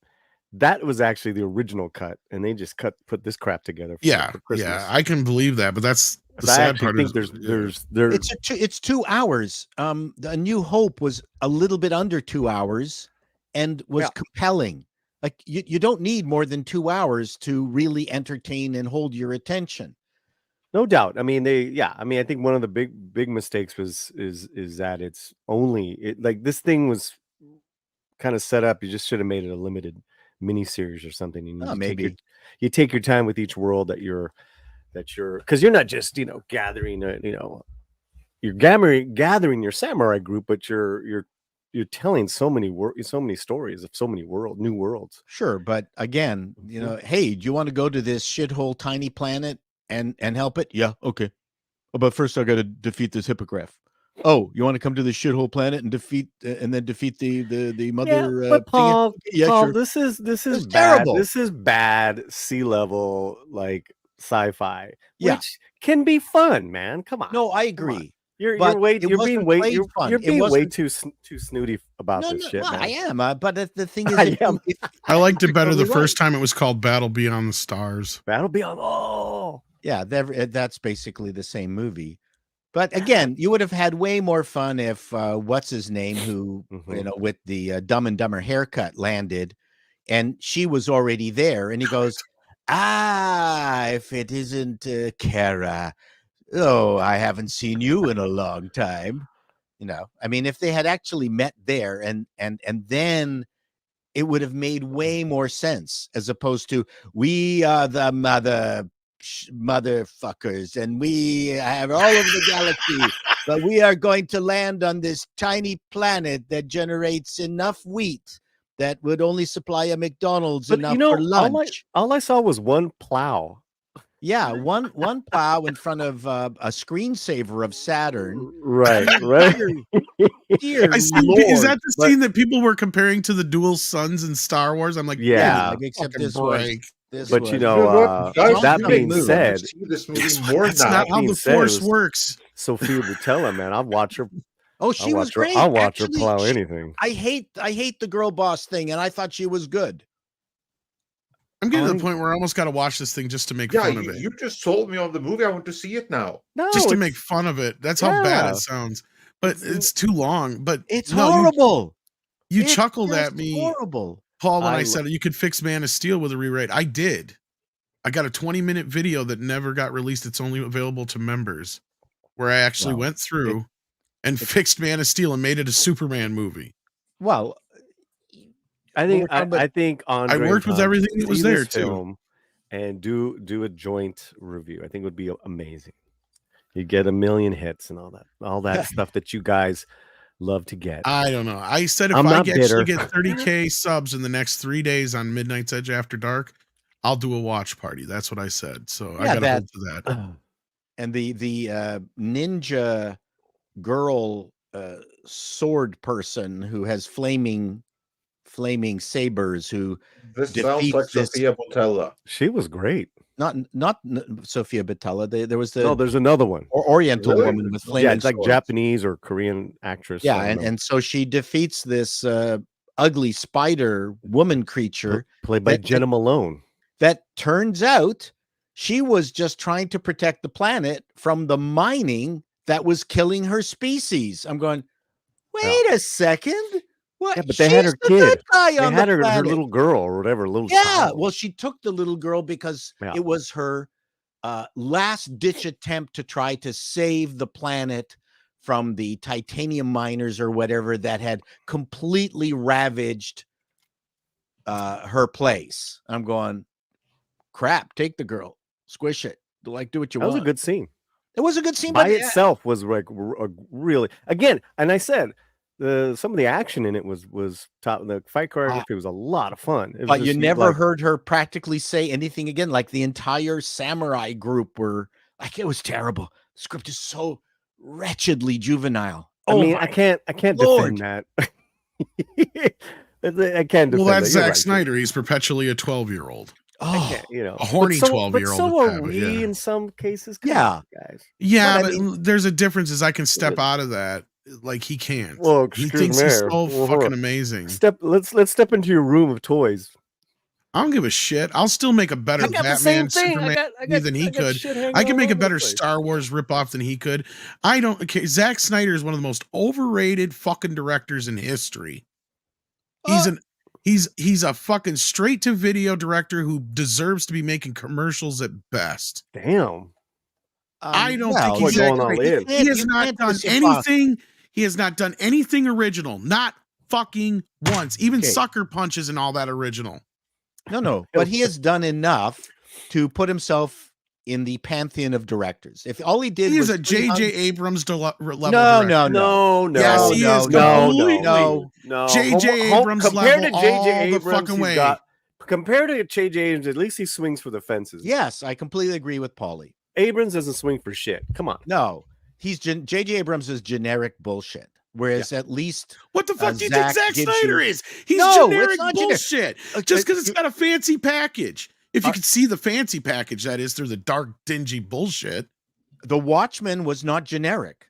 That was actually the original cut, and they just put this crap together. For Christmas. Yeah, I can believe that, but that's the sad part. It's 2 hours. The New Hope was a little bit under 2 hours, and was compelling. Like you don't need more than 2 hours to really entertain and hold your attention. No doubt. I mean, I think one of the big mistakes is that it's only like this thing was kind of set up. You just should have made it a limited miniseries or something. You maybe you take your time with each world that you're because you're not just gathering you're gathering your samurai group, but you're telling so many stories of so many new worlds. Sure, but again, hey, do you want to go to this shithole tiny planet and help it? Yeah, okay. But first I got to defeat this hippogriff. Oh, you want to come to the shithole planet and defeat the mother? Yeah, but Paul, sure. This is bad. Terrible. This is bad sea level like sci-fi, which can be fun, man. Come on. No, I agree. You're being way too snooty about this shit. Man. I am, but the thing is, I liked it better the first time it was called Battle Beyond the Stars. Battle Beyond. Oh, yeah, that's basically the same movie. But again, you would have had way more fun if what's his name, who with the Dumb and Dumber haircut landed, and she was already there, and he goes, if it isn't Kara. Oh, I haven't seen you in a long time. I mean, if they had actually met there and then it would have made way more sense as opposed to we are the motherfuckers and we have all over the galaxy, but we are going to land on this tiny planet that generates enough wheat that would only supply a McDonald's enough for lunch. All I saw was one plow. Yeah, one plow in front of a screensaver of Saturn. Right. Dear I see, Lord. Is that the scene that people were comparing to the dual suns in Star Wars? I'm like, yeah. Except this was But you know, that being said, see this movie more that's not how the Force works. Sophia Boutella, man, I'll watch her. Oh, she was great. I'll watch her plow anything. I hate the girl boss thing, and I thought she was good. I'm getting to the point where I almost got to watch this thing just to make fun of it. You just sold me on the movie. I want to see it now. No, just to make fun of it. That's how bad it sounds. But it's too long. But it's horrible. You chuckled at me, horrible, Paul, when I said you could fix Man of Steel with a rewrite. I did. I got a 20-minute video that never got released. It's only available to members, where I actually went through and fixed Man of Steel and made it a Superman movie. Well, I think Andre I worked with everything that was there too, and do a joint review. I think it would be amazing. You get 1 million hits and all that stuff that you guys love to get. I don't know. I said if I actually get 30K subs in the next 3 days on Midnight's Edge After Dark, I'll do a watch party. That's what I said. So I gotta hold to that. And the ninja girl sword person who has flaming sabers who this sounds like Sophia Boutella. She was great. Not Sophia Boutella. There was there's another one. Or Oriental woman with flaming it's like swords. Japanese or Korean actress. Yeah, and so she defeats this ugly spider woman creature played by Jenna Malone. That turns out she was just trying to protect the planet from the mining that was killing her species. I'm going, wait a second. What? Yeah, but they had her kid. They had her little girl or whatever. Child. Well, she took the little girl because it was her last-ditch attempt to try to save the planet from the titanium miners or whatever that had completely ravaged her place. I'm going, crap, take the girl, squish it, do what you want. That was a good scene. It was a good scene by itself. Was like really, again, and I said some of the action in it was top. The fight choreography was a lot of fun. But you never heard her practically say anything again. Like the entire samurai group were like, it was terrible. The script is so wretchedly juvenile. I mean, I can't defend that. I can't defend. Well, that's that. Zack Snyder. He's perpetually a 12-year-old. Oh, a horny 12-year-old. But so are we in some cases. Yeah, guys. Yeah, but there's a difference. Is I can step out of that. Like he can't. Well, he thinks he's so fucking amazing. Let's step into your room of toys. I don't give a shit. I'll still make a better Batman Superman than he could. I can make a better Star Wars ripoff than he could. I don't. Okay, Zack Snyder is one of the most overrated fucking directors in history. He's a fucking straight to video director who deserves to be making commercials at best. Damn. I don't think he's going all in. He has not done anything. He has not done anything original. Not fucking once. Even Sucker Punches and all that original. No. But he has done enough to put himself in the pantheon of directors. If all he did was a J.J. Abrams level director. No. Yes, he is completely. No. J.J. Abrams compared level to J.J. all Abrams, the fucking way. Compared to J.J. Abrams, at least he swings for the fences. Yes, I completely agree with Paulie. Abrams doesn't swing for shit. Come on. No. J.J. Abrams is generic bullshit. Whereas at least what the fuck do you think Zack Snyder is? He's generic bullshit. Just because it's got a fancy package. If you could see the fancy package that is through the dark, dingy bullshit. The Watchmen was not generic.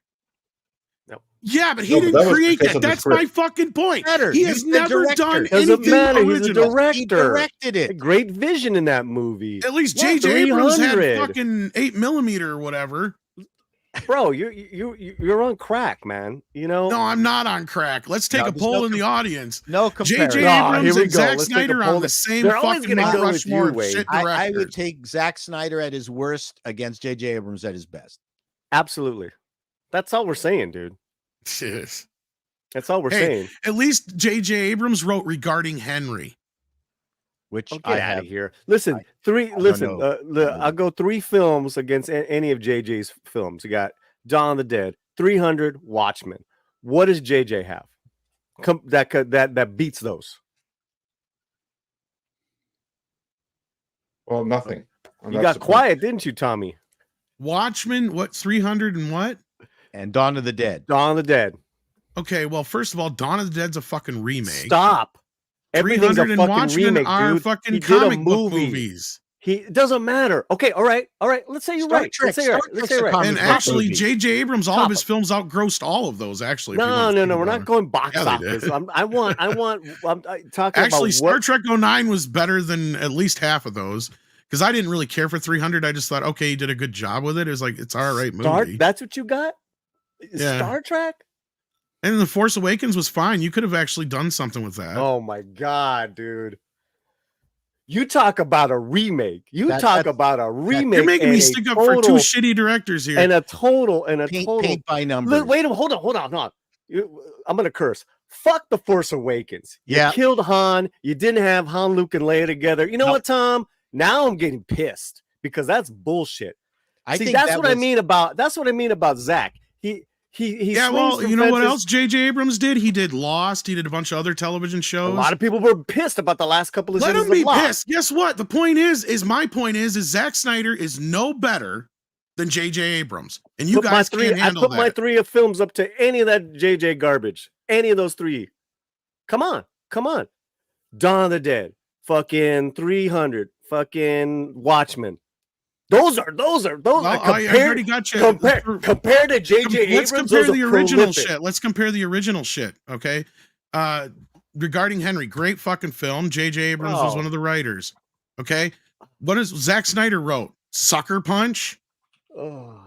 No. Yeah, but he didn't create that. That's my fucking point. He has never done anything original. He's a director. He directed it. A great vision in that movie. At least J.J. Abrams had fucking 8mm or whatever. Bro, you're on crack, man. You know. No, I'm not on crack. Let's take a poll in the audience. No comparison. J.J. Abrams and Zack Snyder on the same fucking Mount Rushmore of shit directors. I would take Zack Snyder at his worst against J.J. Abrams at his best. Absolutely. That's all we're saying, dude. Yes. That's all we're saying. At least J.J. Abrams wrote Regarding Henry. Which get out of here. Listen, I'll go 3 films against any of JJ's films. You got Dawn of the Dead, 300, Watchmen. What does JJ have that beats those? Well, nothing. You got quiet, didn't you, Tommy? Watchmen, what, 300 and what? And Dawn of the Dead. Dawn of the Dead. Okay, well, first of all, Dawn of the Dead's a fucking remake. Stop. Everything's a 300 and fucking Watchmen remake, are dude. fucking He did a comic book movie. movies. It doesn't matter. Okay, all right. Let's say you're right. Let's say you're right. Let's say you're right. And actually, movie. J.J. Abrams, all of his films outgrossed all of those. Actually, No. We're not going box office. I'm talking actually, about Star Trek 09 was better than at least half of those. Because I didn't really care for 300. I just thought, okay, he did a good job with it. It was like, it's all right movie. That's what you got? Yeah. Star Trek? And The Force Awakens was fine. You could have actually done something with that. Oh my God, dude. You talk about a remake. You're making me stick up for two shitty directors here. And a total. Paint by numbers. Wait, hold on. I'm gonna curse. Fuck The Force Awakens. You killed Han. You didn't have Han, Luke, and Leia together. You know what, Tom? Now I'm getting pissed because that's bullshit. That's what I mean about Zach. Well, you know what else J.J. Abrams did? He did Lost. He did a bunch of other television shows. A lot of people were pissed about the last couple of seasons. Let them be pissed. Guess what? My point is Zack Snyder is no better than J.J. Abrams. And you guys can't handle that. I put my 3 films up to any of that J.J. garbage. Any of those 3. Come on. Dawn of the Dead. Fucking 300. Fucking Watchmen. Those are I already got you. Compared to J.J. Abrams. Let's compare the original shit. Let's compare the original shit, okay? Regarding Henry, great fucking film. J.J. Abrams was one of the writers, okay? What is Zack Snyder wrote? Sucker Punch?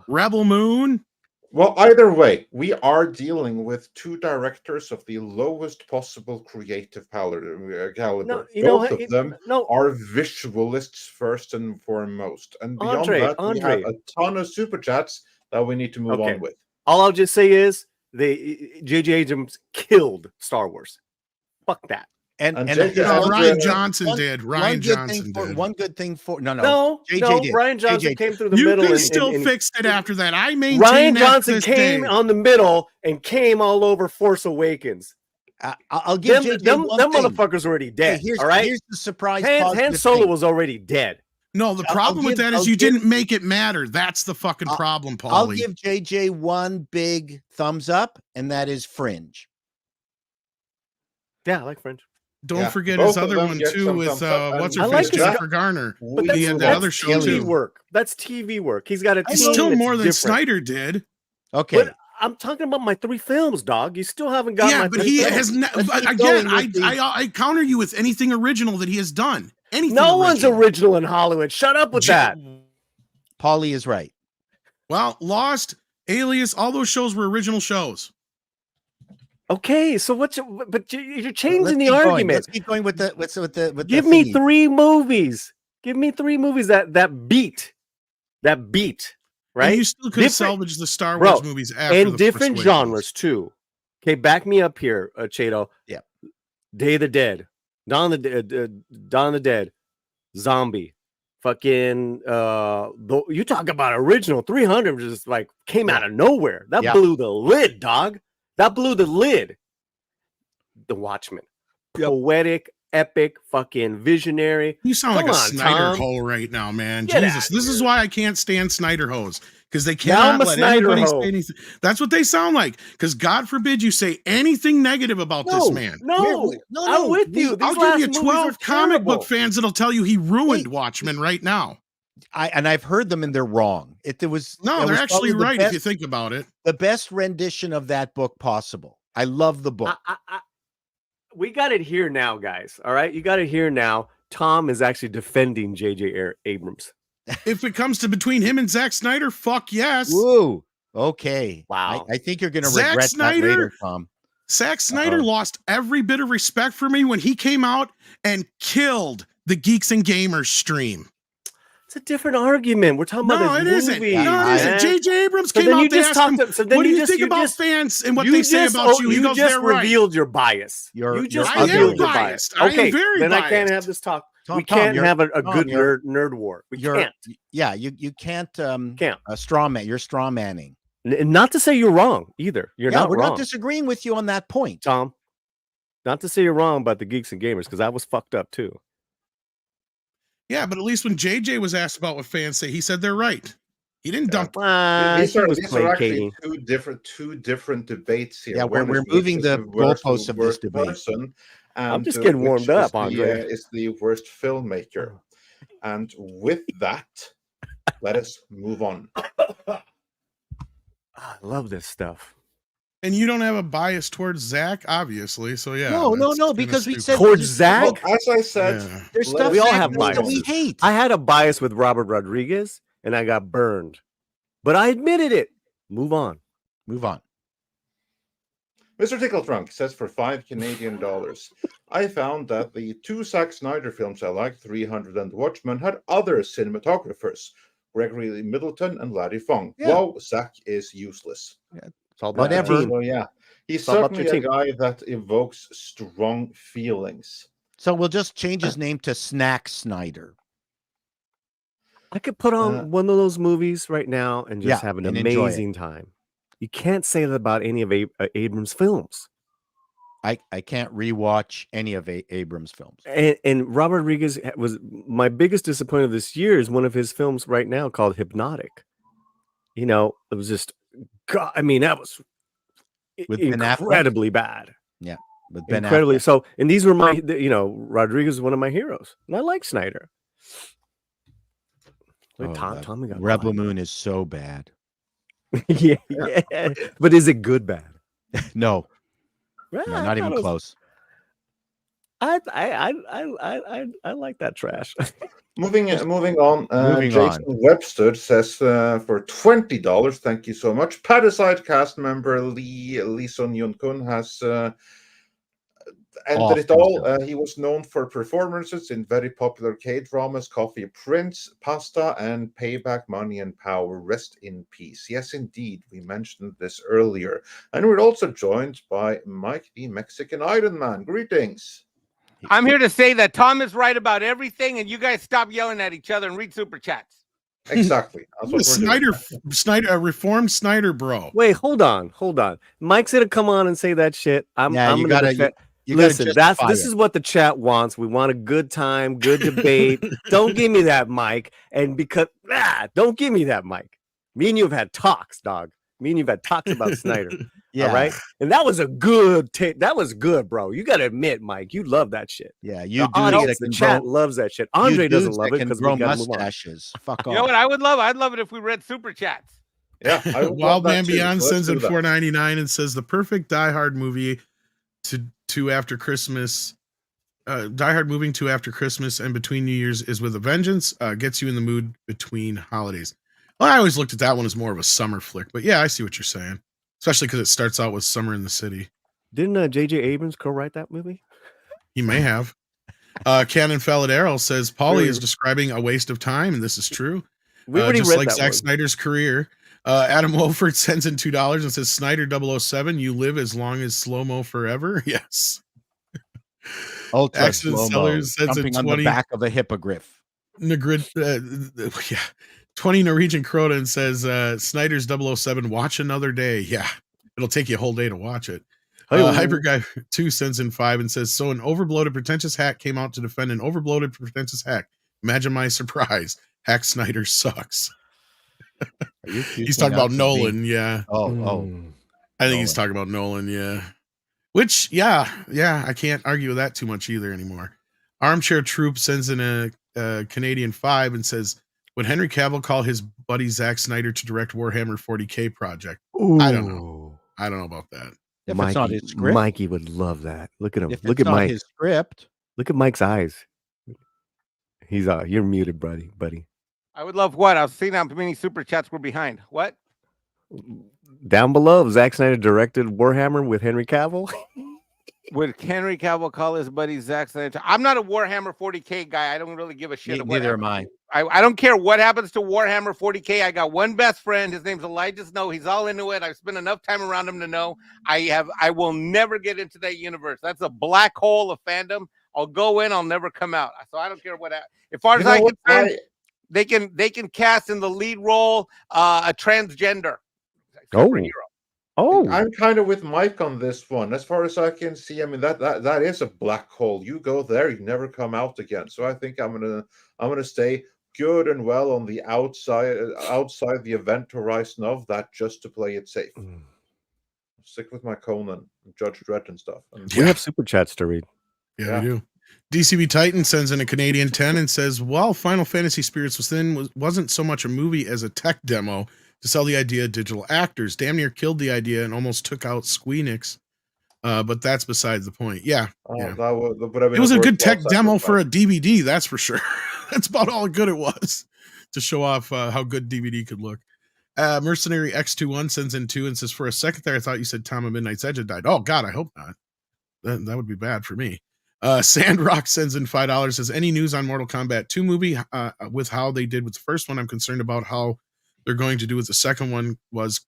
Rebel Moon? Well, either way, we are dealing with 2 directors of the lowest possible creative caliber. Both of them are visualists first and foremost. And beyond that, we have a ton of super chats that we need to move on with. All I'll just say is J.J. Abrams killed Star Wars. Fuck that. And Ryan Johnson did. Ryan Johnson did. One good thing for no. Ryan Johnson came through the middle. You can still fix it after that. I maintain Ryan Johnson came on the middle and came all over Force Awakens. I'll give them motherfuckers already dead. Hey, all right. Here's the surprise. Han Solo was already dead. No, the problem with that is you didn't make it matter. That's the fucking problem, Paulie. I'll give JJ one big thumbs up, and that is Fringe. Yeah, I like Fringe. Don't forget his other one too with what's her face, Jennifer Garner. But he had that other show too. That's TV work. He's got a team. It's still more than Snyder did. Okay. But I'm talking about my 3 films, dog. You still haven't got my 3 but he films. has again. I counter you with anything original that he has done. Anything. No one's original in Hollywood. Shut up with that. Paulie is right. Well, Lost, Alias, all those shows were original shows. Okay, so but you're changing the argument. Let's keep going with the. Give me 3 movies. Give me 3 movies that beat, right? And you still could salvage the Star Wars movies after and the different genres too. Okay, back me up here, Chato. Yeah. Day of the Dead, Dawn of the Dead, Zombie, fucking. You talk about original 300 just like came out of nowhere. That blew the lid, dog. That blew the lid. The Watchmen. Poetic, epic, fucking visionary. You sound like a Snyder hole right now, man. Jesus. This is why I can't stand Snyder hoes. Because they cannot let anybody say anything. That's what they sound like. Because God forbid you say anything negative about this man. No. I'm with you. I'll give you 12 comic book fans that'll tell you he ruined Watchmen right now. I've heard them and they're wrong. They're actually right if you think about it. The best rendition of that book possible. I love the book. We got it here now, guys. All right, you got it here now. Tom is actually defending J.J. Abrams. If it comes to between him and Zack Snyder, fuck yes. Woo. Okay. Wow. I think you're going to regret that later, Tom. Zack Snyder lost every bit of respect for me when he came out and killed the Geeks and Gamers stream. It's a different argument. We're talking about this movie. No, it isn't. J.J. Abrams came out and asked him, what do you think about fans and what they say about you? He goes, they're right. You just revealed your bias. You just revealed your bias. Okay, then I can't have this talk. We can't have a good nerd war. We can't. Yeah, you can't straw man. You're straw manning. Not to say you're wrong either. We're not disagreeing with you on that point, Tom. Not to say you're wrong about the Geeks and Gamers, because I was fucked up too. Yeah, but at least when JJ was asked about what fans say, he said they're right. He didn't dump. These are actually two different debates here. Yeah, we're moving the goalposts of this debate. and I'm just getting warmed up, Andre. Is the worst filmmaker. And with that, let us move on. I love this stuff. And you don't have a bias towards Zach, obviously. So yeah. No, because we said towards Zach. Well, as I said, there's stuff we all have that we biases. hate. I had a bias with Robert Rodriguez, and I got burned, but I admitted it. Move on. Mr. Tickletrunk says for $5 Canadian, I found that the two Zack Snyder films I liked, 300 and Watchmen, had other cinematographers, Gregory Middleton and Larry Fong. Yeah. Wow, Zack is useless. Yeah. It's all about Whatever. the team. So yeah, he's It's all about certainly your a team. guy that evokes strong feelings. So we'll just change his name to Snack Snyder. I could put on one of those movies right now and just have an amazing time. You can't say that about any of Abrams' films. I can't rewatch any of Abrams' films. And Robert Rodriguez was my biggest disappointment this year is one of his films right now called Hypnotic. You know, it was just, God, I mean, that was With incredibly bad. Yeah. With Ben incredibly. Affleck. So, and these were my, you know, Rodriguez is one of my heroes. And I like Snyder. Tommy got Rebel Moon is so bad. yeah. But is it good bad? No. Well, No, not even close. I like that trash. Moving on. Jason Webster says for $20, thank you so much. Parasite cast member Lee Sun Yun Kun has ended it all. He was known for performances in very popular K-dramas, Coffee Prince, Pasta, and Payback, Money and Power. Rest in peace. Yes, indeed. We mentioned this earlier. And we're also joined by Mike, the Mexican Iron Man. Greetings. I'm here to say that Tom is right about everything, and you guys stop yelling at each other and read super chats. Exactly. That's what Snyder, reformed Snyder, bro. Wait, hold on. Mike's gonna come on and say that shit. I'm gonna listen. This is what the chat wants. We want a good time, good debate. Don't give me that, Mike. And because don't give me that, Mike. Me and you have had talks, dog. Me and you've had talks about Snyder. Yeah. All right. And that was a good that was good, bro. You gotta admit, Mike, you love that shit. Yeah, you do. The chat loves that shit. Andre doesn't love it because we got mustaches. Fuck off. You know what I would love? I'd love it if we read super chats. Yeah. Wild Man Beyond sends in $4.99 and says the perfect Die Hard movie to after Christmas. Die Hard moving to after Christmas and between New Year's is with a vengeance. Gets you in the mood between holidays. Well, I always looked at that one as more of a summer flick, but yeah, I see what you're saying. Especially because it starts out with Summer in the City. Didn't J.J. Abrams co-write that movie? He may have. Cannon Faladero says Paulie is describing a waste of time, and this is true. We already just read like that Zack one. Snyder's career. Adam Wolford sends in $2 and says Snyder 007, you live as long as slow-mo forever. Yes. Ultra Accident Sellers sends in 20 on the back of a hippogriff. 20 Norwegian Crota and says Snyder's 007, watch another day. Yeah, it'll take you a whole day to watch it. Hyper Guy 2 sends in 5 and says, so an overbloated pretentious hack came out to defend an overbloated pretentious hack. Imagine my surprise. Hack Snyder sucks. He's talking about Nolan. Yeah. I think he's talking about Nolan. Yeah. Which, yeah, I can't argue with that too much either anymore. Armchair Troop sends in a Canadian 5 and says, would Henry Cavill call his buddy Zack Snyder to direct Warhammer 40K project? Ooh. I don't know about that. If it's not his script, Mikey would love that. Look at him. Look at Mike. His script. Look at Mike's eyes. He's you're muted, buddy. I would love what? I was seeing how many super chats were behind. What? Down below, Zack Snyder directed Warhammer with Henry Cavill. Would Henry Cavill call his buddy Zack Snyder? I'm not a Warhammer 40K guy. I don't really give a shit. Neither am I. I don't care what happens to Warhammer 40K. I got one best friend. His name's Elijah Snow. He's all into it. I've spent enough time around him to know I will never get into that universe. That's a black hole of fandom. I'll go in. I'll never come out. So I don't care what happens. As far as I'm concerned, they can cast in the lead role a transgender superhero. I'm kind of with Mike on this one. As far as I can see, I mean that is a black hole. You go there, you never come out again. So I think I'm gonna stay good and well on the outside the event horizon of that, just to play it safe. Stick with my Conan, Judge Dredd and stuff. We have super chats to read. Yeah, we do. DCB Titan sends in a Canadian 10 and says, while Final Fantasy Spirits Within wasn't so much a movie as a tech demo to sell the idea of digital actors, damn near killed the idea and almost took out Squeenix. But that's besides the point. Yeah. It was a good tech demo for a DVD, that's for sure. That's about all good it was to show off how good DVD could look. Mercenary X21 sends in 2 and says, for a second there, I thought you said Tom of Midnight's Edge had died. Oh, God, I hope not. That would be bad for me. Sandrock sends in $5, says, any news on Mortal Kombat 2 movie with how they did with the first one? I'm concerned about how they're going to do with the second one. Was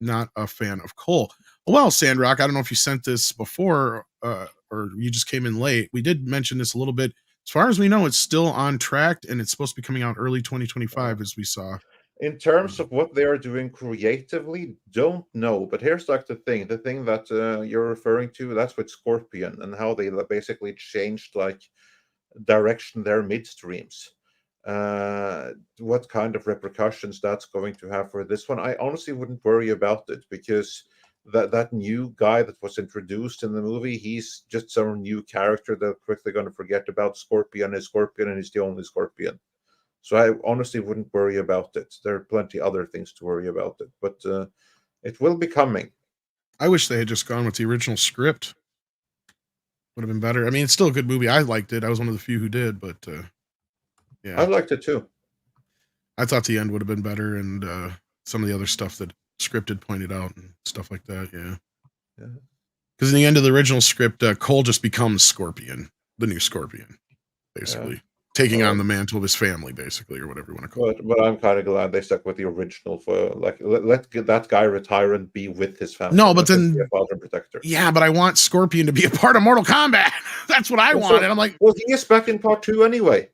not a fan of Cole. Well, Sandrock, I don't know if you sent this before or you just came in late. We did mention this a little bit. As far as we know, it's still on track and it's supposed to be coming out early 2025, as we saw. In terms of what they are doing creatively, don't know. But here's like the thing that you're referring to, that's with Scorpion and how they basically changed like direction their midstreams. What kind of repercussions that's going to have for this one, I honestly wouldn't worry about it, because that new guy that was introduced in the movie, he's just some new character they're quickly going to forget about. Scorpion is Scorpion, and he's the only Scorpion. So I honestly wouldn't worry about it. There are plenty other things to worry about it, but it will be coming. I wish they had just gone with the original script. Would have been better. I mean, it's still a good movie. I liked it. I was one of the few who did, but yeah. I liked it too. I thought the end would have been better, and some of the other stuff that scripted pointed out and stuff like that. Yeah. Because in the end of the original script, Cole just becomes Scorpion, the new Scorpion, basically. Yeah. Taking on the mantle of his family, basically, or whatever you want to call it. But I'm kind of glad they stuck with the original for let that guy retire and be with his family. No, but then be a father and protector. Yeah, but I want Scorpion to be a part of Mortal Kombat. That's what I want. And I'm like, well, he is back in part 2 anyway.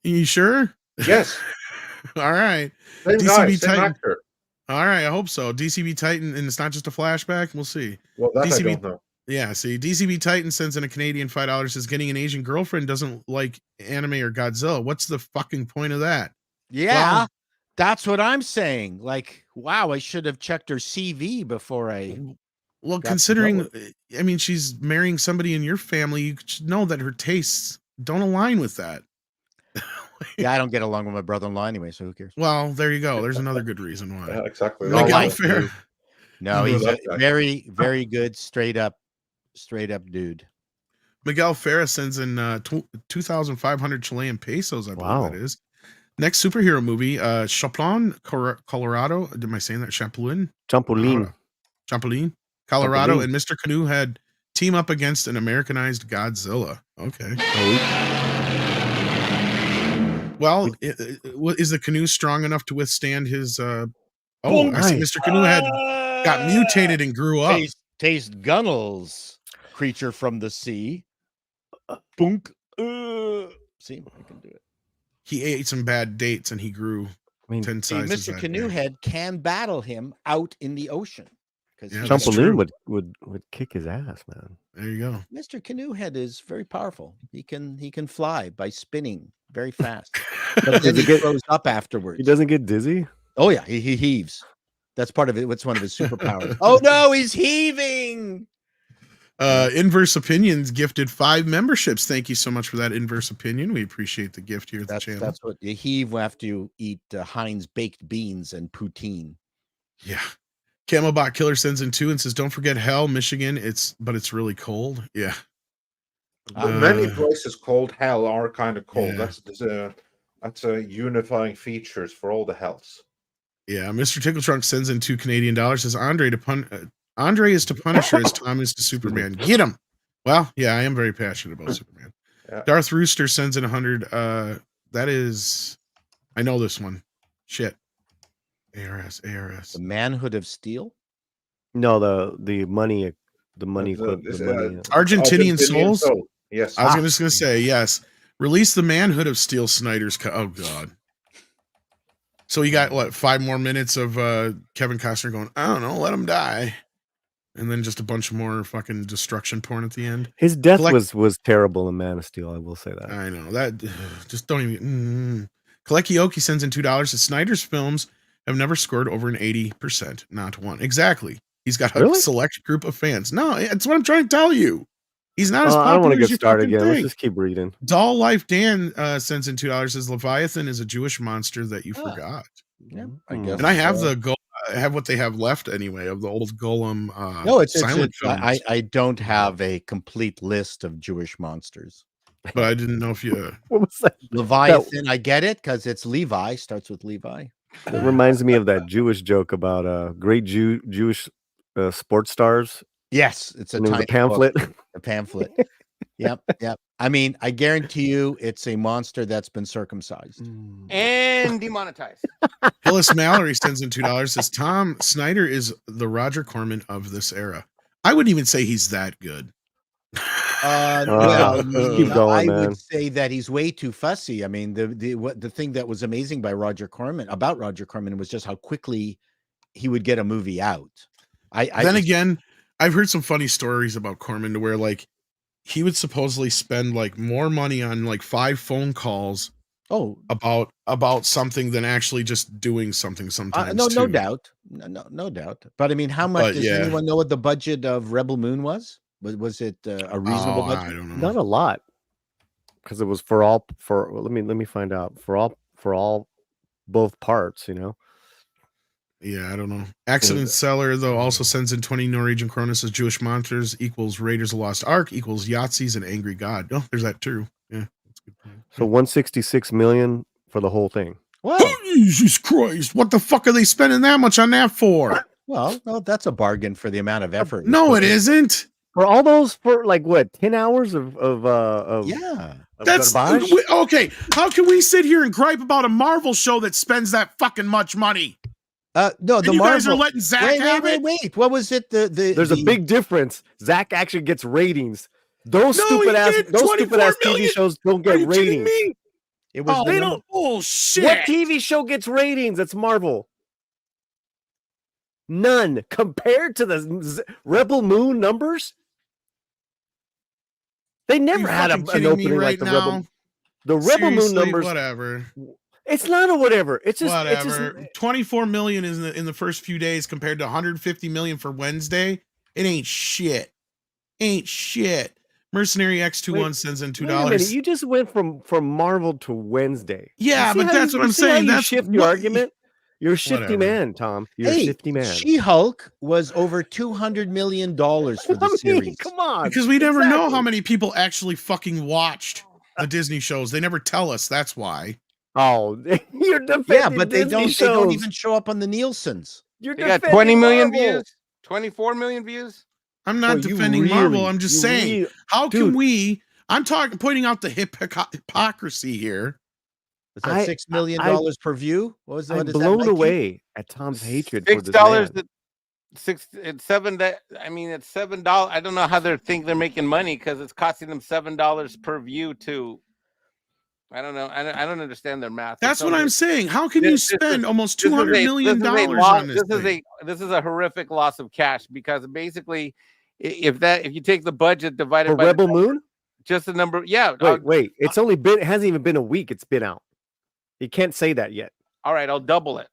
You sure? Yes. All right. Same DCB guy, same Titan. actor. All right, I hope so. DCB Titan, and it's not just a flashback. We'll see. Well, that DCB, I don't know. Yeah, see, DCB Titan sends in a Canadian $5, says getting an Asian girlfriend doesn't like anime or Godzilla. What's the fucking point of that? Yeah, well, that's what I'm saying. Like, wow, I should have checked her CV before I. Well, considering, I mean, she's marrying somebody in your family, you should know that her tastes don't align with that. Yeah, I don't get along with my brother-in-law anyway, so who cares? Well, there you go. There's another good reason why. Yeah, exactly. Miguel Fair. No, he's a very, very good, straight up dude. Miguel Farah sends in 2,500 Chilean pesos, I believe that is. Next superhero movie, Chaplin, Colorado. Am I saying that? Chaplin, Colorado, and Mr. Canoe had team up against an Americanized Godzilla. Okay. Well, is the Canoe strong enough to withstand his? I see. Mr. Canoe got mutated and grew up. Taste Gunnels. Creature from the sea. Boonk. See, I can do it. He ate some bad dates and he grew 10 sizes. Mr. Canoehead can battle him out in the ocean. Because Champollion would kick his ass, man. There you go. Mr. Canoehead is very powerful. He can fly by spinning very fast. But then he throws up afterwards. He doesn't get dizzy? Oh yeah, he heaves. That's part of it. What's one of his superpowers? Oh no, he's heaving. Inverse Opinions gifted 5 memberships. Thank you so much for that, Inverse Opinion. We appreciate the gift here at the channel. That's what you heave after you eat Heinz baked beans and poutine. Yeah. Camelbot Killer sends in 2 and says, "Don't forget Hell, Michigan. But it's really cold." Yeah. Many places called Hell are kind of cold. Yeah. That's a unifying features for all the hells. Yeah. Mr. Tickle Trunk sends in $2 Canadian. Says Andre is to Punisher as Tom is to Superman. Get him. Well, yeah, I am very passionate about Superman. Yeah. Darth Rooster sends in 100. That is, I know this one. Shit. ARS. The Manhood of Steel? No, the money. Argentinian Souls? Yes. I was just going to say, yes. Release the Manhood of Steel Snyder's cut. Oh, God. So you got, 5 more minutes of Kevin Costner going, I don't know, let him die. And then just a bunch more fucking destruction porn at the end. His death was terrible in Man of Steel. I will say that. I know that. Just don't even. Kalekioki sends in $2. Snyder's films have never scored over an 80%. Not one. Exactly. He's got a select group of fans. No, it's what I'm trying to tell you. He's not as popular. I don't want to as get you started fucking again. Let's think. just keep reading. Doll Life Dan sends in $2. Says Leviathan is a Jewish monster that you forgot. Yeah, I guess. And I have I have what they have left anyway of the old Golem. No, silent films. I don't have a complete list of Jewish monsters. But I didn't know if you. What was that? Leviathan, I get it because it's Levi. Starts with Levi. It reminds me of that Jewish joke about great Jewish sports stars. Yes, it's a tiny pamphlet. A pamphlet. Yep. I mean, I guarantee you, it's a monster that's been circumcised and demonetized. Phyllis Mallory sends in $2. Says Tom Snyder is the Roger Corman of this era. I wouldn't even say he's that good. Well, keep going, I man. would say that he's way too fussy. I mean, the thing that was amazing about Roger Corman was just how quickly he would get a movie out. Again, I've heard some funny stories about Corman to where like he would supposedly spend like more money on like 5 phone calls about something than actually just doing something sometimes. No doubt. No doubt. But I mean, how much does anyone know what the budget of Rebel Moon was? Was it a reasonable budget? I don't know. Not a lot, because it was let me find out for all both parts. Yeah, I don't know. Accident Seller though also sends in 20. Norwegian Cronus as Jewish monsters equals Raiders of the Lost Ark equals Yahtzees and Angry God. Oh, there's that too. Yeah, that's a good point. So 166 million for the whole thing. Wow. Jesus Christ! What the fuck are they spending that much on that for? Well, that's a bargain for the amount of effort. No, it isn't. For all those, for like what, 10 hours of yeah. That's okay. How can we sit here and gripe about a Marvel show that spends that fucking much money? No, and you guys are letting Zach have it. Wait, what was it? There's a big difference. Zach actually gets ratings. Those stupid ass TV shows don't get ratings. It was they don't. Bullshit. What TV show gets ratings? That's Marvel. None compared to the Rebel Moon numbers. They never had an opening like the Rebel. The Rebel Moon numbers. Whatever. It's not a whatever. It's just whatever. It's just, 24 million in the first few days compared to 150 million for Wednesday. It ain't shit. Mercenary X21 sends in $2. You just went from Marvel to Wednesday. Yeah, but that's what I'm saying. That's shift your argument. You're a shifty man, Tom. You're a shifty man. She-Hulk was over $200 million for the series. Come on. Because we never know how many people actually fucking watched the Disney shows. They never tell us. That's why. Oh, you're defending but they Disney don't. shows. They don't even show up on the Nielsen's. They got 20 million views, 24 million views. I'm not defending Marvel. I'm just saying, how can we? I'm pointing out the hypocrisy here. Is that $6 million per view? What was that? I'm blown away at Tom's hatred for this $6. It's $7. I mean, it's $7. I don't know how they're making money because it's costing them $7 per view to. I don't know. I don't understand their math. That's what I'm saying. How can you spend almost $200 million on this? This is a horrific loss of cash because basically, if you take the budget divided for by Rebel Moon, just the number. Yeah. Wait. It's only been. It hasn't even been a week. It's been out. You can't say that yet. All right, I'll double it.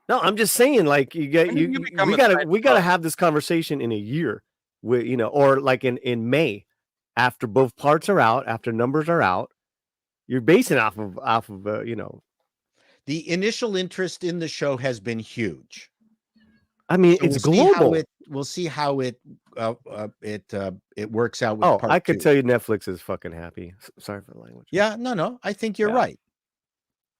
No, I'm just saying, like we gotta have this conversation in a year, or like in May, after both parts are out, after numbers are out. You're basing off of the initial interest in the show has been huge. I mean, it's global. We'll see how it works out. With part I could tell you Netflix is fucking happy. Sorry for the language. Yeah, no. I think you're right.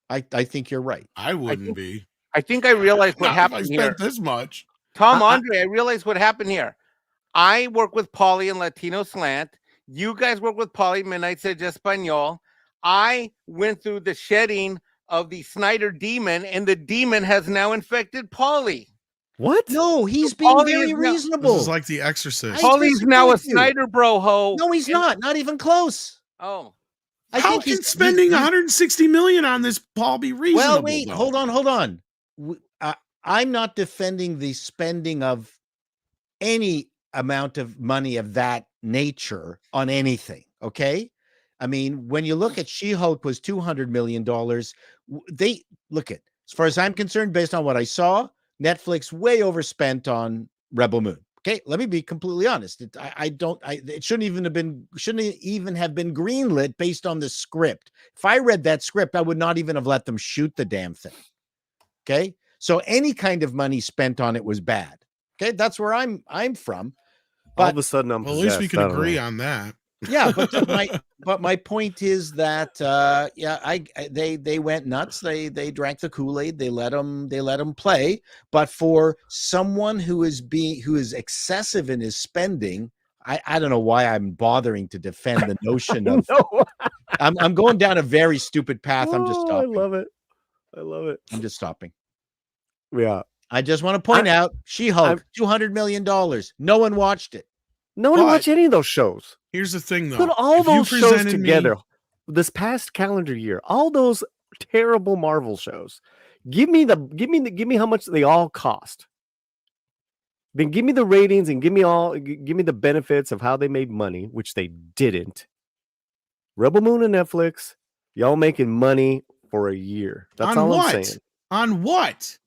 I think you're right. I wouldn't be. I think I realized what happened here. This much, Tom Andre. I realized what happened here. I work with Polly and Latino Slant. You guys work with Polly Midnight Said Espanol. I went through the shedding of the Snyder demon, and the demon has now infected Paulie. What? No, he's being very reasonable. This is like The Exorcist. Paulie's now a Snyder bro-ho. No, he's not. Not even close. Oh. How can spending 160 million on this, Paul, be reasonable? Well, wait, hold on. I'm not defending the spending of any amount of money of that nature on anything, okay? I mean, when you look at She-Hulk was $200 million, they look at, as far as I'm concerned, based on what I saw, Netflix way overspent on Rebel Moon. Okay, let me be completely honest. It shouldn't even have been greenlit based on the script. If I read that script, I would not even have let them shoot the damn thing. Okay, so any kind of money spent on it was bad. Okay, that's where I'm from. But all of a sudden, well, at least we can agree on that. Yeah, but my point is that they went nuts. They drank the Kool-Aid. They let them play. But for someone who is excessive in his spending, I don't know why I'm bothering to defend the notion of. No. I'm going down a very stupid path. I'm just stopping. I love it. I'm just stopping. Yeah. I just want to point out She-Hulk, $200 million. No one watched it. No one watched any of those shows. Here's the thing, though. Put all those shows together this past calendar year, all those terrible Marvel shows. Give me how much they all cost. Then give me the ratings and give me the benefits of how they made money, which they didn't. Rebel Moon and Netflix, y'all making money for a year. That's all I'm saying. On what?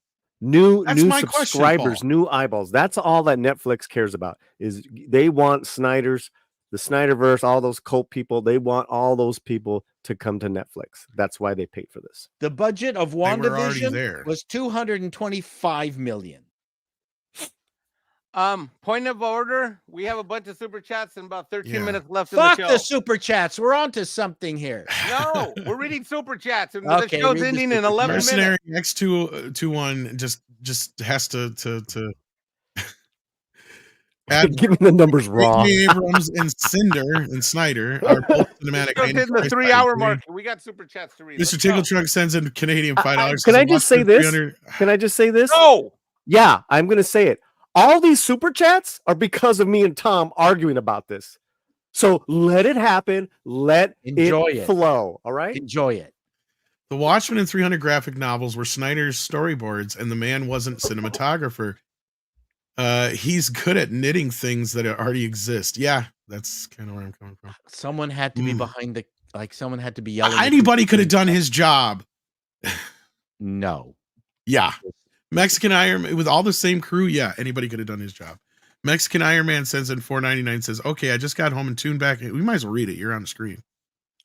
New subscribers, new eyeballs. That's all that Netflix cares about. Is they want the Snyderverse, all those cult people. They want all those people to come to Netflix. That's why they paid for this. The budget of WandaVision was $225 million. Point of order. We have a bunch of super chats and about 13 minutes left. Fuck in the show. The super chats. We're on to something here. No, we're reading super chats. And Okay, the show's ending in 11 Mercenary minutes. X221 just has to give me the numbers wrong. Abrams and Snyder are both cinematic. We're hitting the 3-hour mark. We got super chats to read. Mr. Tinkle Trunk sends in Canadian $5. Can I just say this? Can I just say this? No. Yeah, I'm going to say it. All these super chats are because of me and Tom arguing about this. So let it happen. Enjoy it flow. All right? Enjoy it. The Watchmen and 300 graphic novels were Snyder's storyboards, and the man wasn't cinematographer. He's good at knitting things that already exist. Yeah, that's kind of where I'm coming from. Someone had to be behind someone had to be yelling. Anybody could have done his job. No. Yeah. Mexican Iron Man with all the same crew. Yeah, anybody could have done his job. Mexican Iron Man sends in $4.99, says, okay, I just got home and tuned back. We might as well read it. You're on the screen.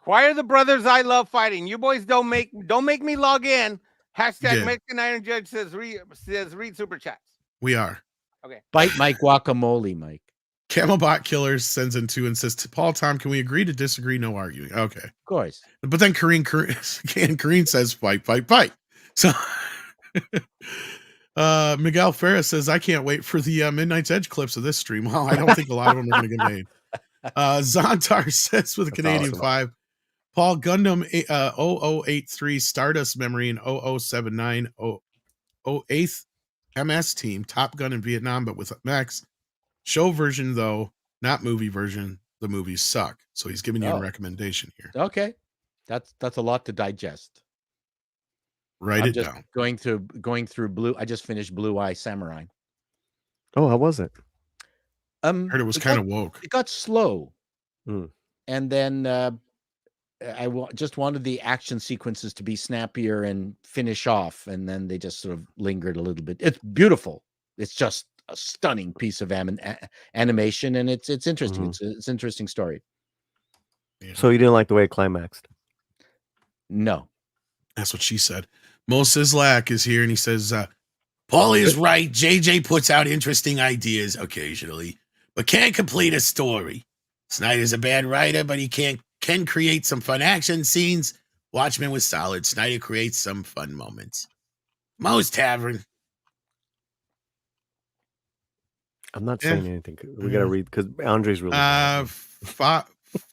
Why are the brothers I love fighting? You boys don't make me log in. Hashtag Mexican Iron Judge says read super chats. We are. Okay. Bite my guacamole, Mike. Camelbot Killers sends in 2 and says, Paul, Tom, can we agree to disagree? No arguing. Okay. Of course. But then Kareen says, fight. So Miguel Ferris says, I can't wait for the Midnight's Edge clips of this stream. Well, I don't think a lot of them are going to get made. Zontar says with a Canadian awesome. 5. Paul Gundam 0083 Stardust Memory in 0079 08th MS team, Top Gun in Vietnam, but with Max. Show version, though, not movie version. The movies suck. So he's giving you a recommendation here. Okay. That's a lot to digest. Write it down. Going through Blue. I just finished Blue Eye Samurai. Oh, how was it? Heard it was kind of woke. It got slow, and then I just wanted the action sequences to be snappier and finish off, and then they just sort of lingered a little bit. It's beautiful. It's just a stunning piece of animation, and it's interesting. It's an interesting story. Yeah. So you didn't like the way it climaxed? No. That's what she said. Mo Sislak is here, and he says, Paul is right. JJ puts out interesting ideas occasionally, but can't complete a story. Snyder's a bad writer, but he can create some fun action scenes. Watchmen was solid. Snyder creates some fun moments. Mo's Tavern. I'm not saying anything. We got to read because Andre's really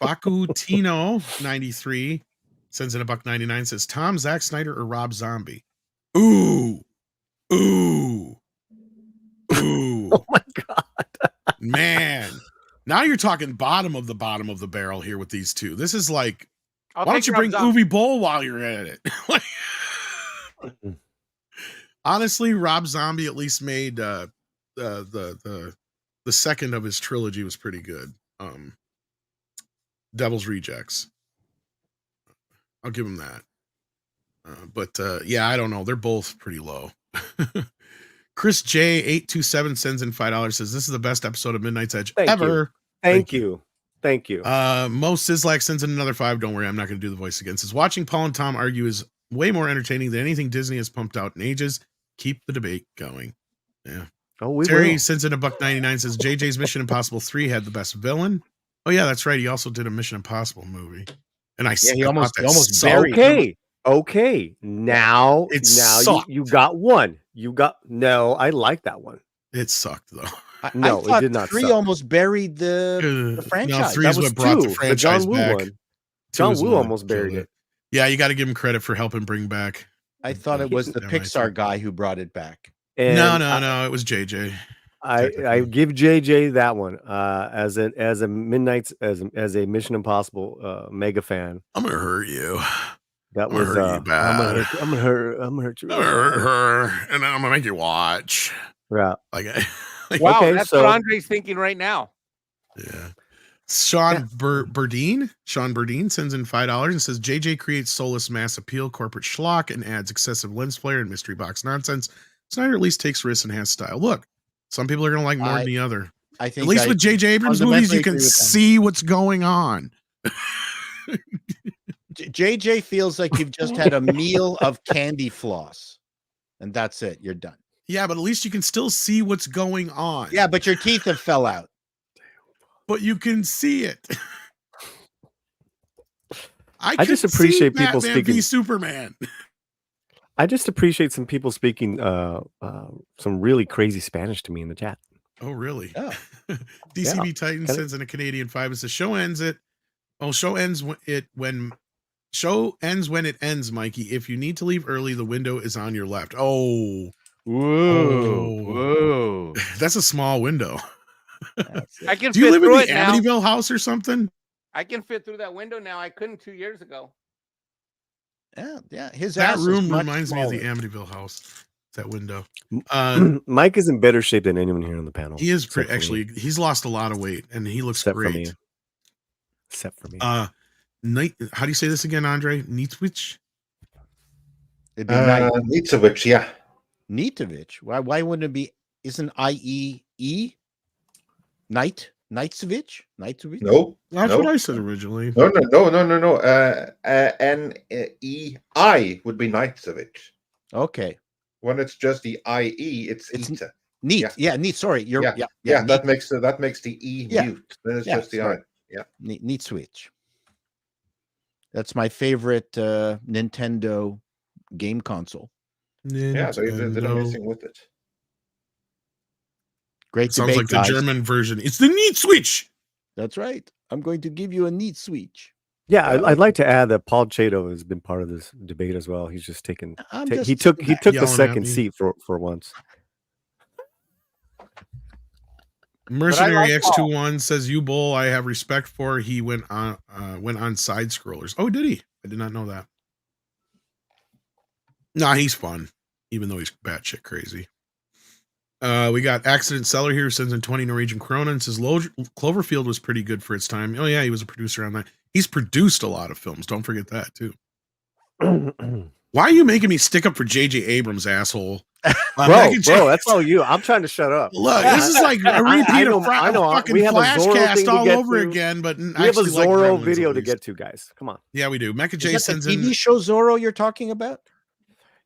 Fakutino 93 sends in $1.99, says Tom, Zack Snyder, or Rob Zombie. Ooh. Oh my God. Man. Now you're talking bottom of the barrel here with these two. This is like, why don't you bring Uwe Boll while you're at it? Honestly, Rob Zombie at least made the second of his trilogy was pretty good. Devil's Rejects. I'll give him that. But yeah, I don't know. They're both pretty low. Chris J827 sends in $5. Says this is the best episode of Midnight's Edge Thank ever. You. Thank you. Thank you. Mo Sislak sends in another $5. Don't worry, I'm not going to do the voice again. Says watching Paul and Tom argue is way more entertaining than anything Disney has pumped out in ages. Keep the debate going. Yeah. Oh, Terry sends in $1.99. Says JJ's Mission Impossible 3 had the best villain. Oh yeah, that's right. He also did a Mission Impossible movie, and he almost buried. Okay. Now you got one. I like that one. It sucked though. No, I thought it did not. 3 suck. almost buried the franchise. No, 3 is what brought the franchise back. John Woo almost buried it. Yeah, you got to give him credit for helping bring back. I thought it was the Pixar guy who brought it back. And no, it was JJ. I give JJ that one as a Midnight's as a Mission Impossible mega fan. I'm gonna hurt you. That was I'm gonna hurt you. I'm gonna hurt her, and then I'm gonna make you watch. Yeah. Wow, okay, that's what Andre's thinking right now. Yeah. Sean Burdine sends in $5 and says JJ creates soulless mass appeal, corporate schlock, and adds excessive lens flare and mystery box nonsense. Snyder at least takes risks and has style. Look, some people are gonna like more than the other. I think at least with JJ Abrams movies, you can see what's going on. JJ feels like you've just had a meal of candy floss, and that's it. You're done. Yeah, but at least you can still see what's going on. Yeah, but your teeth have fell out. But you can see it. I just appreciate people speaking Superman. I just appreciate some people speaking some really crazy Spanish to me in the chat. Oh, really? Oh. DCB Titan sends in a Canadian $5 and says show ends when it ends, Mikey. If you need to leave early, the window is on your left. Oh. Whoa. That's a small window. I can. Do you live in the Amityville house or something? I can fit through that window now. I couldn't 2 years ago. Yeah. That room reminds me of the Amityville house. That window. Mike is in better shape than anyone here on the panel. He is actually. He's lost a lot of weight, and he looks great. Except for me. How do you say this again, Andre? Nietzwich? Nietzwich, yeah. Nietzwich. Why wouldn't it be? Isn't IEE? Knightsvich? No, that's what I said originally. No. NEI would be Knightsvich. Okay. When it's just the IE, it's Ita. Neat. Yeah, neat. Sorry. Yeah. That makes the E mute. Then it's just the I. Yeah. Neat switch. That's my favorite Nintendo game console. Yeah, they did amazing with it. Great it sounds like the German version. It's the Neat Switch. That's right. I'm going to give you a Neat Switch. Yeah, I'd like to add that Paul Chato has been part of this debate as well. He's just taken. He took the second seat for once. Mercenary X21 says, "You bull, I have respect for. He went on side scrollers. Oh, did he? I did not know that. Nah, he's fun, even though he's batshit crazy." We got Accident Seller here who sends in 20 Norwegian krona and says Cloverfield was pretty good for its time. Oh yeah, he was a producer on that. He's produced a lot of films. Don't forget that too. Why are you making me stick up for J.J. Abrams, asshole? Bro, that's all you. I'm trying to shut up. Look, this is like a repeat of fucking Flashcast all over again, but we have a Zorro video to get to, guys. Come on. Yeah, we do. Mecha J sends in the TV show Zorro you're talking about?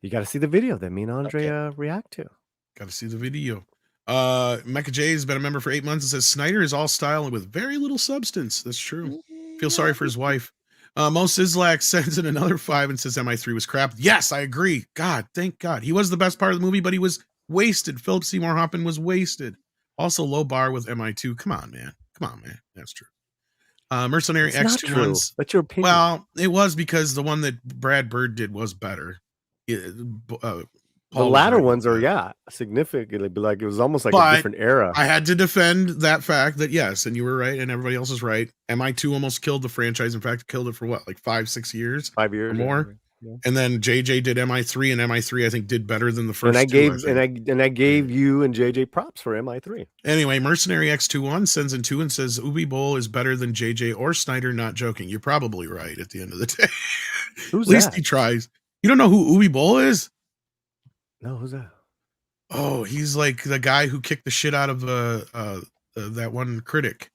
You got to see the video that me and Andre react to. Got to see the video. Mecha J has been a member for 8 months and says Snyder is all style and with very little substance. That's true. Feel sorry for his wife. Mo Sislak sends in another 5 and says MI3 was crap. Yes, I agree. God, thank God. He was the best part of the movie, but he was wasted. Philip Seymour Hoffman was wasted. Also, low bar with MI2. Come on, man. That's true. Mercenary X21. That's your opinion. Well, it was because the one that Brad Bird did was better. The latter ones are significantly, but like it was almost like a different era. I had to defend that fact that yes, and you were right, and everybody else is right. MI2 almost killed the franchise. In fact, killed it for what, like 5-6 years? 5 years or more. Yeah. And then JJ did MI3, and MI3 I think did better than the first. And I gave you and JJ props for MI3. Anyway, Mercenary X21 sends in 2 and says Ubi Bowl is better than JJ or Snyder. Not joking. You're probably right at the end of the day. Who's at least he tries. You don't know who Ubi Bowl is? No, who's that? Oh, he's like the guy who kicked the shit out of that one critic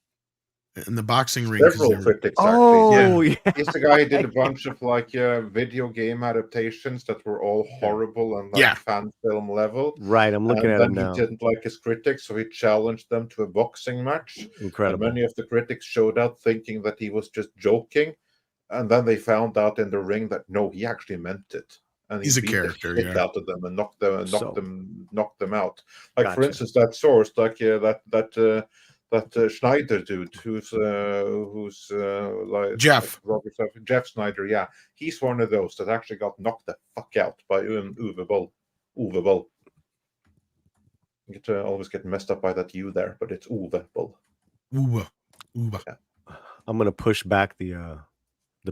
in the boxing ring. Several critics, actually. Yeah. He's the guy who did a bunch of like video game adaptations that were all horrible and like fan film level. Right, I'm looking at him now. He didn't like his critics, so he challenged them to a boxing match. Incredible. And many of the critics showed up thinking that he was just joking, and then they found out in the ring that no, he actually meant it. And he's he a beat character, the shit out of them and knocked them out. Like for instance, that source, like that Schneider dude, who's like Jeff Schneider, yeah, he's one of those that actually got knocked the fuck out by Uwe Boll. You get to always get messed up by that U there, but it's Uwe Boll. Uwe. Yeah. I'm gonna push back the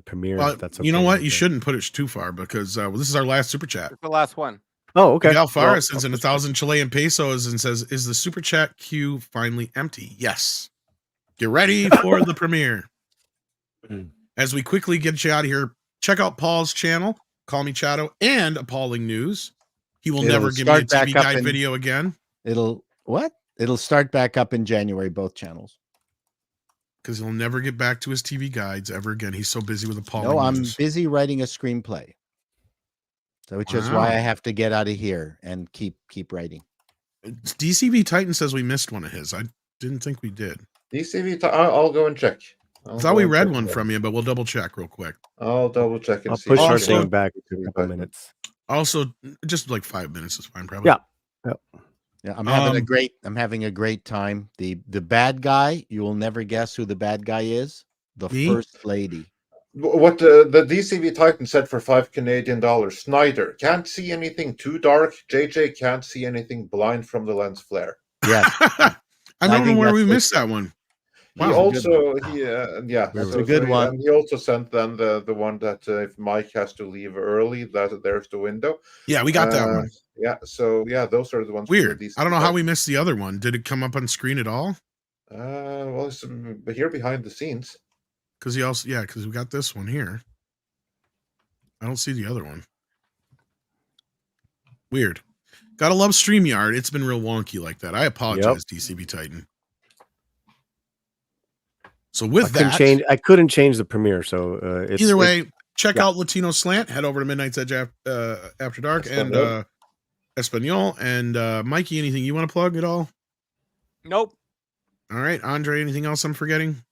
premiere. That's okay. You know what? You shouldn't put it too far because this is our last super chat. It's the last one. Oh, okay. Miguel Farah sends in 1,000 Chilean pesos and says, "Is the super chat queue finally empty?" Yes. Get ready for the premiere. As we quickly get you out of here, check out Paul's channel, Call Me Chato, and Appalling News. He will never give me a TV guide video again. It'll start back up in January, both channels. Because he'll never get back to his TV guides ever again. He's so busy with Appalling No, I'm News. busy writing a screenplay. So which is why I have to get out of here and keep writing. DCV Titan says we missed one of his. I didn't think we did. DCV, I'll go and check. I thought we read one from you, but we'll double check real quick. I'll double check and see. Push our thing back in a couple minutes. Also, just like 5 minutes is fine, probably. Yeah, I'm having a great time. The bad guy, you will never guess who the bad guy is. The First Lady. What the DCV Titan said for $5 Canadian. Snyder can't see anything too dark. JJ can't see anything blind from the lens flare. Yeah. I don't know where we missed that one. Wow. He also that's a good one. And he also sent then the one that if Mike has to leave early, there's the window. Yeah, we got that one. Yeah, so those are the ones. Weird. I don't know how we missed the other one. Did it come up on screen at all? Well, it's here behind the scenes. Because because we got this one here. I don't see the other one. Weird. Gotta love StreamYard. It's been real wonky like that. I apologize, DCB Titan. So I couldn't change the premiere. So either way, check out Latino Slant. Head over to Midnight's Edge After Dark and Espanol. And Mikey, anything you want to plug at all? Nope. All right, Andre, anything else I'm forgetting?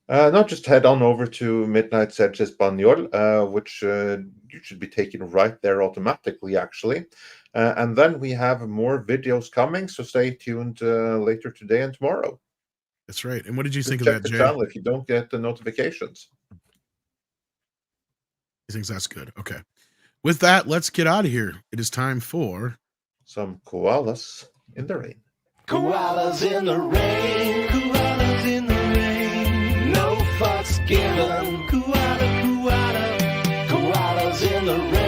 No, just head on over to Midnight's Edge Espanol, which you should be taken right there automatically, actually. And then we have more videos coming, so stay tuned later today and tomorrow. That's right. And what did you think of check that, the Jay? channel if you don't get the notifications. He thinks that's good. Okay. With that, let's get out of here. It is time for some koalas in the rain. Koalas in the rain. Koalas in the rain. No fucks given. Koalas in the rain.